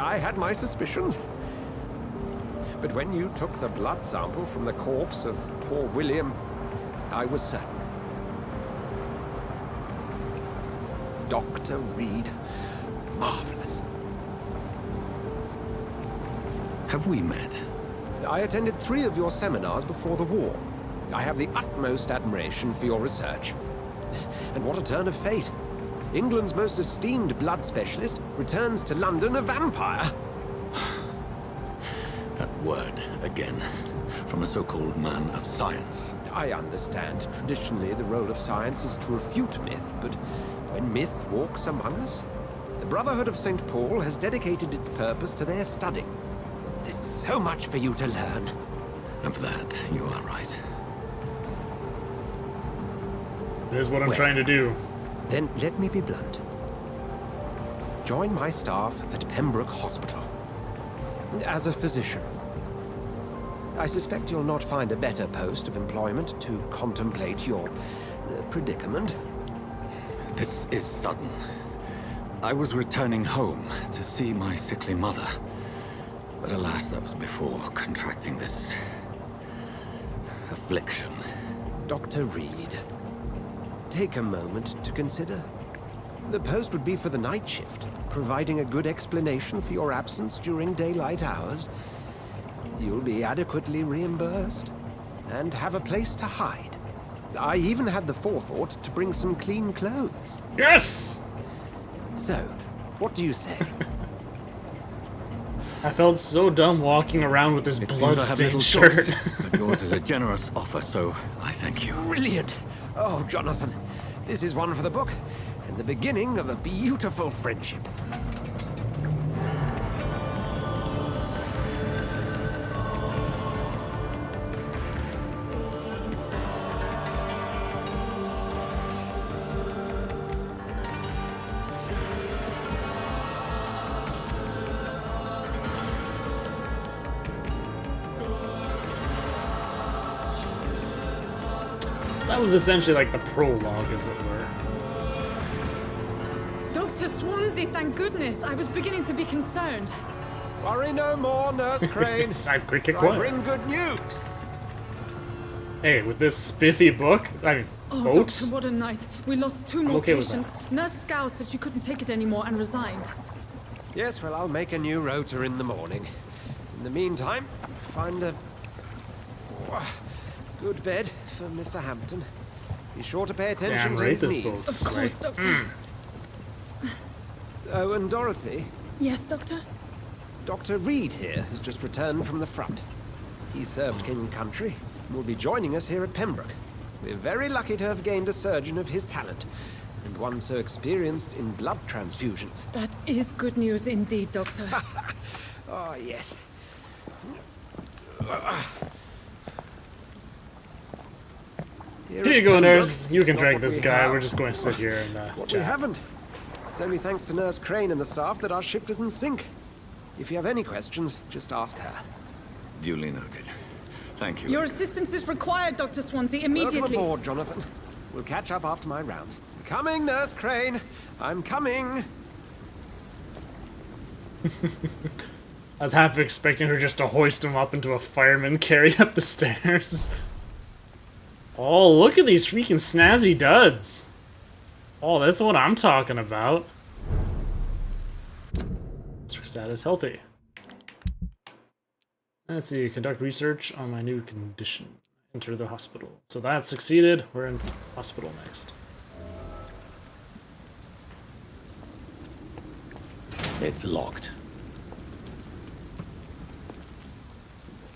I had my suspicions. But when you took the blood sample from the corpse of poor William, I was certain. Dr. Reed. Marvelous. Have we met? I attended 3 of your seminars before the war. I have the utmost admiration for your research. And what a turn of fate. England's most esteemed blood specialist returns to London a vampire. That word, again. From a so-called man of science. I understand. Traditionally, the role of science is to refute myth, but when myth walks among us, the Brotherhood of St. Paul has dedicated its purpose to their study. There's so much for you to learn. Of that, you are right. Here's what I'm trying to do. Then let me be blunt. Join my staff at Pembroke Hospital. As a physician. I suspect you'll not find a better post of employment to contemplate your predicament. This is sudden. I was returning home to see my sickly mother. But alas, that was before contracting this... affliction. Dr. Reed, take a moment to consider. The post would be for the night shift, providing a good explanation for your absence during daylight hours. You'll be adequately reimbursed, and have a place to hide. I even had the forethought to bring some clean clothes. Yes! So, what do you say? I felt so dumb walking around with this blood-stained shirt. But yours is a generous offer, so I thank you. Brilliant! Oh, Jonathan, this is one for the book, and the beginning of a beautiful friendship. That was essentially like the prologue, as it were. Dr. Swansea, thank goodness. I was beginning to be concerned. Worry no more, Nurse Crane. I quick I bring good news. Hey, with this spiffy book, I mean, Oh, boat. Doctor, what a night. We lost 2 I'm more okay with patients. Nurse Scow said she couldn't take it anymore and resigned. Yes, well, I'll make a new rota in the morning. In the meantime, find a good bed for Mr. Hampton. Be sure to pay attention to his needs. Of course, Doctor. Oh, and Dorothy? Yes, Doctor? Dr. Reed here has just returned from the front. He served King and Country and will be joining us here at Pembroke. We're very lucky to have gained a surgeon of his talent, and one so experienced in blood transfusions. That is good news indeed, Doctor. Oh, yes. Here you go, Nurse. You can drag this guy. We're just going to sit here and What chat. we haven't. It's only thanks to Nurse Crane and the staff that our ship doesn't sink. If you have any questions, just ask her. Duly noted. Thank you. Your assistance is required, Dr. Swansea, immediately. Welcome aboard, Jonathan. We'll catch up after my rounds. Coming, Nurse Crane. I'm coming. I was half expecting her just to hoist him up into a fireman carry up the stairs. Oh, look at these freaking snazzy duds. Oh, that's what I'm talking about. Status healthy. Let's see, conduct research on my new condition. Enter the hospital. So that succeeded. We're in hospital next. It's locked.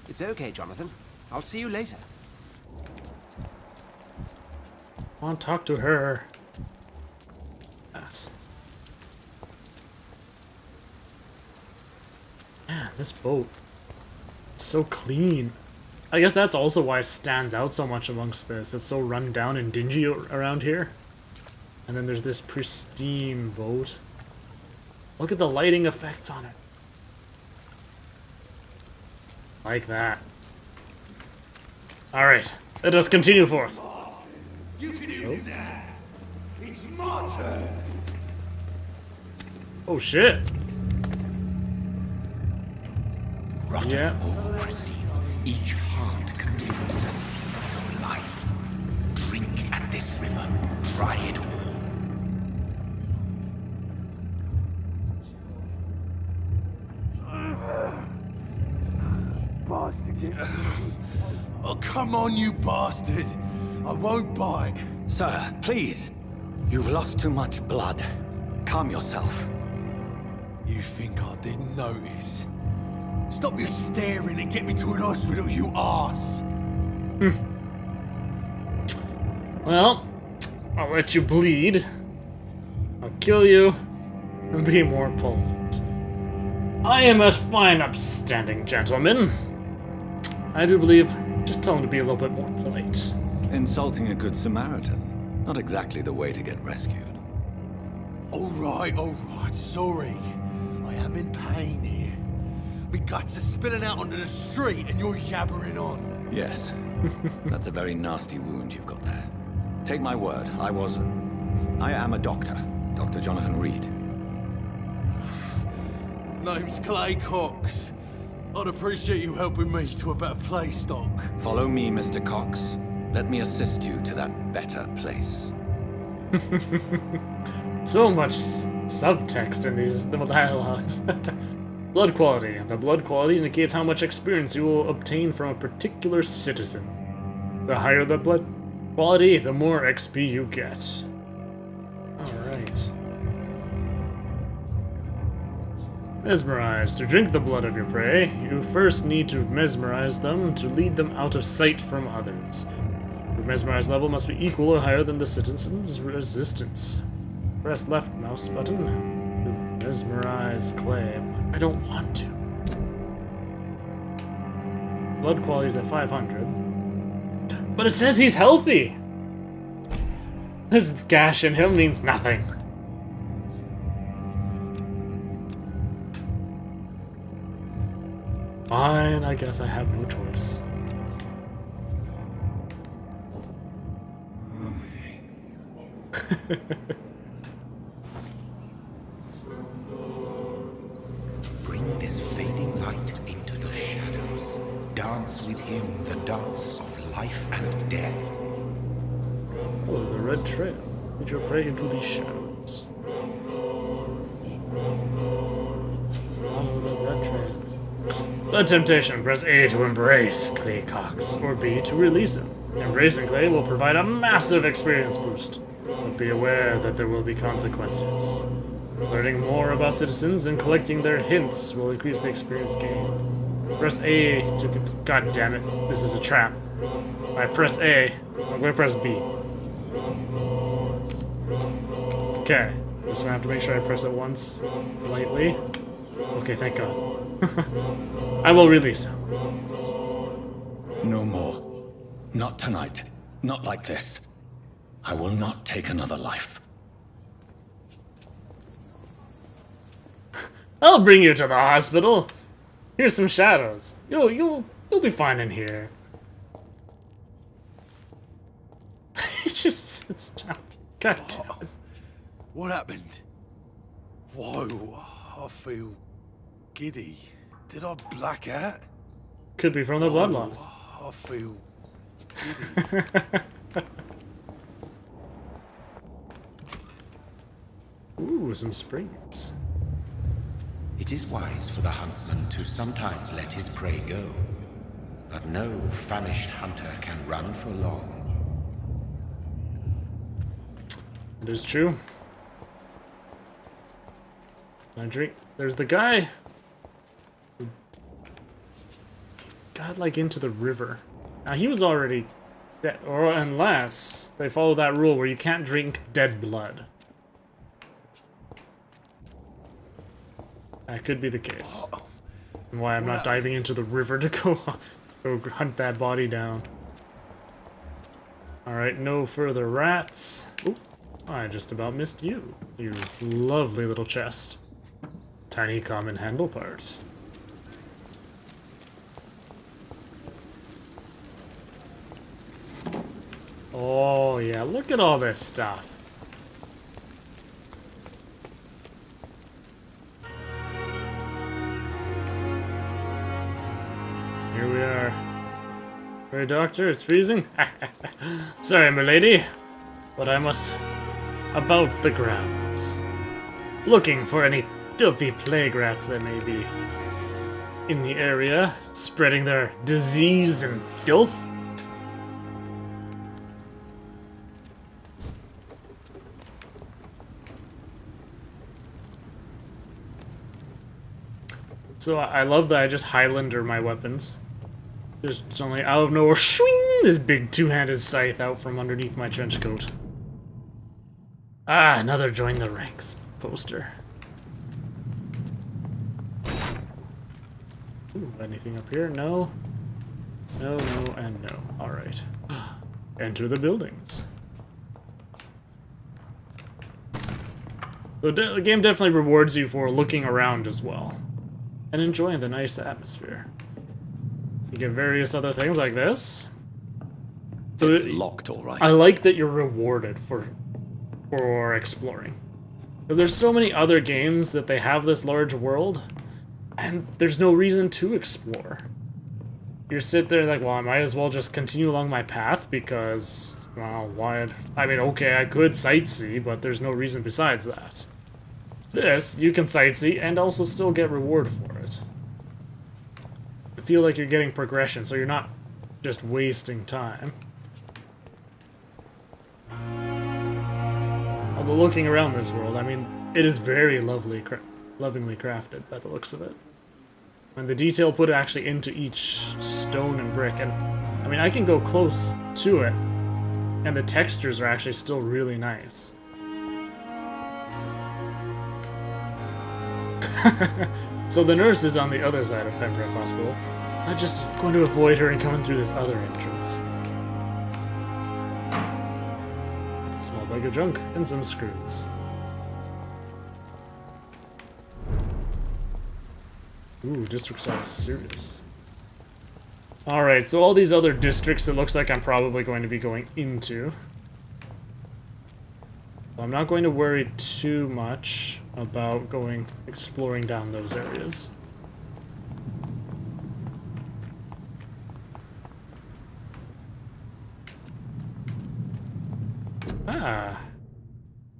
It's okay, Jonathan. I'll see you later. I want to talk to her. Yes. Man, this boat is so clean. I guess that's also why it stands out so much amongst this. It's so run down and dingy around here. And then there's this pristine boat. Look at the lighting effects on it. Like that. Alright, let us continue forth. You can hear me now. It's my turn. Oh shit. Rotten Yeah. or pristine, each heart contains the seeds of life. Drink at this river, try it all. Oh, come on, you bastard. I won't bite. Sir, please. You've lost too much blood. Calm yourself. You think I didn't notice? Stop your staring and get me to an hospital, you arse. Well, I'll let you bleed. I'll kill you and be more polite. I am a fine, upstanding gentleman. I do believe just tell him to be a little bit more polite. Insulting a good Samaritan. Not exactly the way to get rescued. All right, sorry. I am in pain here. Me guts are spilling out onto the street and you're yabbering on. Yes. That's a very nasty wound you've got there. Take my word, I am a doctor. Dr. Jonathan Reed. Name's Clay Cox. I'd appreciate you helping me to a better place, Doc. Follow me, Mr. Cox. Let me assist you to that better place. So much subtext in these little dialogues. Blood quality. The blood quality indicates how much experience you will obtain from a particular citizen. The higher the blood quality, the more XP you get. Alright. Mesmerize. To drink the blood of your prey, you first need to mesmerize them to lead them out of sight from others. Your mesmerize level must be equal or higher than the citizen's resistance. Press left mouse button to mesmerize Clay. I don't want to. Blood quality is at 500. But it says he's healthy! This gash in him means nothing. Fine, I guess I have no choice. Bring this fading light into the shadows. Dance with him the dance of life and death. Oh, the red trail. Lead your prey into the shadows. Follow the red trail. The temptation. Press A to embrace Clay Cox, or B to release him. Embracing Clay will provide a massive experience boost, but be aware that there will be consequences. Learning more about citizens and collecting their hints will increase the experience gain. Press A to... God damn it, this is a trap. I press A, I'm going to press B. Okay, just gonna have to make sure I press it once, lightly. Okay, thank God. I will release him. No more. Not tonight. Not like this. I will not take another life. I'll bring you to the hospital. Here's some shadows. You'll be fine in here. He just sits down. God damn it. What happened? Whoa, I feel giddy. Did I black out? Could be from the blood loss. I feel giddy. Ooh, some springs. It is wise for the huntsman to sometimes let his prey go, but no famished hunter can run for long. It is true. Can I drink? There's the guy who got like into the river. Now he was already dead, or unless they follow that rule where you can't drink dead blood. That could be the case. And why I'm not diving into the river to go hunt that body down. Alright, no further rats. Ooh, I just about missed you. You lovely little chest. Tiny common handle part. Oh yeah, look at all this stuff. Here we are. Hey, doctor, it's freezing. Sorry, milady, but I must about the grounds, looking for any filthy plague rats that may be in the area, spreading their disease and filth. So I love that I just Highlander my weapons. Just suddenly out of nowhere, swing, this big two-handed scythe out from underneath my trench coat. Ah, another join the ranks poster. Ooh, anything up here? No. No, no, and no. Alright. Enter the buildings. So the game definitely rewards you for looking around as well. And enjoying the nice atmosphere. You get various other things like this. So it's locked, all right. I like that you're rewarded for exploring. Because there's so many other games that they have this large world, and there's no reason to explore. You sit there like, well, I might as well just continue along my path because, well, why? I mean, okay, I could sightsee, but there's no reason besides that. This, you can sightsee and also still get reward for it. I feel like you're getting progression, so you're not just wasting time. Although looking around this world, I mean, it is very lovingly crafted by the looks of it. And the detail put actually into each stone and brick, and I mean, I can go close to it, and the textures are actually still really nice. So the nurse is on the other side of Pembroke Hospital. I'm just going to avoid her and coming through this other entrance. Small bag of junk and some screws. Ooh, district style is serious. Alright, so all these other districts it looks like I'm probably going to be going into. So I'm not going to worry too much about exploring down those areas. Ah.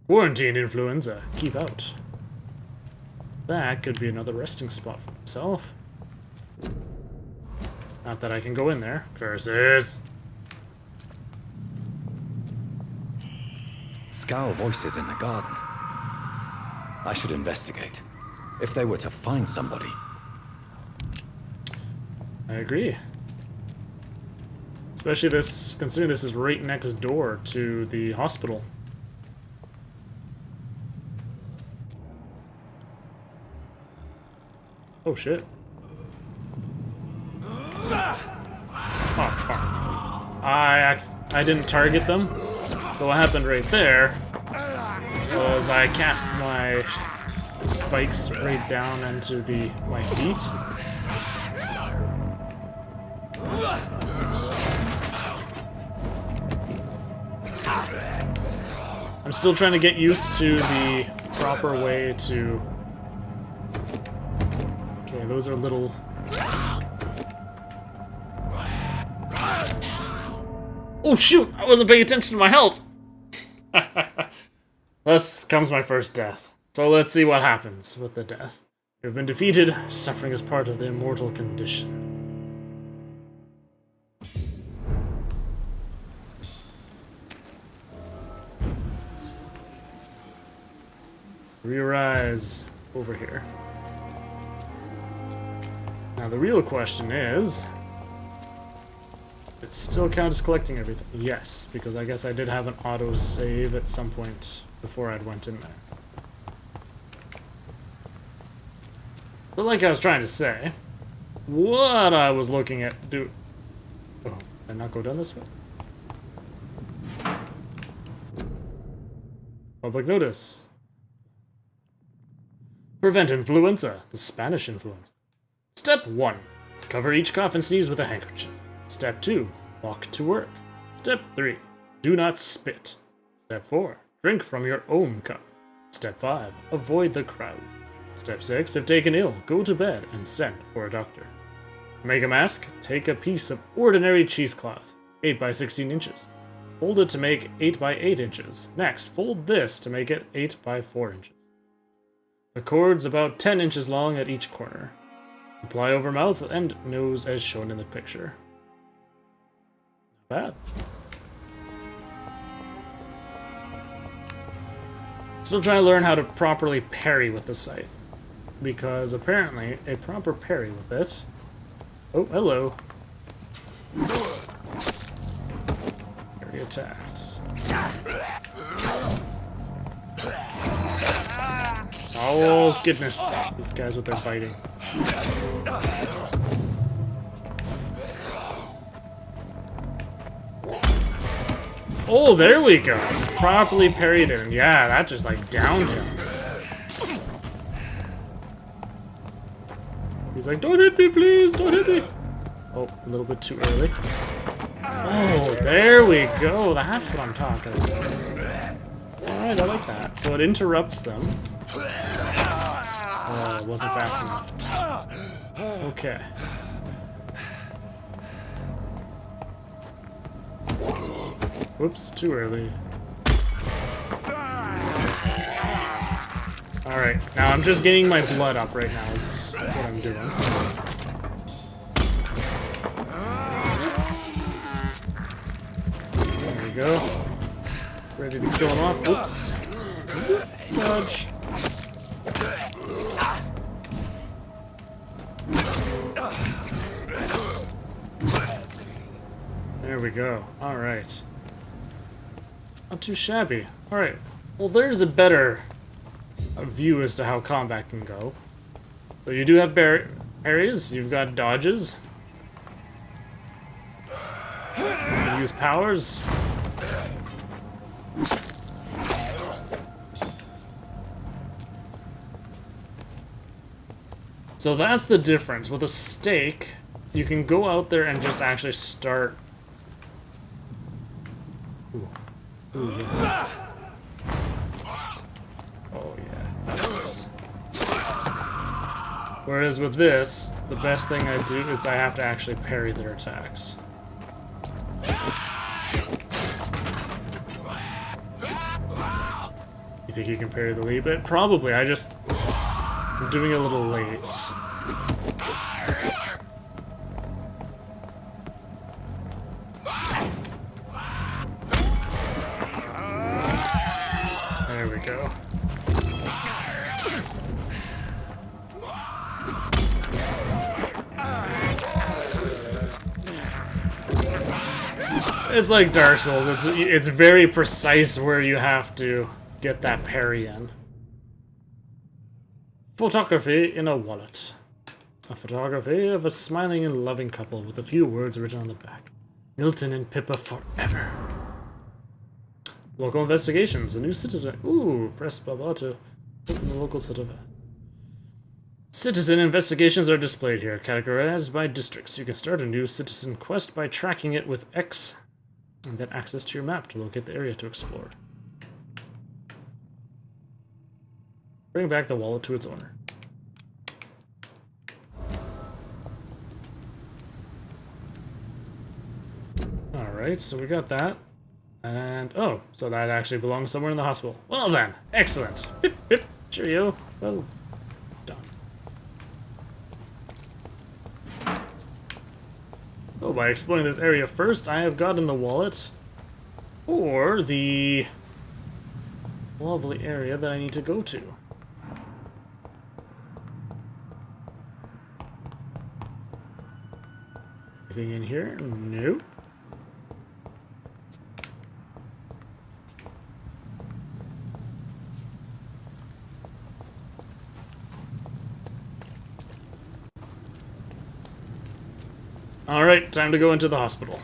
Quarantine influenza. Keep out. That could be another resting spot for myself. Not that I can go in there. Curses! Scowl voices in the garden. I should investigate. If they were to find somebody. I agree. Especially this, considering this is right next door to the hospital. Oh shit. Oh, fuck. I didn't target them. So what happened right there was I cast my spikes right down into my feet. I'm still trying to get used to the proper way to... Okay, those are little... Oh shoot! I wasn't paying attention to my health! Thus comes my first death. So let's see what happens with the death. You've been defeated. Suffering is part of the immortal condition. Re-arise over here. Now the real question is... It still counts as collecting everything. Yes, because I guess I did have an auto-save at some point before I went in there. But like I was trying to say, what I was looking at Oh, did I not go down this way? Public notice. Prevent influenza, the Spanish influenza. Step 1. Cover each cough and sneeze with a handkerchief. Step 2. Walk to work. Step 3. Do not spit. Step 4. Drink from your own cup. Step 5. Avoid the crowd. Step 6. If taken ill, go to bed and send for a doctor. To make a mask, take a piece of ordinary cheesecloth, 8 by 16 inches. Fold it to make 8 by 8 inches. Next, fold this to make it 8 by 4 inches. The cord's about 10 inches long at each corner. Apply over mouth and nose as shown in the picture. Not bad. Still trying to learn how to properly parry with the scythe. Because apparently a proper parry with it... Oh, hello. Parry attacks. Oh, goodness. These guys with their biting. Oh, there we go. Properly parried him. Yeah, that just like downed him. He's like, don't hit me, please. Don't hit me. Oh, a little bit too early. Oh, there we go. That's what I'm talking about. Alright, I like that. So it interrupts them. Oh, it wasn't fast enough. Okay. Whoops, too early. Alright, now I'm just getting my blood up right now is what I'm doing. There we go. Ready to kill him off. Oops. Dodge. There we go. Alright. Not too shabby. Alright. Well, there's a better view as to how combat can go. So you do have parries, you've got dodges. You can use powers. So that's the difference. With a stake, you can go out there and just actually start... Ooh. Ooh, yes. Oh yeah, that's nice. Whereas with this, the best thing I do is I have to actually parry their attacks. You think you can parry the lead bit? Probably, I'm doing it a little late. There we go. It's like Dark Souls. It's very precise where you have to get that parry in. Photography in a wallet. A photography of a smiling and loving couple with a few words written on the back. Milton and Pippa forever. Local investigations. A new citizen. Ooh, press blah blah to open the local citizen. Citizen investigations are displayed here, categorized by districts. You can start a new citizen quest by tracking it with X, and get access to your map to locate the area to explore. Bring back the wallet to its owner. Alright, so we got that. And, oh, so that actually belongs somewhere in the hospital. Well then, excellent. Pip, pip, cheerio. Well done. Oh, by exploring this area first, I have gotten the wallet. Or the lovely area that I need to go to. Anything in here? Nope. Alright, time to go into the hospital.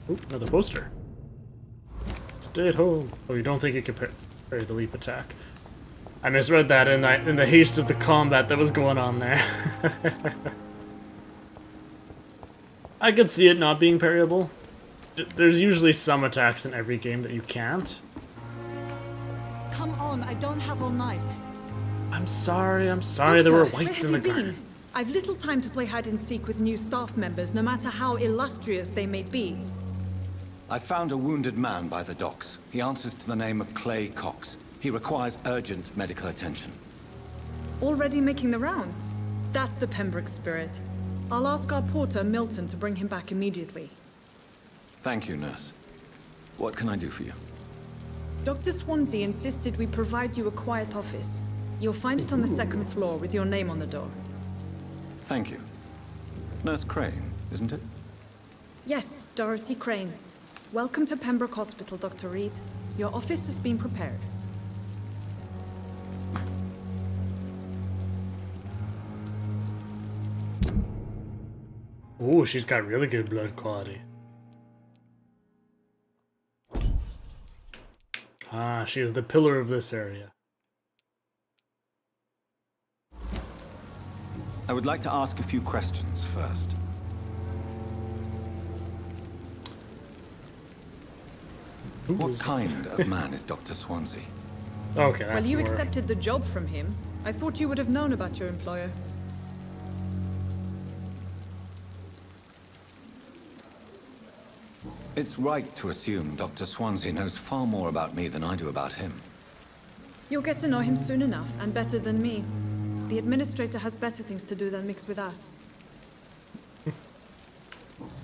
Oop, another poster. Stay at home. Oh, you don't think it can parry the leap attack. I misread that in the haste of the combat that was going on there. I could see it not being parryable. There's usually some attacks in every game that you can't. Come on, I don't have all night. I'm sorry, there were whites in the Where have you garden. been? I've little time to play hide and seek with new staff members, no matter how illustrious they may be. I found a wounded man by the docks. He answers to the name of Clay Cox. He requires urgent medical attention. Already making the rounds? That's the Pembroke spirit. I'll ask our porter, Milton, to bring him back immediately. Thank you, nurse. What can I do for you? Dr. Swansea insisted we provide you a quiet office. You'll find it on the second floor with your name on the door. Thank you. Nurse Crane, isn't it? Yes, Dorothy Crane. Welcome to Pembroke Hospital, Dr. Reed. Your office has been prepared. Ooh, she's got really good blood quality. Ah, she is the pillar of this area. I would like to ask a few questions first. What kind of man is Dr. Swansea? Okay, Well, you accepted the job from him. I thought you would have known about your employer. It's right to assume Dr. Swansea knows far more about me than I do about him. You'll get to know him soon enough, and better than me. The administrator has better things to do than mix with us.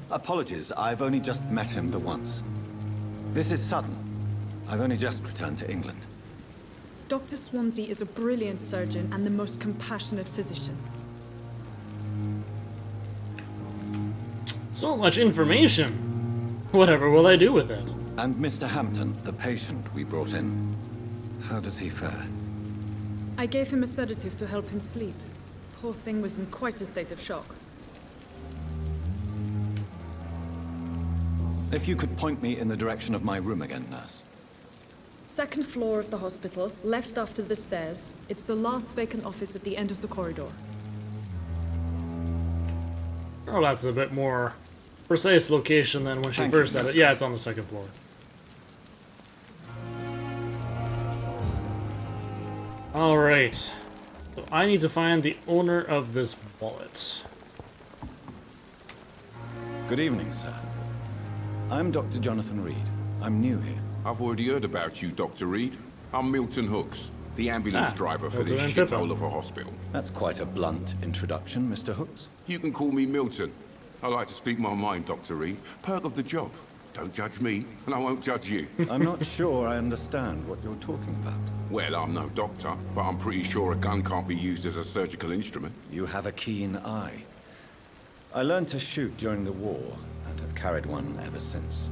Apologies, I've only just met him the once. This is sudden. I've only just returned to England. Dr. Swansea is a brilliant surgeon and the most compassionate physician. So much information! Whatever will I do with it? And Mr. Hampton, the patient we brought in, how does he fare? I gave him a sedative to help him sleep. Poor thing was in quite a state of shock. If you could point me in the direction of my room again, nurse. Second floor of the hospital, left after the stairs. It's the last vacant office at the end of the corridor. Oh, that's a bit more precise location than when she Thank first you, said it. Nurse. Yeah, it's on the second floor. Alright. So I need to find the owner of this wallet. Good evening, sir. I'm Dr. Jonathan Reed. I'm new here. I've already heard about you, Dr. Reed. I'm Milton Hooks, the ambulance driver for Milton this and Pippa. shithole of a hospital. That's quite a blunt introduction, Mr. Hooks. You can call me Milton. I like to speak my mind, Dr. Reed. Perk of the job. Don't judge me, and I won't judge you. I'm not sure I understand what you're talking about. Well, I'm no doctor, but I'm pretty sure a gun can't be used as a surgical instrument. You have a keen eye. I learned to shoot during the war, and have carried one ever since.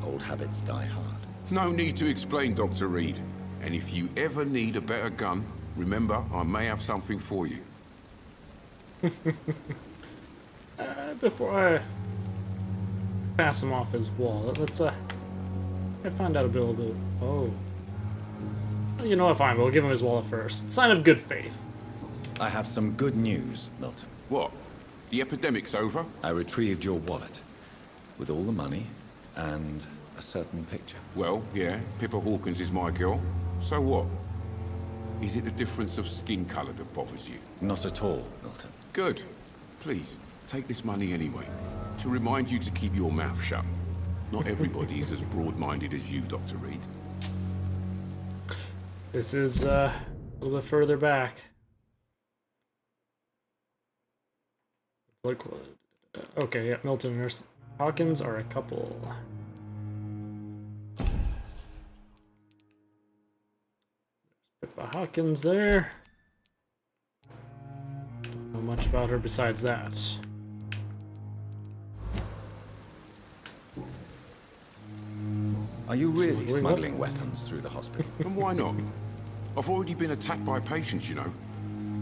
Old habits die hard. No need to explain, Dr. Reed. And if you ever need a better gun, remember, I may have something for you. Before I pass him off his wallet. Let's find out a little bit. Oh. Well, you know what, fine, we'll give him his wallet first. Sign of good faith. I have some good news, Milton. What? The epidemic's over? I retrieved your wallet, with all the money, and a certain picture. Well, yeah, Pippa Hawkins is my girl. So what? Is it the difference of skin colour that bothers you? Not at all, Milton. Good. Please, take this money anyway. To remind you to keep your mouth shut. Not everybody is as broad-minded as you, Dr. Reed. This is a little bit further back. Okay, yeah, Milton and Nurse Hawkins are a couple. Pippa Hawkins there. Don't know much about her besides that. Are you really smuggling weapons through the hospital? And why not? I've already been attacked by patients, you know.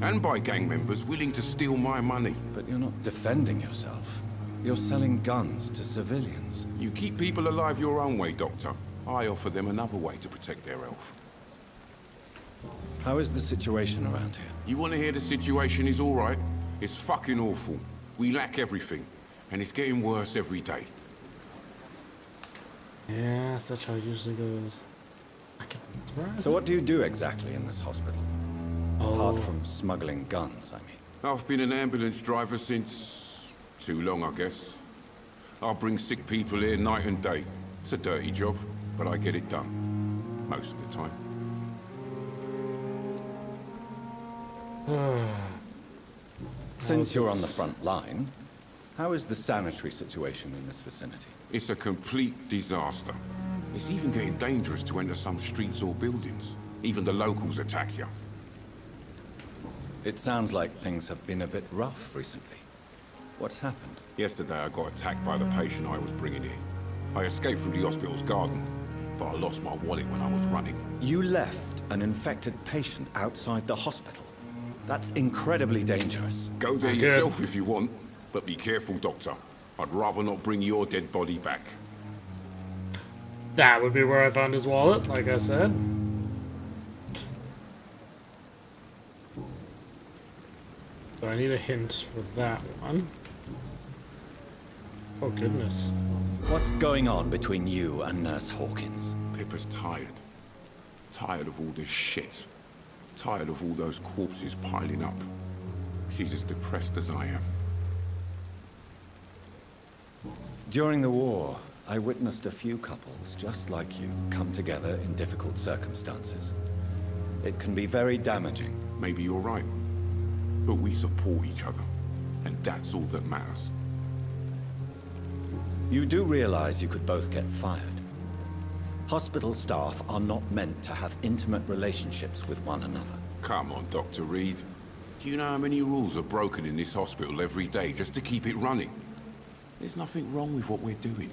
And by gang members willing to steal my money. But you're not defending yourself. You're selling guns to civilians. You keep people alive your own way, Doctor. I offer them another way to protect their health. How is the situation around here? You want to hear the situation is all right? It's fucking awful. We lack everything. And it's getting worse every day. Yeah, that's how it usually goes. So what do you do exactly in this hospital? Apart from smuggling guns, I mean. I've been an ambulance driver since... too long, I guess. I bring sick people here night and day. It's a dirty job, but I get it done. Most of the time. Since you're on the front line, how is the sanitary situation in this vicinity? It's a complete disaster. It's even getting dangerous to enter some streets or buildings. Even the locals attack you. It sounds like things have been a bit rough recently. What's happened? Yesterday I got attacked by the patient I was bringing in. I escaped from the hospital's garden, but I lost my wallet when I was running. You left an infected patient outside the hospital? That's incredibly dangerous. Go there yourself if you want, but be careful, Doctor. I'd rather not bring your dead body back. That would be where I found his wallet, like I said. So I need a hint for that one. Oh goodness. What's going on between you and Nurse Hawkins? Pippa's tired. Tired of all this shit. Tired of all those corpses piling up. She's as depressed as I am. During the war, I witnessed a few couples just like you come together in difficult circumstances. It can be very damaging. Maybe you're right. But we support each other. And that's all that matters. You do realize you could both get fired. Hospital staff are not meant to have intimate relationships with one another. Come on, Dr. Reed. Do you know how many rules are broken in this hospital every day just to keep it running? There's nothing wrong with what we're doing.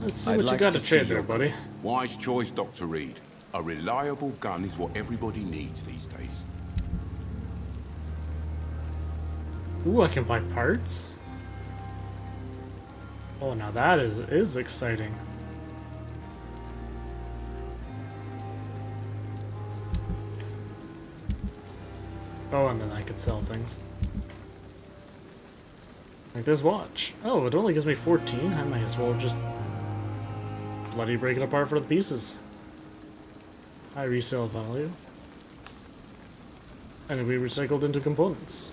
Let's see what you got to trade there, buddy. Wise choice, Dr. Reed. A reliable gun is what everybody needs these days. Ooh, I can buy parts? Oh, now that is exciting. Oh, and then I could sell things. Like this watch. Oh, it only gives me 14. I might as well just bloody break it apart for the pieces. High resale value. And it'll be recycled into components.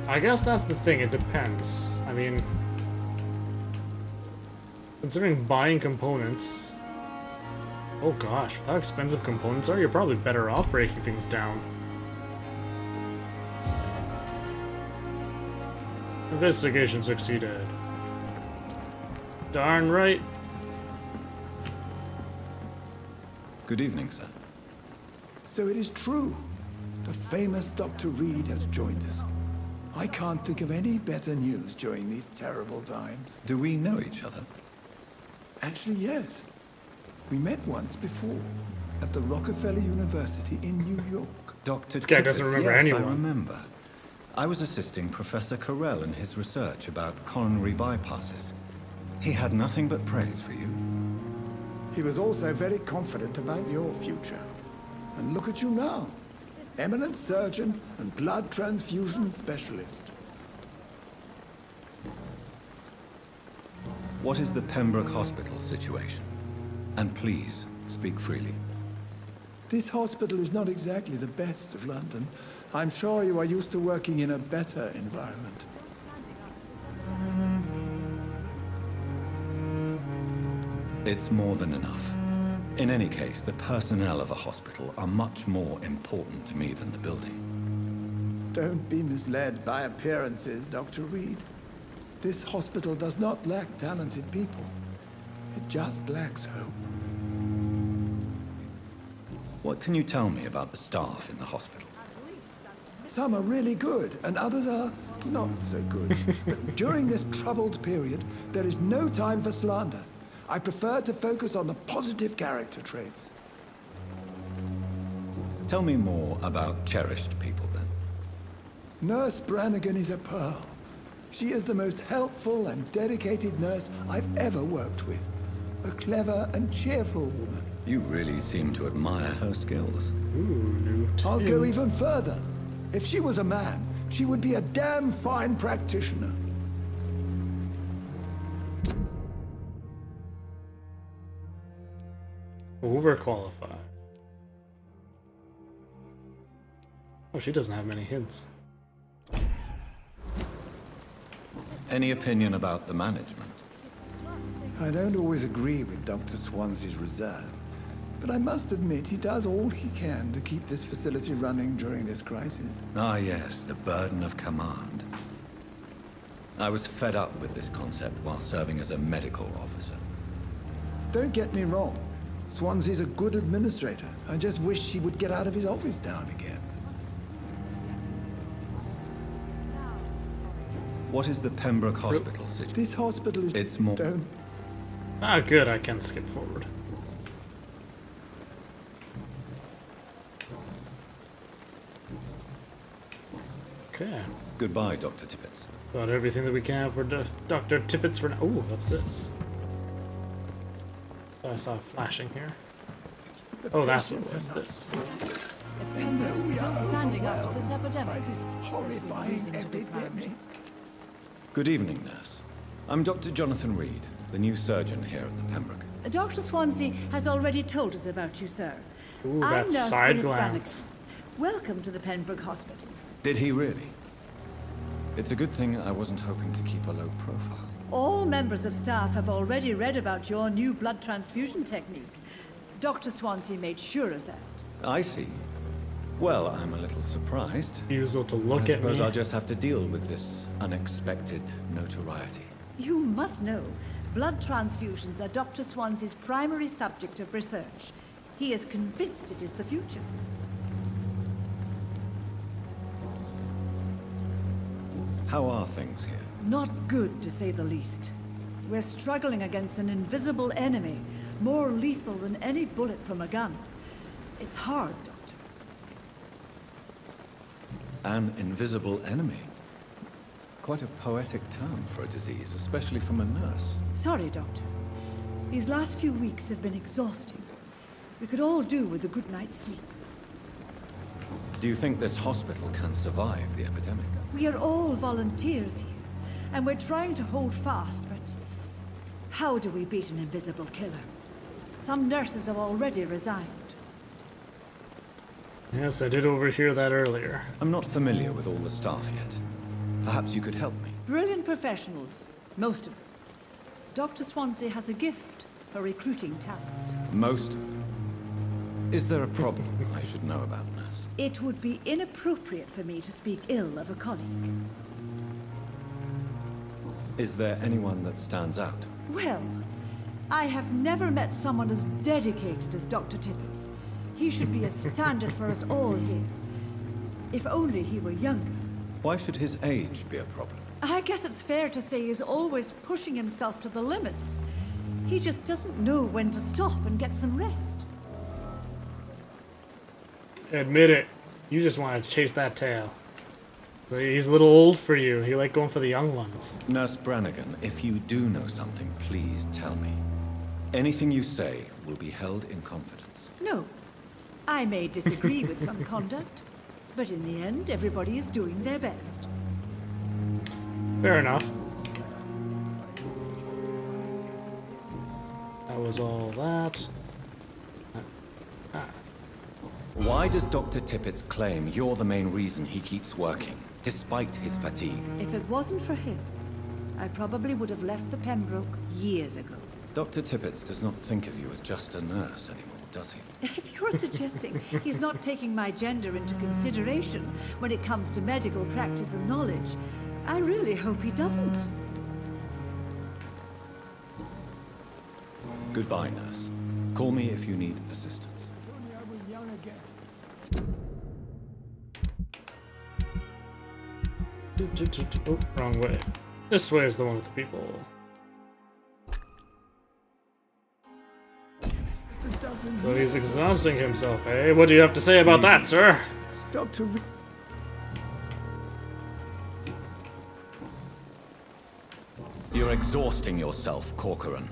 I guess that's the thing, it depends. I mean, considering buying components... Oh gosh, with how expensive components are, you're probably better off breaking things down. Investigation succeeded. Darn right. Good evening, sir. So it is true. The famous Dr. Reed has joined us. I can't think of any better news during these terrible times. Do we know each other? Actually, yes. We met once before. at the Rockefeller University in New York. Dr. This guy doesn't remember yes, anyone. I remember. I was assisting Professor Carell in his research about coronary bypasses. He had nothing but praise for you. He was also very confident about your future. And look at you now. Eminent surgeon and blood transfusion specialist. What is the Pembroke Hospital situation? And please, speak freely. This hospital is not exactly the best of London. I'm sure you are used to working in a better environment. It's more than enough. In any case, the personnel of a hospital are much more important to me than the building. Don't be misled by appearances, Dr. Reed. This hospital does not lack talented people. It just lacks hope. What can you tell me about the staff in the hospital? Some are really good, and others are not so good. But during this troubled period, there is no time for slander. I prefer to focus on the positive character traits. Tell me more about cherished people, then. Nurse Brannigan is a pearl. She is the most helpful and dedicated nurse I've ever worked with. A clever and cheerful woman. You really seem to admire her skills. Ooh, I'll go even further. If she was a man, she would be a damn fine practitioner. Overqualified. Oh, she doesn't have many hints. Any opinion about the management? I don't always agree with Dr. Swansea's reserve, but I must admit he does all he can to keep this facility running during this crisis. Ah, yes, the burden of command. I was fed up with this concept while serving as a medical officer. Don't get me wrong. Swansea's a good administrator. I just wish he would get out of his office now and again. What is the Pembroke Hospital situation? This hospital is... It's more... Don't... Ah, good, I can skip forward. Okay. Goodbye, Dr. Tippett. Got everything that we can for Dr. Tippett for now. Oh, what's this? I saw flashing here. Oh, that's what it was. This. If Pembroke is still standing after this epidemic, This horrifying epidemic. Good evening, nurse. I'm Dr. Jonathan Reed, the new surgeon here at the Pembroke. Dr. Swansea has already told us about you, sir. Ooh, I'm that Nurse side Gwyneth glance. Brannigan. Welcome to the Pembroke Hospital. Did he really? It's a good thing I wasn't hoping to keep a low profile. All members of staff have already read about your new blood transfusion technique. Dr. Swansea made sure of that. I see. Well, I'm a little surprised. Refusal to look I at suppose me. I'll just have to deal with this unexpected notoriety. You must know, blood transfusions are Dr. Swansea's primary subject of research. He is convinced it is the future. How are things here? Not good, to say the least. We're struggling against an invisible enemy, more lethal than any bullet from a gun. It's hard, Doctor. An invisible enemy? Quite a poetic term for a disease, especially from a nurse. Sorry, Doctor. These last few weeks have been exhausting. We could all do with a good night's sleep. Do you think this hospital can survive the epidemic? We are all volunteers here, and we're trying to hold fast, but how do we beat an invisible killer? Some nurses have already resigned. Yes, I did overhear that earlier. I'm not familiar with all the staff yet. Perhaps you could help me. Brilliant professionals, most of them. Dr. Swansea has a gift for recruiting talent. Most of them. Is there a problem I should know about, nurse? It would be inappropriate for me to speak ill of a colleague. Is there anyone that stands out? Well, I have never met someone as dedicated as Dr. Tippett. He should be a standard for us all here. If only he were younger. Why should his age be a problem? I guess it's fair to say he's always pushing himself to the limits. He just doesn't know when to stop and get some rest. Admit it. You just want to chase that tail. But he's a little old for you. You like going for the young ones. Nurse Brannigan, if you do know something, please tell me. Anything you say will be held in confidence. No. I may disagree with some conduct, but in the end, everybody is doing their best. Fair enough. That was all that. Why does Dr. Tippett claim you're the main reason he keeps working, despite his fatigue? If it wasn't for him, I probably would have left the Pembroke years ago. Dr. Tippett does not think of you as just a nurse anymore, does he? If you're suggesting he's not taking my gender into consideration when it comes to medical practice and knowledge, I really hope he doesn't. Goodbye, nurse. Call me if you need assistance. Oh, wrong way. This way is the one with the people. So he's exhausting himself, eh? What do you have to say about that, sir? Dr. You're exhausting yourself, Corcoran.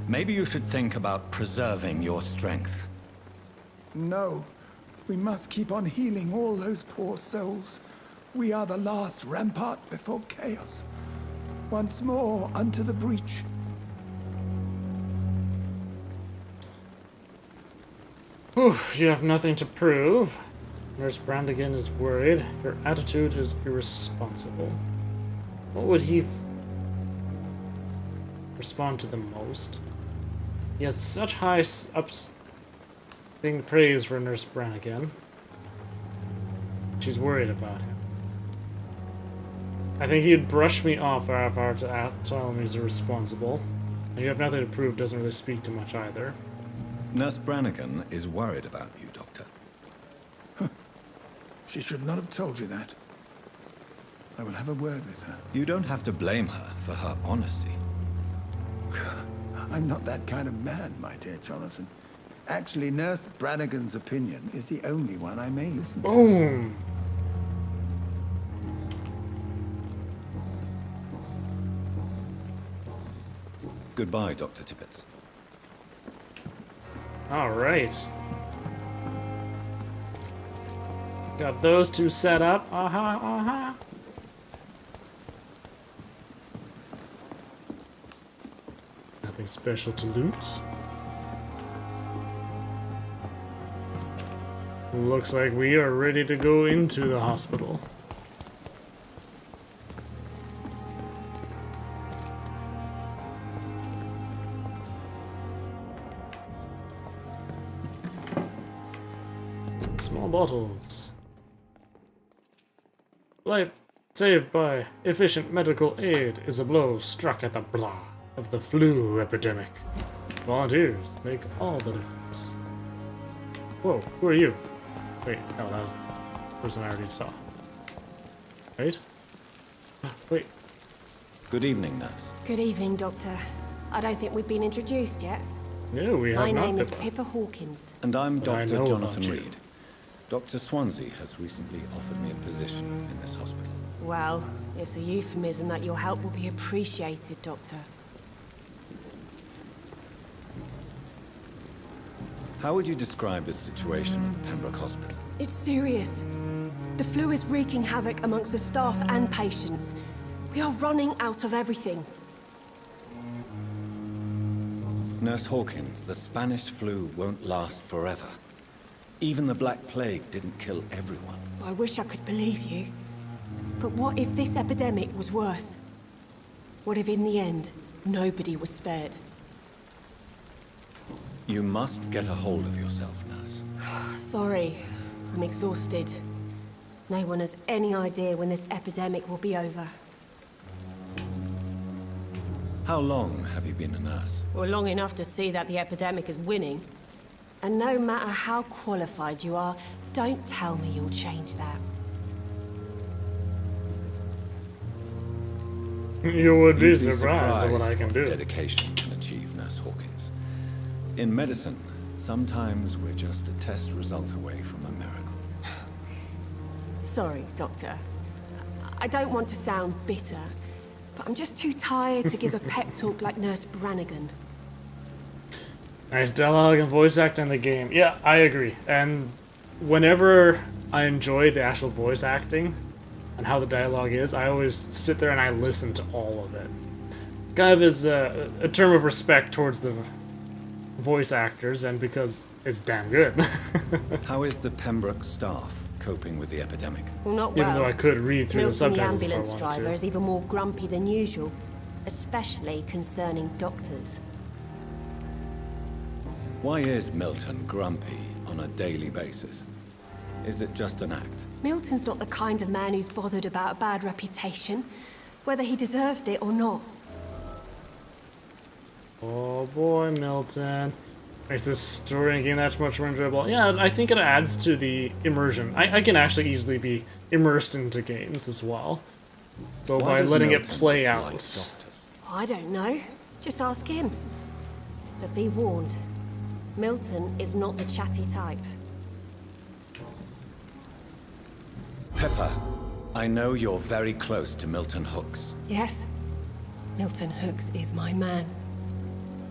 Maybe you should think about preserving your strength. No. We must keep on healing all those poor souls. We are the last rampart before chaos. Once more, unto the breach. Whew, you have nothing to prove. Nurse Brannigan is worried. Your attitude is irresponsible. What would he respond to the most? He has such high being praised for Nurse Brannigan. She's worried about him. I think he'd brush me off if I were to tell him he's irresponsible. And you have nothing to prove doesn't really speak to much either. Nurse Brannigan is worried about you, Doctor. She should not have told you that. I will have a word with her. You don't have to blame her for her honesty. I'm not that kind of man, my dear Jonathan. Actually, Nurse Brannigan's opinion is the only one I may listen to. Boom! Goodbye, Dr. Tippett. Alright. Got those two set up. Nothing special to loot. Looks like we are ready to go into the hospital. Small bottles. Life saved by efficient medical aid is a blow struck at the blah of the flu epidemic. Volunteers make all the difference. Whoa, who are you? Wait, no, that was the person I already saw. Wait. Wait. Good evening, nurse. Good evening, Doctor. I don't think we've been introduced yet. No, we have not. My name is Pippa Hawkins. And I'm Dr. Jonathan you. Reed. Dr. Swansea has recently offered me a position in this hospital. Well, it's a euphemism that your help will be appreciated, Doctor. How would you describe the situation at the Pembroke Hospital? It's serious. The flu is wreaking havoc amongst the staff and patients. We are running out of everything. Nurse Hawkins, the Spanish flu won't last forever. Even the Black Plague didn't kill everyone. I wish I could believe you. But what if this epidemic was worse? What if in the end, nobody was spared? You must get a hold of yourself, nurse. Sorry, I'm exhausted. No one has any idea when this epidemic will be over. How long have you been a nurse? Well, long enough to see that the epidemic is winning. And no matter how qualified you are, don't tell me you'll change that. You would be You'd surprised at what I can do. Dedication can achieve, Nurse Hawkins. In medicine, sometimes we're just a test result away from a miracle. Sorry, Doctor. I don't want to sound bitter, but I'm just too tired to give a pep talk like Nurse Brannigan. Nice dialogue and voice acting in the game. Yeah, I agree. And whenever I enjoy the actual voice acting and how the dialogue is, I always sit there and I listen to all of it. Kind of as a term of respect towards the voice actors, and because it's damn good. How is the Pembroke staff coping with the epidemic? Well, not well. Even though I could read through the Milton, subtitles the if I ambulance wanted driver, to. is even more grumpy than usual, especially concerning doctors. Why is Milton grumpy on a daily basis? Is it just an act? Milton's not the kind of man who's bothered about a bad reputation, whether he deserved it or not. Oh boy, Milton. Makes this story and game that much more enjoyable. Yeah, I think it adds to the immersion. I can actually easily be immersed into games as well. So Why by does letting it Milton play dislike out. doctors? I don't know. Just ask him. But be warned, Milton is not the chatty type. Pepper, I know you're very close to Milton Hooks. Yes, Milton Hooks is my man.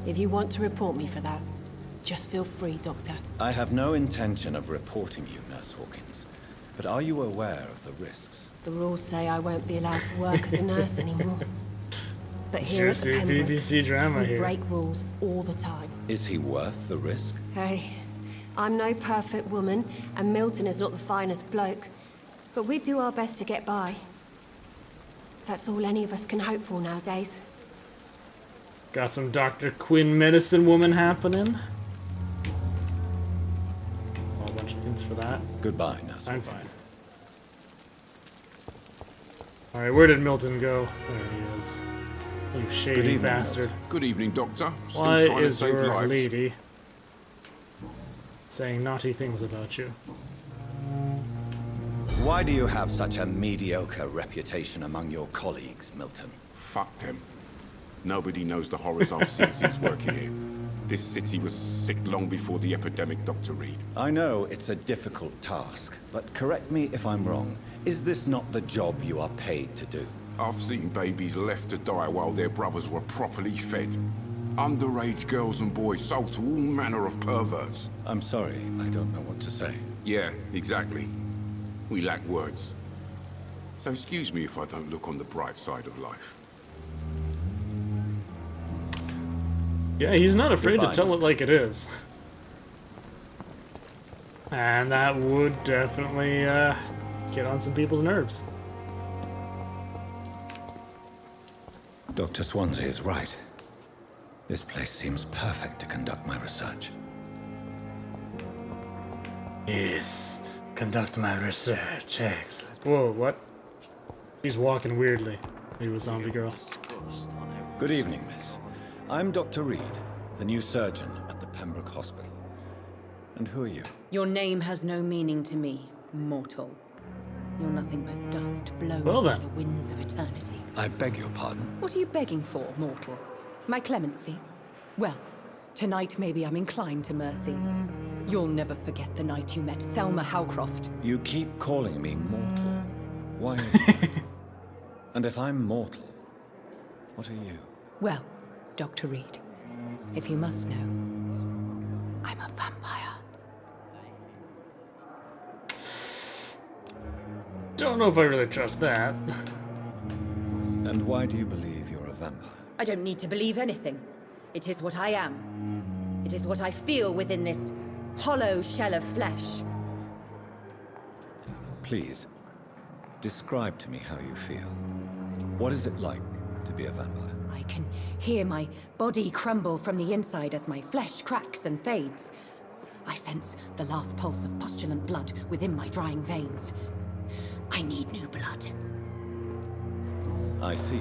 If you want to report me for that, just feel free, Doctor. I have no intention of reporting you, Nurse Hawkins. But are you aware of the risks? The rules say I won't be allowed to work as a nurse anymore. But here at the Juicy Pembroke, BBC drama we here. break rules all the time. Is he worth the risk? Hey, I'm no perfect woman, and Milton is not the finest bloke. But we do our best to get by. That's all any of us can hope for nowadays. Got some Dr. Quinn medicine woman happening. A bunch of hints for that. Goodbye, Nurse. I'm fine. Alright, where did Milton go? There he is. You shady Good evening, bastard. Milton. Good evening, Doctor. Still Why trying to is save your lives. lady saying naughty things about you? Why do you have such a mediocre reputation among your colleagues, Milton? Fuck them. Nobody knows the horrors I've seen since working here. This city was sick long before the epidemic, Dr. Reed. I know it's a difficult task, but correct me if I'm wrong. Is this not the job you are paid to do? I've seen babies left to die while their brothers were properly fed. Underage girls and boys sold to all manner of perverts. I'm sorry, I don't know what to say. Yeah, exactly. We lack words. So excuse me if I don't look on the bright side of life. Yeah, he's not afraid Goodbye, to tell it like it is. And that would definitely get on some people's nerves. Dr. Swansea is right. This place seems perfect to conduct my research. Yes, conduct my research. Excellent. Whoa, what? She's walking weirdly. Maybe a zombie girl. Good evening, miss. I'm Dr. Reed, the new surgeon at the Pembroke Hospital. And who are you? Your name has no meaning to me, mortal. You're nothing but dust blown Well by then. the winds of eternity. I beg your pardon. What are you begging for, mortal? My clemency? Well, tonight maybe I'm inclined to mercy. You'll never forget the night you met Thelma Howcroft. You keep calling me mortal. Why is that? And if I'm mortal, what are you? Well, Dr. Reed, if you must know, I'm a vampire. Don't know if I really trust that. And why do you believe you're a vampire? I don't need to believe anything. It is what I am. It is what I feel within this hollow shell of flesh. Please, describe to me how you feel. What is it like to be a vampire? I can hear my body crumble from the inside as my flesh cracks and fades. I sense the last pulse of postulant blood within my drying veins. I need new blood. I see.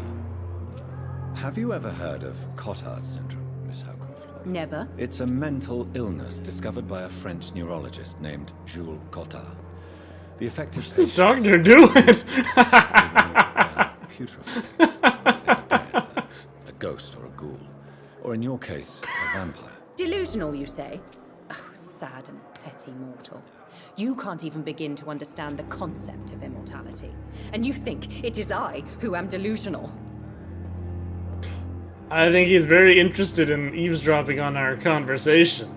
Have you ever heard of Cotard syndrome, Miss Howcroft? Never. It's a mental illness discovered by a French neurologist named Jules Cotard. The affected What's this patients doctor doing? putrefied. They are dead. A ghost or a ghoul. Or in your case, a vampire. Delusional, you say? Oh, sad and petty mortal. You can't even begin to understand the concept of immortality. And you think it is I who am delusional. I think he's very interested in eavesdropping on our conversation.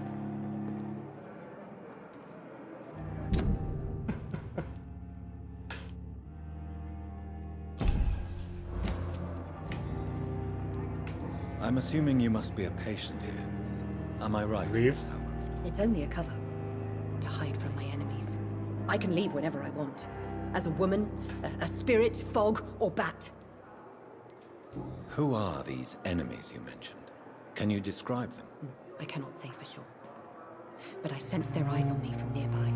I'm assuming you must be a patient here. Am I right? Leave. It's only a cover. To hide from my enemies. I can leave whenever I want. As a woman, a spirit, fog, or bat. Who are these enemies you mentioned? Can you describe them? I cannot say for sure. But I sense their eyes on me from nearby.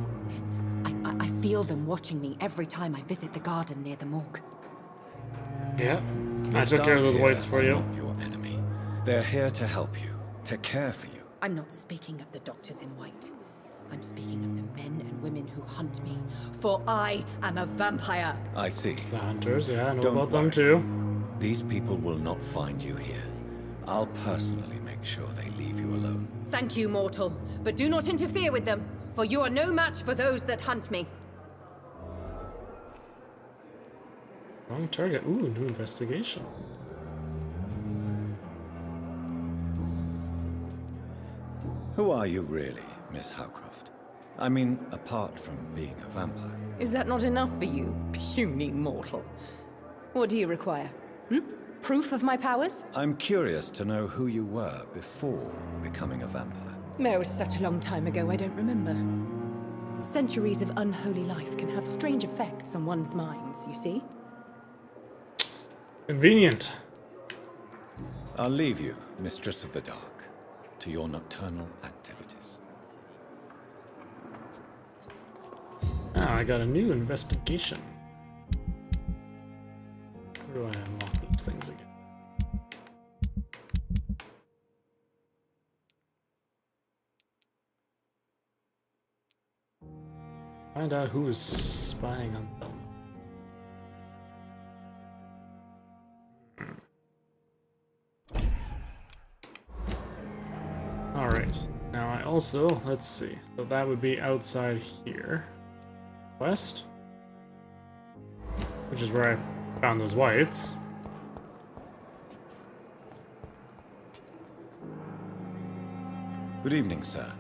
I feel them watching me every time I visit the garden near the morgue. Yeah, I took care of those whites for you. Your enemy. They're here to help you, to care for you. I'm not speaking of the doctors in white. I'm speaking of the men and women who hunt me, for I am a vampire. I see. The hunters, yeah, I know Don't about them worry. too. These people will not find you here. I'll personally make sure they leave you alone. Thank you, mortal, but do not interfere with them, for you are no match for those that hunt me. Wrong target. Ooh, new investigation. Who are you really, Miss Howcroft? I mean, apart from being a vampire. Is that not enough for you, puny mortal? What do you require? Proof of my powers? I'm curious to know who you were before becoming a vampire. No, it's such a long time ago, I don't remember. Centuries of unholy life can have strange effects on one's minds, you see? Convenient. I'll leave you, Mistress of the Dark, to your nocturnal activities. Ah, I got a new investigation. Where do I unlock those things again? Find out who is spying on them. Alright, now I also, let's see, so that would be outside here. West? Which is where I found those whites. Good evening, sir.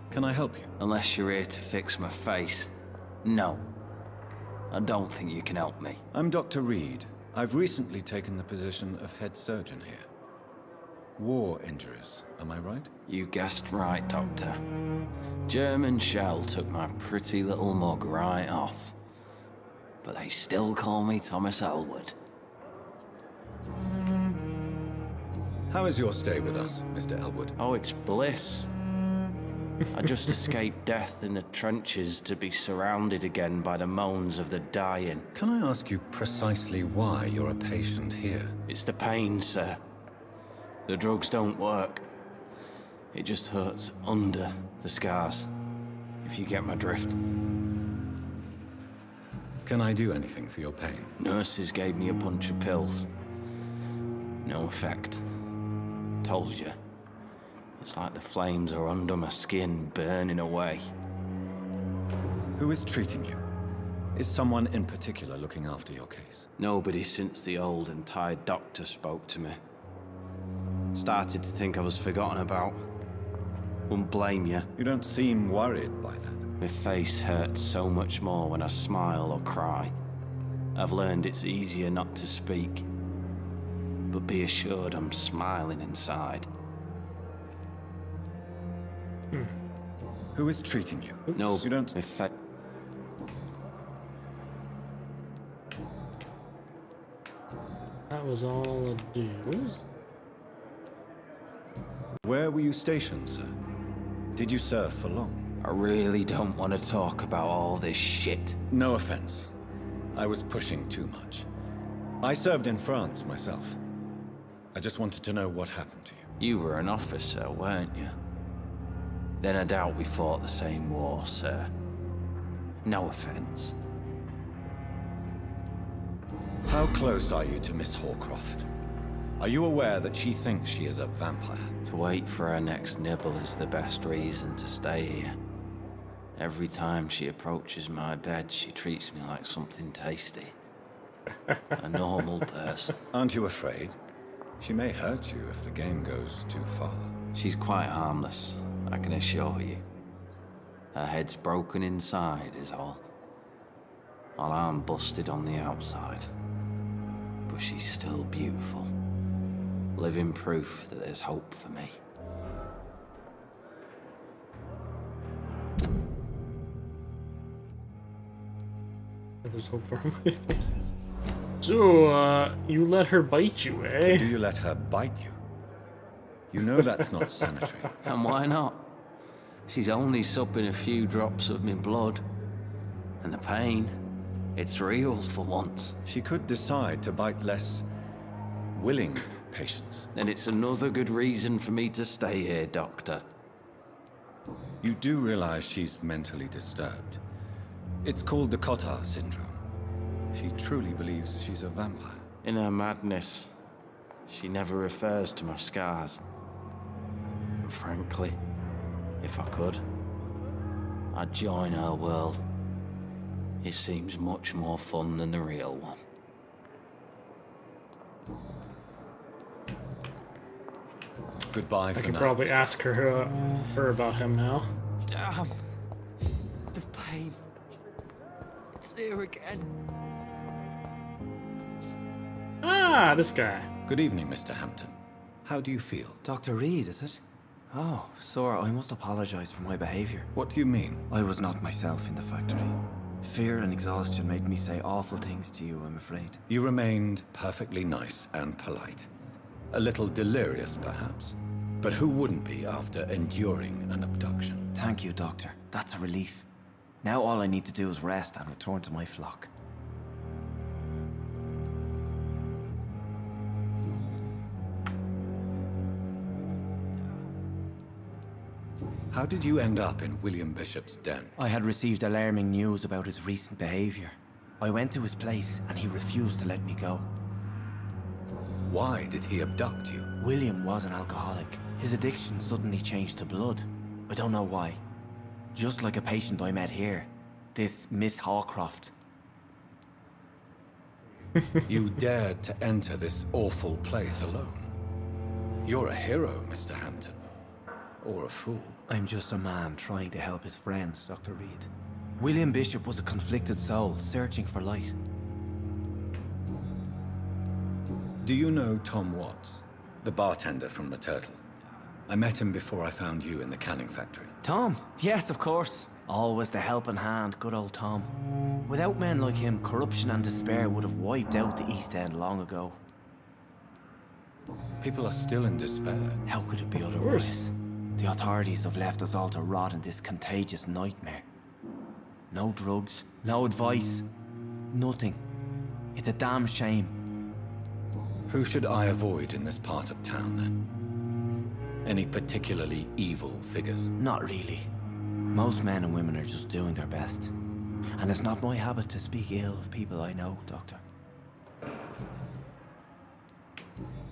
Can I help you? Unless you're here to fix my face. No. I don't think you can help me. I'm Dr. Reed. I've recently taken the position of head surgeon here. War injuries, am I right? You guessed right, Doctor. German shell took my pretty little mug right off. But they still call me Thomas Elwood. How is your stay with us, Mr. Elwood? Oh, it's bliss. I just escaped death in the trenches to be surrounded again by the moans of the dying. Can I ask you precisely why you're a patient here? It's the pain, sir. The drugs don't work. It just hurts under the scars, if you get my drift. Can I do anything for your pain? Nurses gave me a bunch of pills. No effect. Told you. It's like the flames are under my skin, burning away. Who is treating you? Is someone in particular looking after your case? Nobody since the old and tired doctor spoke to me. Started to think I was forgotten about. Wouldn't blame you. You don't seem worried by that. My face hurts so much more when I smile or cry. I've learned it's easier not to speak. But be assured I'm smiling inside. Who is treating you? Oops. No, you don't. That was all the dues. Where were you stationed, sir? Did you serve for long? I really don't want to talk about all this shit. No offense. I was pushing too much. I served in France myself. I just wanted to know what happened to you. You were an officer, weren't you? Then I doubt we fought the same war, sir. No offense. How close are you to Miss Hawcroft? Are you aware that she thinks she is a vampire? To wait for her next nibble is the best reason to stay here. Every time she approaches my bed, she treats me like something tasty. A normal person. Aren't you afraid? She may hurt you if the game goes too far. She's quite harmless, I can assure you. Her head's broken inside is all. Her arm busted on the outside. But she's still beautiful. Living proof that there's hope for me. There's hope for him. So, you let her bite you, eh? So do you let her bite you? You know that's not sanitary. And why not? She's only supping a few drops of me blood. And the pain, it's real for once. She could decide to bite less willing patients. And it's another good reason for me to stay here, Doctor. You do realize she's mentally disturbed. It's called the Cotard syndrome. She truly believes she's a vampire. In her madness, she never refers to my scars. And frankly, if I could, I'd join her world. It seems much more fun than the real one. Goodbye I for can now. probably ask her about him now. Damn. The pain. It's here again. Ah, this guy. Good evening, Mr. Hampton. How do you feel? Dr. Reed, is it? Oh, sir, I must apologize for my behavior. What do you mean? I was not myself in the factory. Fear and exhaustion made me say awful things to you, I'm afraid. You remained perfectly nice and polite. A little delirious, perhaps. But who wouldn't be after enduring an abduction? Thank you, Doctor. That's a relief. Now all I need to do is rest and return to my flock. How did you end up in William Bishop's den? I had received alarming news about his recent behavior. I went to his place and he refused to let me go. Why did he abduct you? William was an alcoholic. His addiction suddenly changed to blood. I don't know why. Just like a patient I met here. This Miss Hawcroft. You dared to enter this awful place alone. You're a hero, Mr. Hampton. Or a fool. I'm just a man trying to help his friends, Dr. Reed. William Bishop was a conflicted soul, searching for light. Do you know Tom Watts, the bartender from the Turtle? I met him before I found you in the canning factory. Tom? Yes, of course. Always the helping hand, good old Tom. Without men like him, corruption and despair would have wiped out the East End long ago. People are still in despair. How could it be otherwise? The authorities have left us all to rot in this contagious nightmare. No drugs, no advice, nothing. It's a damn shame. Who should I avoid in this part of town, then? Any particularly evil figures? Not really. Most men and women are just doing their best. And it's not my habit to speak ill of people I know, Doctor.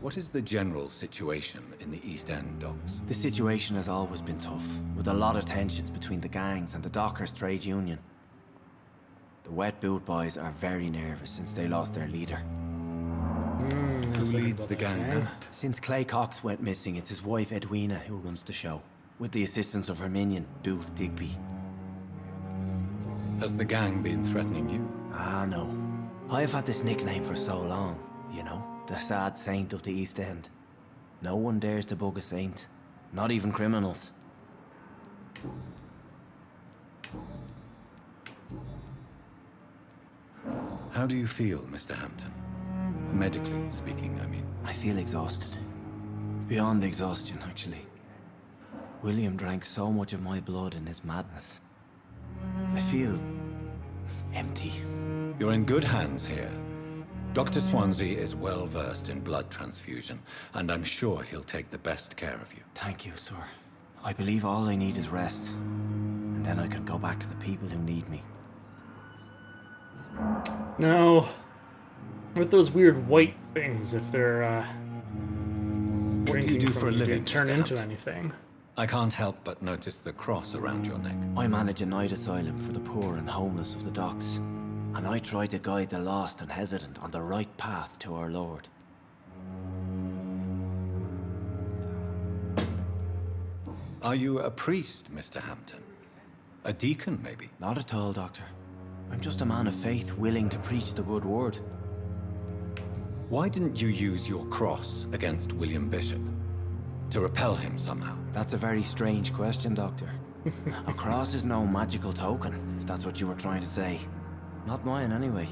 What is the general situation in the East End docks? The situation has always been tough, with a lot of tensions between the gangs and the dockers' trade union. The wet boot boys are very nervous since they lost their leader. Who leads the gang now? Since Clay Cox went missing, it's his wife Edwina who runs the show, with the assistance of her minion, Booth Digby. Has the gang been threatening you? Ah, no. I've had this nickname for so long, you know, the sad saint of the East End. No one dares to bug a saint, not even criminals. How do you feel, Mr. Hampton? Medically speaking, I mean. I feel exhausted. Beyond exhaustion, actually. William drank so much of my blood in his madness. I feel empty. You're in good hands here. Dr. Swansea is well versed in blood transfusion, and I'm sure he'll take the best care of you. Thank you, sir. I believe all I need is rest. And then I can go back to the people who need me. Now, with those weird white things, if they're What do you do for a living, turn Mr. into Hampton? anything. I can't help but notice the cross around your neck. I manage a night asylum for the poor and homeless of the docks, and I try to guide the lost and hesitant on the right path to our Lord. Are you a priest, Mr. Hampton? A deacon, maybe? Not at all, Doctor. I'm just a man of faith willing to preach the good word. Why didn't you use your cross against William Bishop? To repel him somehow? That's a very strange question, Doctor. A cross is no magical token, if that's what you were trying to say. Not mine, anyway.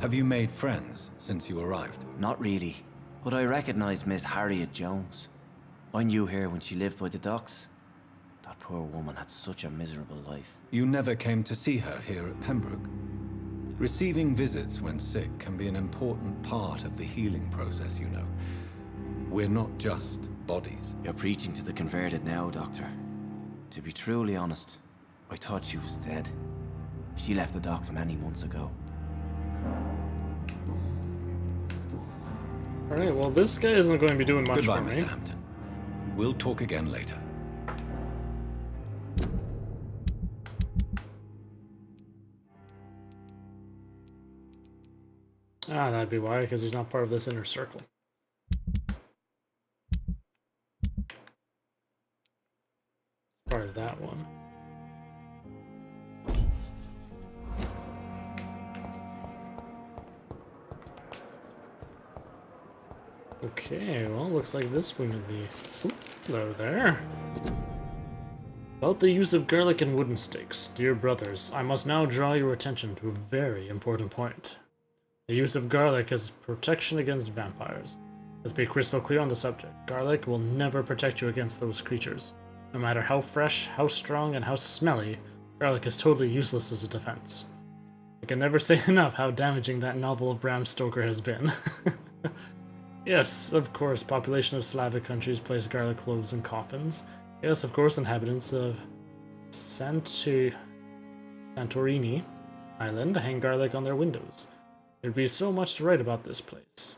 Have you made friends since you arrived? Not really, but I recognize Miss Harriet Jones. I knew her when she lived by the docks. That poor woman had such a miserable life. You never came to see her here at Pembroke? Receiving visits when sick can be an important part of the healing process, you know. We're not just bodies. You're preaching to the converted now, Doctor. To be truly honest, I thought she was dead. She left the docks many months ago. Alright, well this guy isn't going to be doing much Goodbye, for me. Mr. Hampton. We'll talk again later. Ah, that'd be why, because he's not part of this inner circle. Part of that one. Okay, well, looks like this one would be... Oop, hello there. About the use of garlic and wooden stakes, dear brothers, I must now draw your attention to a very important point. The use of garlic as protection against vampires. Let's be crystal clear on the subject. Garlic will never protect you against those creatures. No matter how fresh, how strong, and how smelly, garlic is totally useless as a defense. I can never say enough how damaging that novel of Bram Stoker has been. Yes, of course, population of Slavic countries place garlic cloves in coffins. Yes, of course, inhabitants of Santorini Island hang garlic on there's windows. There'd be so much to write about this place.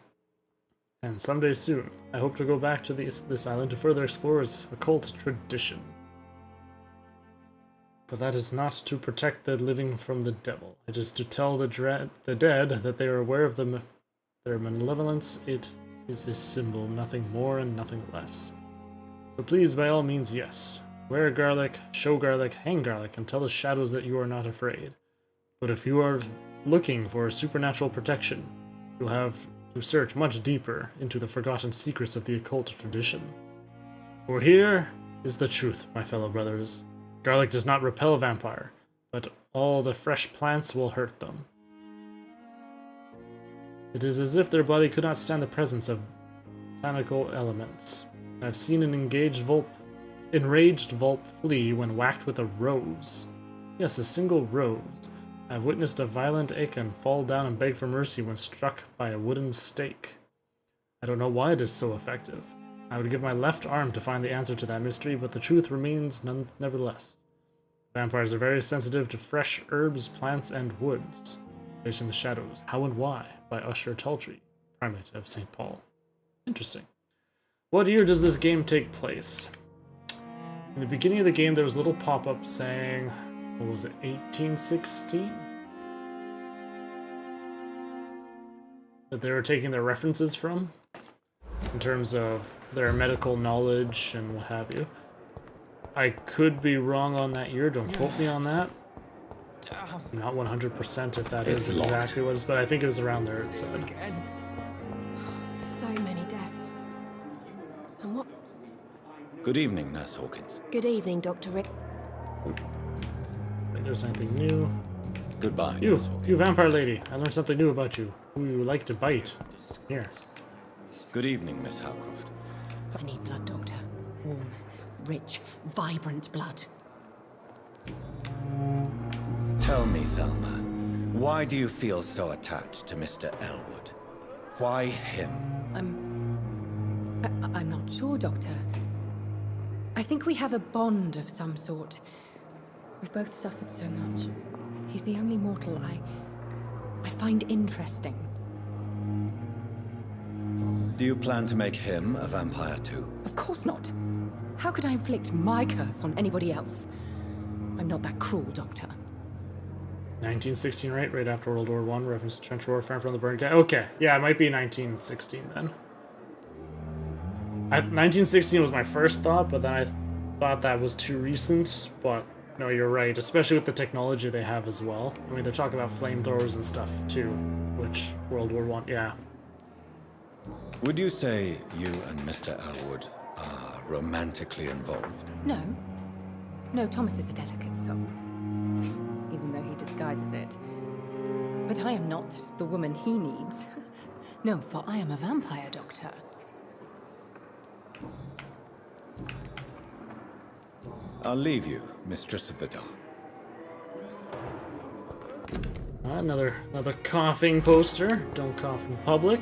And someday soon, I hope to go back to this island to further explore its occult tradition. But that is not to protect the living from the devil. It is to tell the dead that they are aware of their malevolence. It is a symbol, nothing more and nothing less. So please, by all means, yes. Wear garlic, show garlic, hang garlic, and tell the shadows that you are not afraid. But if you are looking for supernatural protection, you'll have to search much deeper into the forgotten secrets of the occult tradition. For here is the truth, my fellow brothers. Garlic does not repel vampire, but all the fresh plants will hurt them. It is as if their body could not stand the presence of botanical elements. I've seen an enraged Vulp flee when whacked with a rose. Yes, a single rose. I've witnessed a violent Akan fall down and beg for mercy when struck by a wooden stake. I don't know why it is so effective. I would give my left arm to find the answer to that mystery, but the truth remains nevertheless. Vampires are very sensitive to fresh herbs, plants, and woods. Facing the Shadows, How and Why, by Usher Taltree, Primate of St. Paul. Interesting. What year does this game take place? In the beginning of the game, there was a little pop-up saying, what was it, 1816? That they were taking their references from, in terms of their medical knowledge and what have you. I could be wrong on that year, don't quote me on that. I'm not 100% if that is exactly what it is, but I think it was around there it said. So many deaths. And what? Good evening, Nurse Hawkins. Good evening, Dr. Rick. If there's anything new. Goodbye, You, Nurse Hawkins. you vampire lady, I learned something new about you. Who you like to bite. Here. Good evening, Miss Howcroft. I need blood, Doctor. Warm, rich, vibrant blood. Tell me, Thelma, why do you feel so attached to Mr. Elwood? Why him? I'm not sure, Doctor. I think we have a bond of some sort. We've both suffered so much. He's the only mortal I find interesting. Do you plan to make him a vampire too? Of course not. How could I inflict my curse on anybody else? I'm not that cruel, Doctor. 1916, right? Right after World War I, reference to trench warfare from the burn guy. Okay, yeah, it might be 1916 then. 1916 was my first thought, but then I thought that was too recent, but no, you're right, especially with the technology they have as well. I mean, they're talking about flamethrowers and stuff too, which World War I, yeah. Would you say you and Mr. Elwood are romantically involved? No. No, Thomas is a delicate soul. Even though he disguises it. But I am not the woman he needs. No, for I am a vampire, Doctor. I'll leave you, Mistress of the Dark. Another coughing poster. Don't cough in public.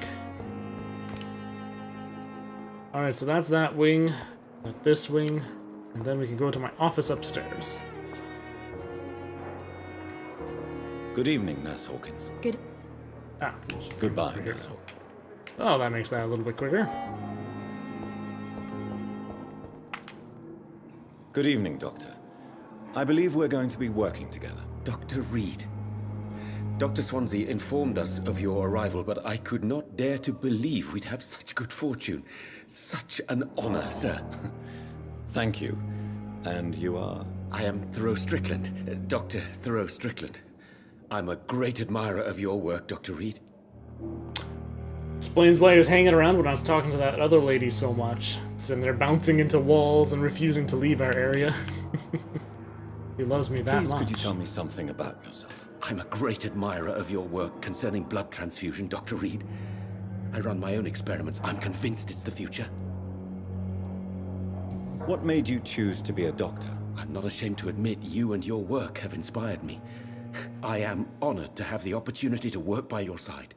Alright, so that's that wing. Got this wing. And then we can go to my office upstairs. Good evening, Nurse Hawkins. Good. Ah. Goodbye, Nurse Hawkins. Oh, that makes that a little bit quicker. Good evening, Doctor. I believe we're going to be working together. Dr. Reed. Dr. Swansea informed us of your arrival, but I could not dare to believe we'd have such good fortune. Such an honor, sir. Thank you. And you are? I am Thoreau Strickland, Dr. Thoreau Strickland. I'm a great admirer of your work, Dr. Reed. Explains why he was hanging around when I was talking to that other lady so much. Sitting there bouncing into walls and refusing to leave our area. He loves me that Please, much. could you tell me something about yourself? I'm a great admirer of your work concerning blood transfusion, Dr. Reed. I run my own experiments. I'm convinced it's the future. What made you choose to be a doctor? I'm not ashamed to admit you and your work have inspired me. I am honored to have the opportunity to work by your side.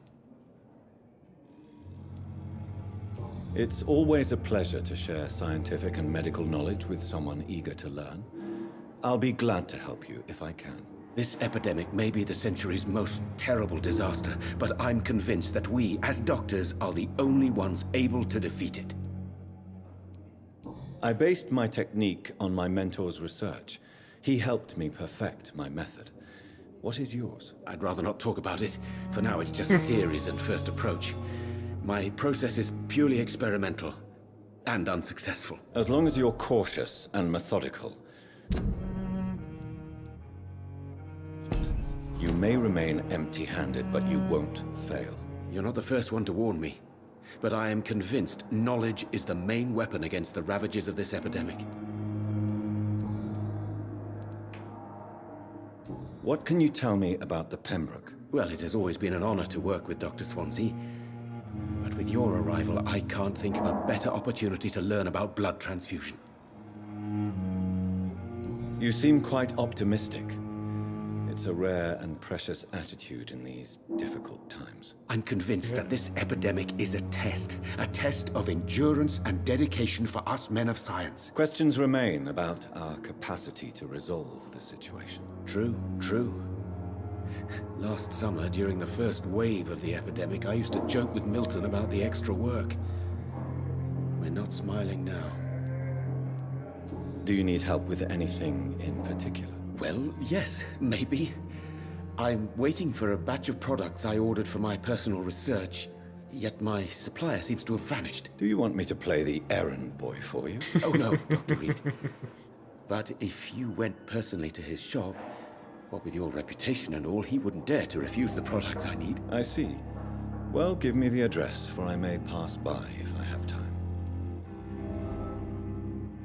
It's always a pleasure to share scientific and medical knowledge with someone eager to learn. I'll be glad to help you if I can. This epidemic may be the century's most terrible disaster, but I'm convinced that we, as doctors, are the only ones able to defeat it. I based my technique on my mentor's research. He helped me perfect my method. What is yours? I'd rather not talk about it. For now, it's just theories and first approach. My process is purely experimental and unsuccessful. As long as you're cautious and methodical, you may remain empty-handed, but you won't fail. You're not the first one to warn me, but I am convinced knowledge is the main weapon against the ravages of this epidemic. What can you tell me about the Pembroke? Well, it has always been an honor to work with Dr. Swansea. But with your arrival, I can't think of a better opportunity to learn about blood transfusion. You seem quite optimistic. It's a rare and precious attitude in these difficult times. I'm convinced that this epidemic is a test of endurance and dedication for us men of science. Questions remain about our capacity to resolve the situation. True. Last summer, during the first wave of the epidemic, I used to joke with Milton about the extra work. We're not smiling now. Do you need help with anything in particular? Well, yes, maybe. I'm waiting for a batch of products I ordered for my personal research, yet my supplier seems to have vanished. Do you want me to play the errand boy for you? Oh no, Dr. Reed. But if you went personally to his shop, what with your reputation and all, he wouldn't dare to refuse the products I need. I see. Well, give me the address, for I may pass by if I have time.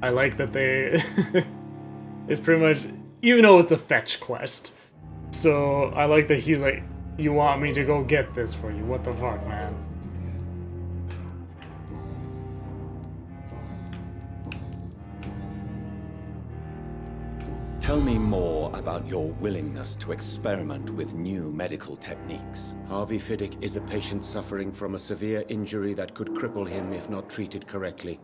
I like that they... It's pretty much... Even though it's a fetch quest. So, I like that he's like, you want me to go get this for you. What the fuck, man? Tell me more about your willingness to experiment with new medical techniques. Harvey Fiddick is a patient suffering from a severe injury that could cripple him if not treated correctly.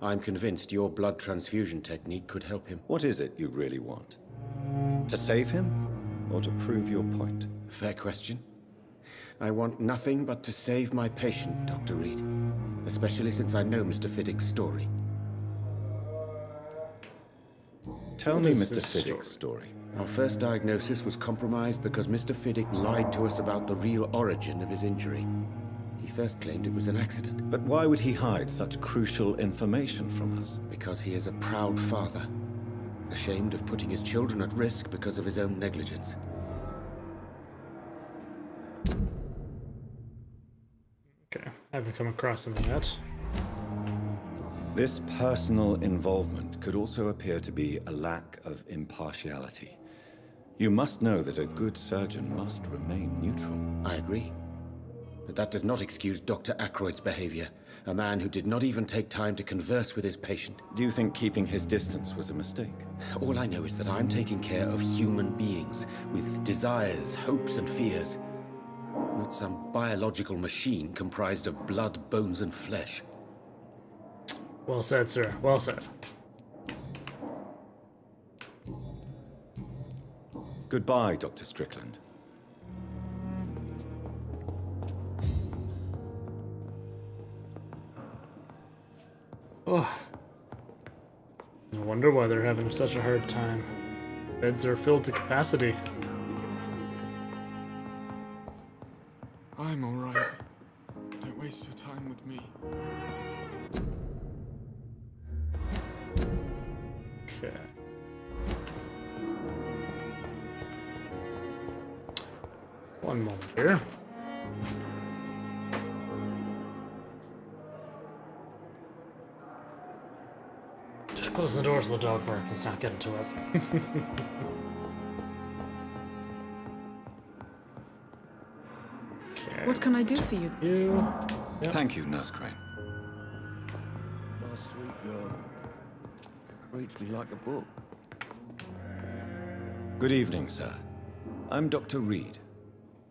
I'm convinced your blood transfusion technique could help him. What is it you really want? To save him, or to prove your point? Fair question. I want nothing but to save my patient, Dr. Reed. Especially since I know Mr. Fiddick's story. Tell me Mr. Fiddick's story. Our first diagnosis was compromised because Mr. Fiddick lied to us about the real origin of his injury. He first claimed it was an accident. But why would he hide such crucial information from us? Because he is a proud father, ashamed of putting his children at risk because of his own negligence. Okay, I haven't come across him yet. This personal involvement could also appear to be a lack of impartiality. You must know that a good surgeon must remain neutral. I agree. But that does not excuse Dr. Ackroyd's behavior, a man who did not even take time to converse with his patient. Do you think keeping his distance was a mistake? All I know is that I'm taking care of human beings with desires, hopes, and fears. Not some biological machine comprised of blood, bones, and flesh. Well said, sir. Well said. Goodbye, Dr. Strickland. Oh. No wonder why they're having such a hard time. Beds are filled to capacity. I'm alright. Don't waste your time with me. Okay. One moment here. Just close the door so the dog bark is not getting to us. Okay. What can I do for you? Yep. Thank you, Nurse Crane. My sweet girl. Reads me like a book. Good evening, sir. I'm Dr. Reed.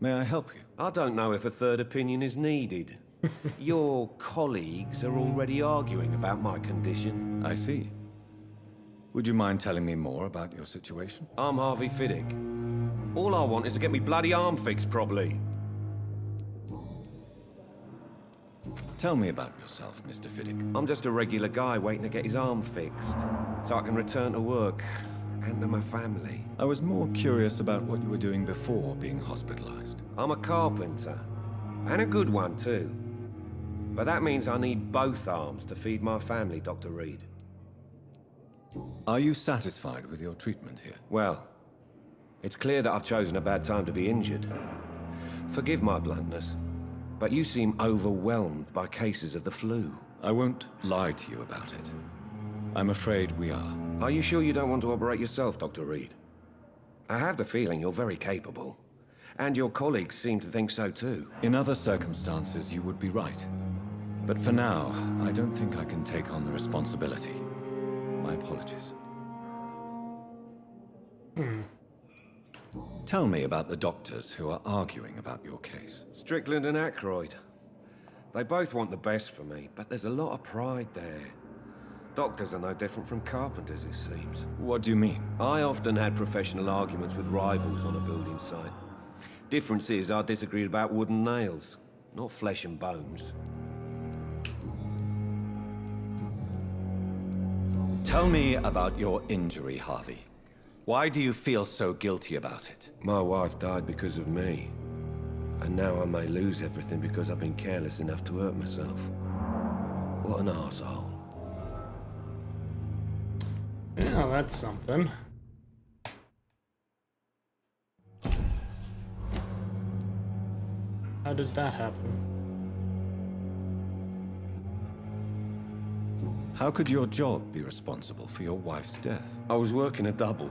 May I help you? I don't know if a third opinion is needed. Your colleagues are already arguing about my condition. I see. Would you mind telling me more about your situation? I'm Harvey Fiddick. All I want is to get me bloody arm fixed properly. Tell me about yourself, Mr. Fiddick. I'm just a regular guy waiting to get his arm fixed, so I can return to work and to my family. I was more curious about what you were doing before being hospitalized. I'm a carpenter, and a good one too. But that means I need both arms to feed my family, Dr. Reed. Are you satisfied with your treatment here? Well, it's clear that I've chosen a bad time to be injured. Forgive my bluntness, but you seem overwhelmed by cases of the flu. I won't lie to you about it. I'm afraid we are. Are you sure you don't want to operate yourself, Dr. Reed? I have the feeling you're very capable. And your colleagues seem to think so too. In other circumstances, you would be right. But for now, I don't think I can take on the responsibility. My apologies. Tell me about the doctors who are arguing about your case. Strickland and Ackroyd. They both want the best for me, but there's a lot of pride there. Doctors are no different from carpenters, it seems. What do you mean? I often had professional arguments with rivals on a building site. Difference is, I disagreed about wooden nails, not flesh and bones. Tell me about your injury, Harvey. Why do you feel so guilty about it? My wife died because of me. And now I may lose everything because I've been careless enough to hurt myself. What an arsehole. Yeah, that's something. How did that happen? How could your job be responsible for your wife's death? I was working a double.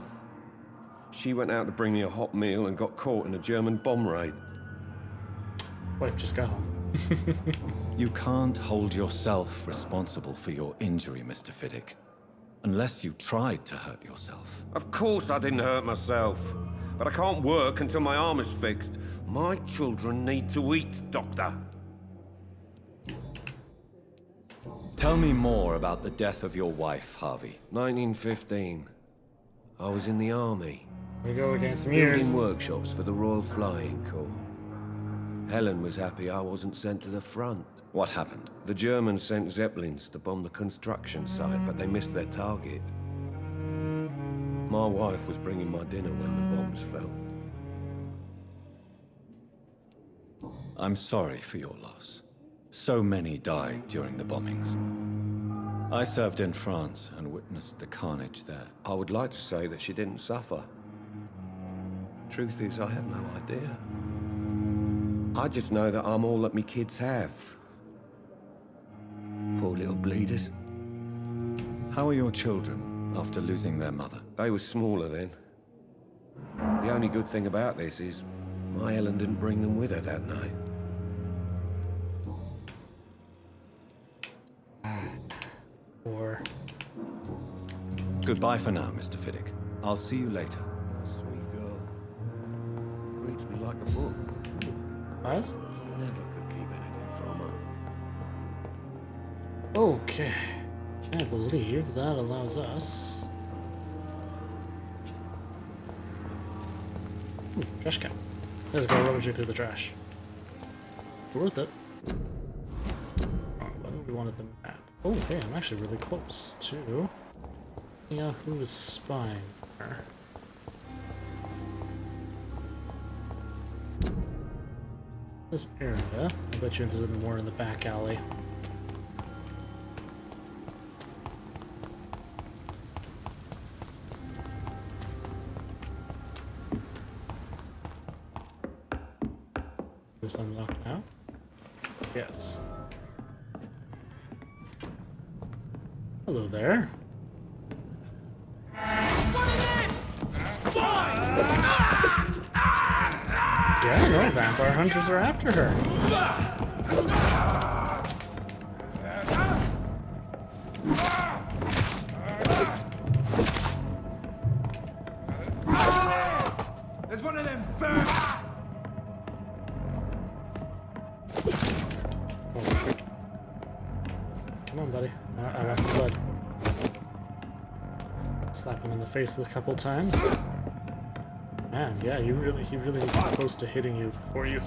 She went out to bring me a hot meal and got caught in a German bomb raid. Wife just got home. You can't hold yourself responsible for your injury, Mr. Fiddick. Unless you tried to hurt yourself. Of course I didn't hurt myself. But I can't work until my arm is fixed. My children need to eat, Doctor. Tell me more about the death of your wife, Harvey. 1915. I was in the army. We go against some years. Building workshops for the Royal Flying Corps. Helen was happy I wasn't sent to the front. What happened? The Germans sent Zeppelins to bomb the construction site, but they missed their target. My wife was bringing my dinner when the bombs fell. I'm sorry for your loss. So many died during the bombings. I served in France and witnessed the carnage there. I would like to say that she didn't suffer. Truth is, I have no idea. I just know that I'm all that me kids have. Poor little bleeders. How are your children after losing their mother? They were smaller then. The only good thing about this is my Helen didn't bring them with her that night. Or... Goodbye for now, Mr. Fiddick. I'll see you later. Sweet girl. Reads me like a book. Nice. Never could keep anything from her. Okay. I believe that allows us... Ooh, trash can. Let's go rummaging through the trash. Worth it. Oh, what do we wanted the map? Oh, hey, I'm actually really close to... Yeah, who is spying there? This area. I bet you into more in the back alley. Is this unlocked now? Yes. Hello there. Yeah, no, vampire hunters are after her. There's one of them first. Oh, come on, buddy. I want some blood. Slap him in the face a couple times. Man, yeah, he really needs to be close to hitting you before you.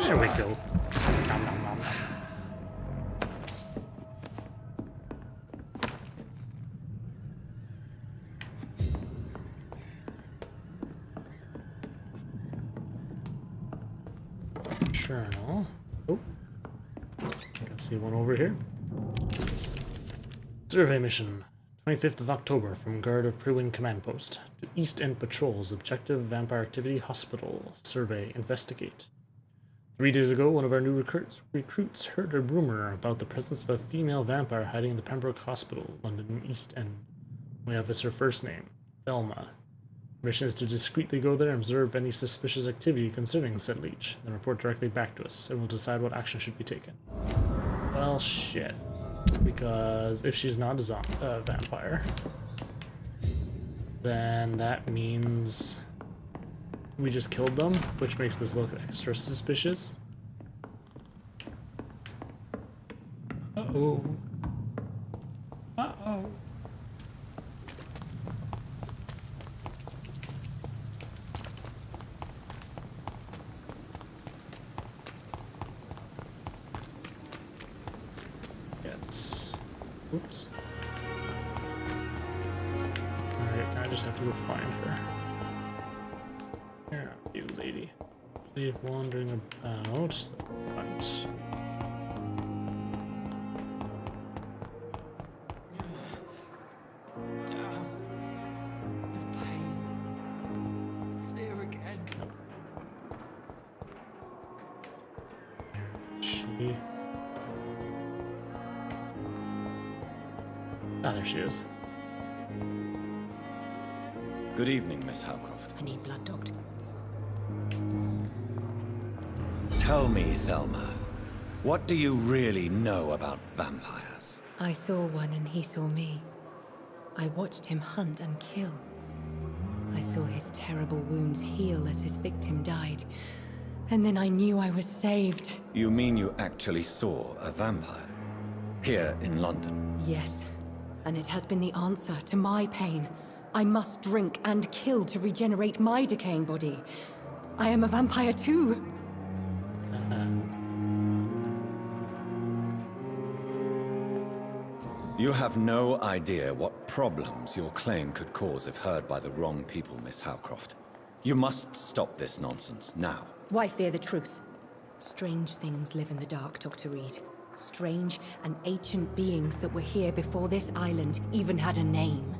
There we go. Nom, nom, nom, nom. Journal. Oh, I can see one over here. Survey mission, 25th of October, from Guard of Prewing Command Post to East End Patrols. Objective: Vampire Activity Hospital. Survey: Investigate. 3 days ago, one of our new recruits heard a rumor about the presence of a female vampire hiding in the Pembroke Hospital, London East End. We have as her first name, Thelma. Mission is to discreetly go there and observe any suspicious activity concerning said leech, then report directly back to us, and we'll decide what action should be taken. Well, shit. Because if she's not a vampire, then that means we just killed them, which makes this look extra suspicious. Uh-oh. Uh-oh. Oops. Alright, I just have to go find her. Where are you, lady? Leave wandering about the front. She... Ah, there she is. Good evening, Miss Howcroft. I need blood, Doctor. Tell me, Thelma, what do you really know about vampires? I saw one and he saw me. I watched him hunt and kill. I saw his terrible wounds heal as his victim died. And then I knew I was saved. You mean you actually saw a vampire? Here in London? Yes. And it has been the answer to my pain. I must drink and kill to regenerate my decaying body. I am a vampire too. You have no idea what problems your claim could cause if heard by the wrong people, Miss Howcroft. You must stop this nonsense, now. Why fear the truth? Strange things live in the dark, Dr. Reed. Strange and ancient beings that were here before this island even had a name.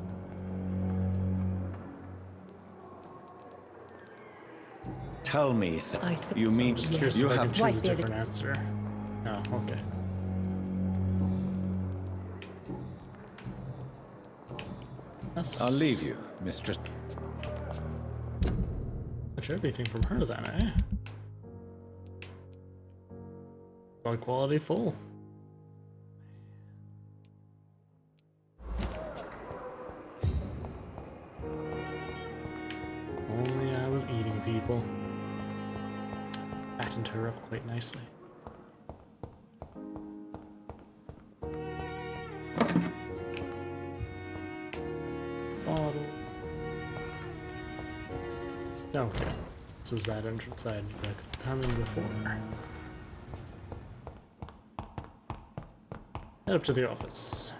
Tell me, I suppose you mean Yes, you if I have can choose a different answer. Oh, okay. I'll leave you, Mistress. Much everything from her then, eh? High quality full. Only I was eating people. Fattened her up quite nicely. Bottle. Okay. This was that entrance I knew I could come in before. Head up to the office.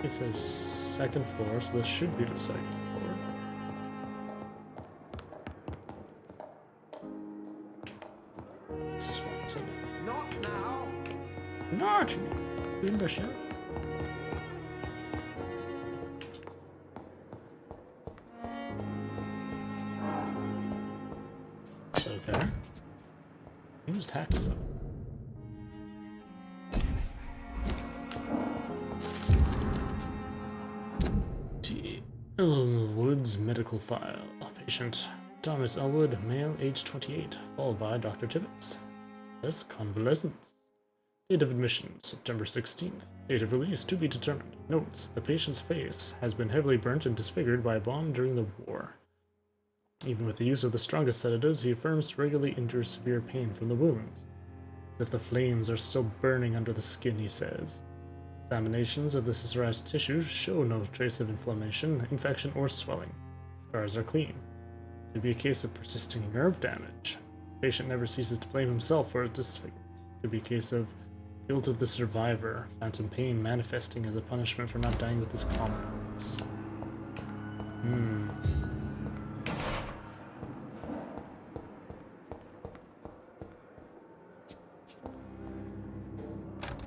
It says second floor, so this should be the second floor. Swanson. Not now. Not in the ship. So there. Use Hacksaw. Elwood's medical file. Patient Thomas Elwood, male, age 28, followed by Dr. Tibbets. Status convalescence. Date of admission, September 16th. Date of release to be determined. Notes: the patient's face has been heavily burnt and disfigured by a bomb during the war. Even with the use of the strongest sedatives, he affirms to regularly endure severe pain from the wounds. As if the flames are still burning under the skin, he says. Examinations of the scissorized tissues show no trace of inflammation, infection, or swelling. Scars are clean. Could be a case of persisting nerve damage. The patient never ceases to blame himself for a disfigurement. Could be a case of guilt of the survivor, phantom pain manifesting as a punishment for not dying with his comrades.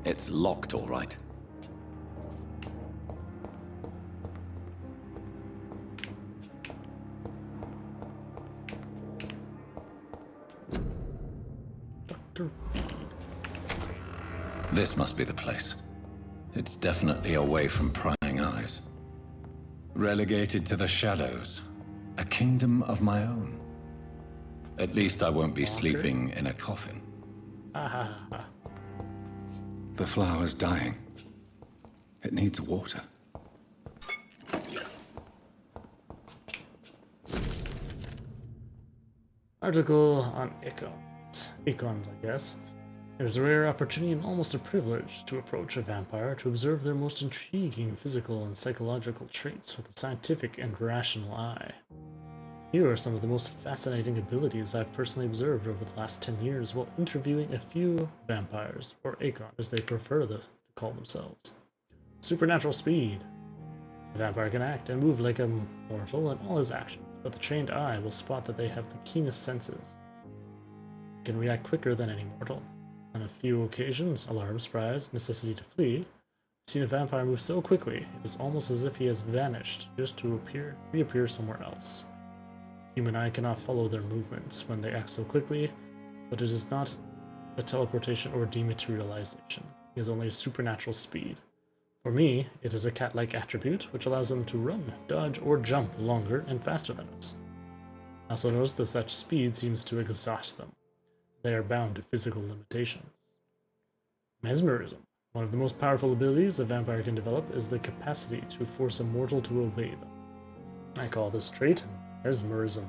It's locked, all right. This must be the place. It's definitely away from prying eyes. Relegated to the shadows. A kingdom of my own. At least I won't be sleeping in a coffin. The flower's dying. It needs water. Article on icons. Icons, I guess. It is a rare opportunity and almost a privilege to approach a vampire to observe their most intriguing physical and psychological traits with a scientific and rational eye. Here are some of the most fascinating abilities I've personally observed over the last 10 years while interviewing a few vampires, or Acon as they prefer to call themselves. Supernatural speed. A vampire can act and move like a mortal in all his actions, but the trained eye will spot that they have the keenest senses. They can react quicker than any mortal. On a few occasions, alarm, surprise, necessity to flee, I've seen a vampire move so quickly, it is almost as if he has vanished, just to reappear somewhere else. The human eye cannot follow their movements when they act so quickly, but it is not a teleportation or dematerialization. It is only a supernatural speed. For me, it is a cat-like attribute, which allows them to run, dodge, or jump longer and faster than us. I also notice that such speed seems to exhaust them. They are bound to physical limitations. Mesmerism. One of the most powerful abilities a vampire can develop is the capacity to force a mortal to obey them. I call this trait mesmerism.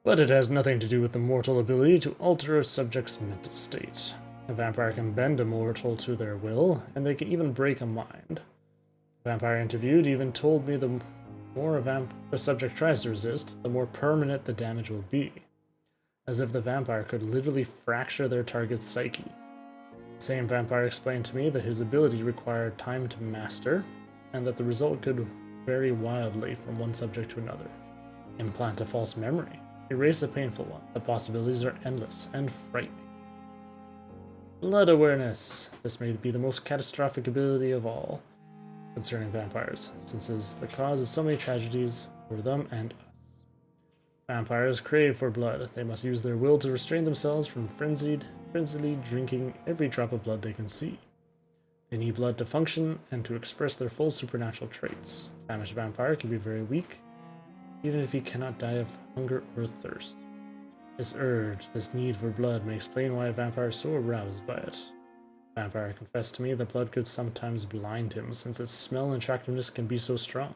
But it has nothing to do with the mortal ability to alter a subject's mental state. A vampire can bend a mortal to their will, and they can even break a mind. The vampire interviewed even told me the more a subject tries to resist, the more permanent the damage will be. As if the vampire could literally fracture their target's psyche. The same vampire explained to me that his ability required time to master, and that the result could vary wildly from one subject to another. Implant a false memory. Erase a painful one. The possibilities are endless and frightening. Blood awareness. This may be the most catastrophic ability of all concerning vampires, since it is the cause of so many tragedies for them and us. Vampires crave for blood. They must use their will to restrain themselves from frenziedly drinking every drop of blood they can see. They need blood to function and to express their full supernatural traits. A famished vampire can be very weak, even if he cannot die of hunger or thirst. This urge, this need for blood, may explain why a vampire is so aroused by it. The vampire confessed to me that blood could sometimes blind him, since its smell and attractiveness can be so strong.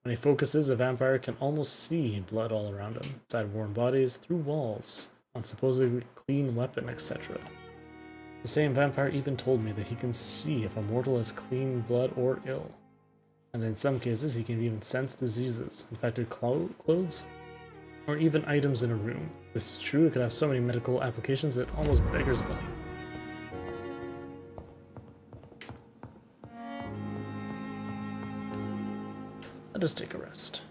When he focuses, a vampire can almost see blood all around him, inside warm bodies, through walls, on supposedly clean weapon, etc. The same vampire even told me that he can see if a mortal has clean blood or ill. And in some cases, he can even sense diseases, infected clothes, or even items in a room. If this is true, it could have so many medical applications that it almost beggars belief. Let us take a rest.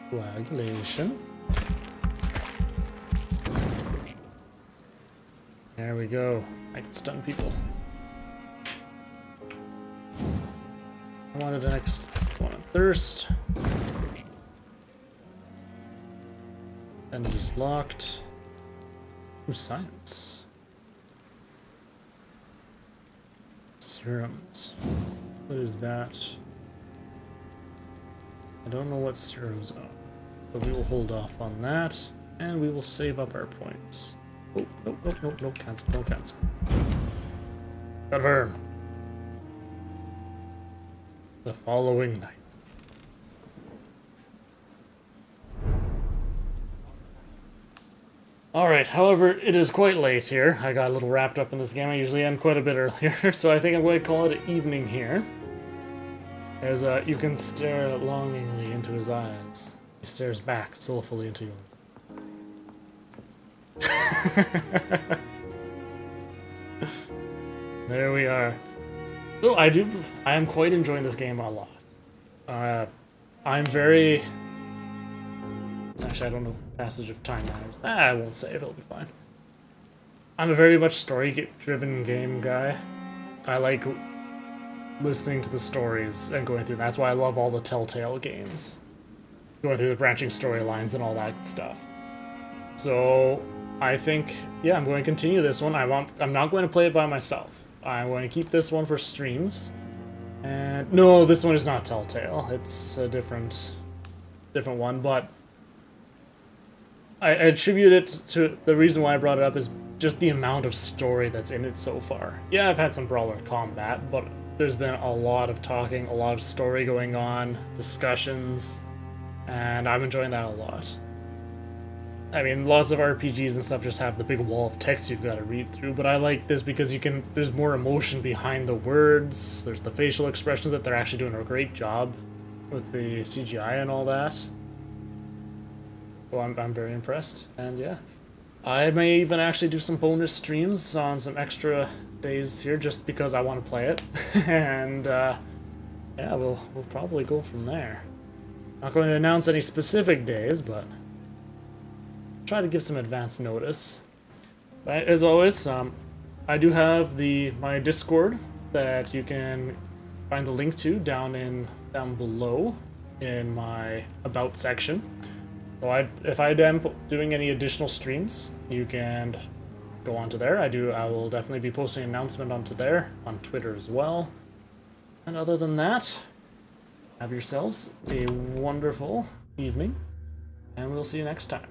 Coagulation. There we go. I can stun people. I wanted the next one on thirst. And it is locked. Ooh, science. Serums. What is that? I don't know what serums are. But we will hold off on that. And we will save up our points. Oh, no, cancel, no cancel. Confirm. The following night. Alright, however, it is quite late here. I got a little wrapped up in this game. I usually end quite a bit earlier, so I think I'm going to call it evening here. As you can stare longingly into his eyes. He stares back soulfully into yours. There we are. So I am quite enjoying this game a lot. I'm very... Actually, I don't know if passage of time matters. I won't save, it'll be fine. I'm a very much story-driven game guy. I like listening to the stories and going through. That's why I love all the Telltale games. Going through the branching storylines and all that stuff. So I think, yeah, I'm going to continue this one. I'm not going to play it by myself. I'm going to keep this one for streams. And no, this one is not Telltale. It's a different one, but I attribute it to the reason why I brought it up is just the amount of story that's in it so far. Yeah, I've had some brawler combat, but there's been a lot of talking, a lot of story going on, discussions, and I'm enjoying that a lot. I mean, lots of RPGs and stuff just have the big wall of text you've got to read through, but I like this because there's more emotion behind the words, there's the facial expressions that they're actually doing a great job with the CGI and all that. So I'm very impressed, and yeah. I may even actually do some bonus streams on some extra days here just because I want to play it, and yeah, we'll probably go from there. Not going to announce any specific days, but try to give some advance notice. But as always, I do have my Discord that you can find the link to down below in my About section. So if I am doing any additional streams, you can go onto there. I will definitely be posting an announcement onto there, on Twitter as well. And other than that, have yourselves a wonderful evening, and we'll see you next time.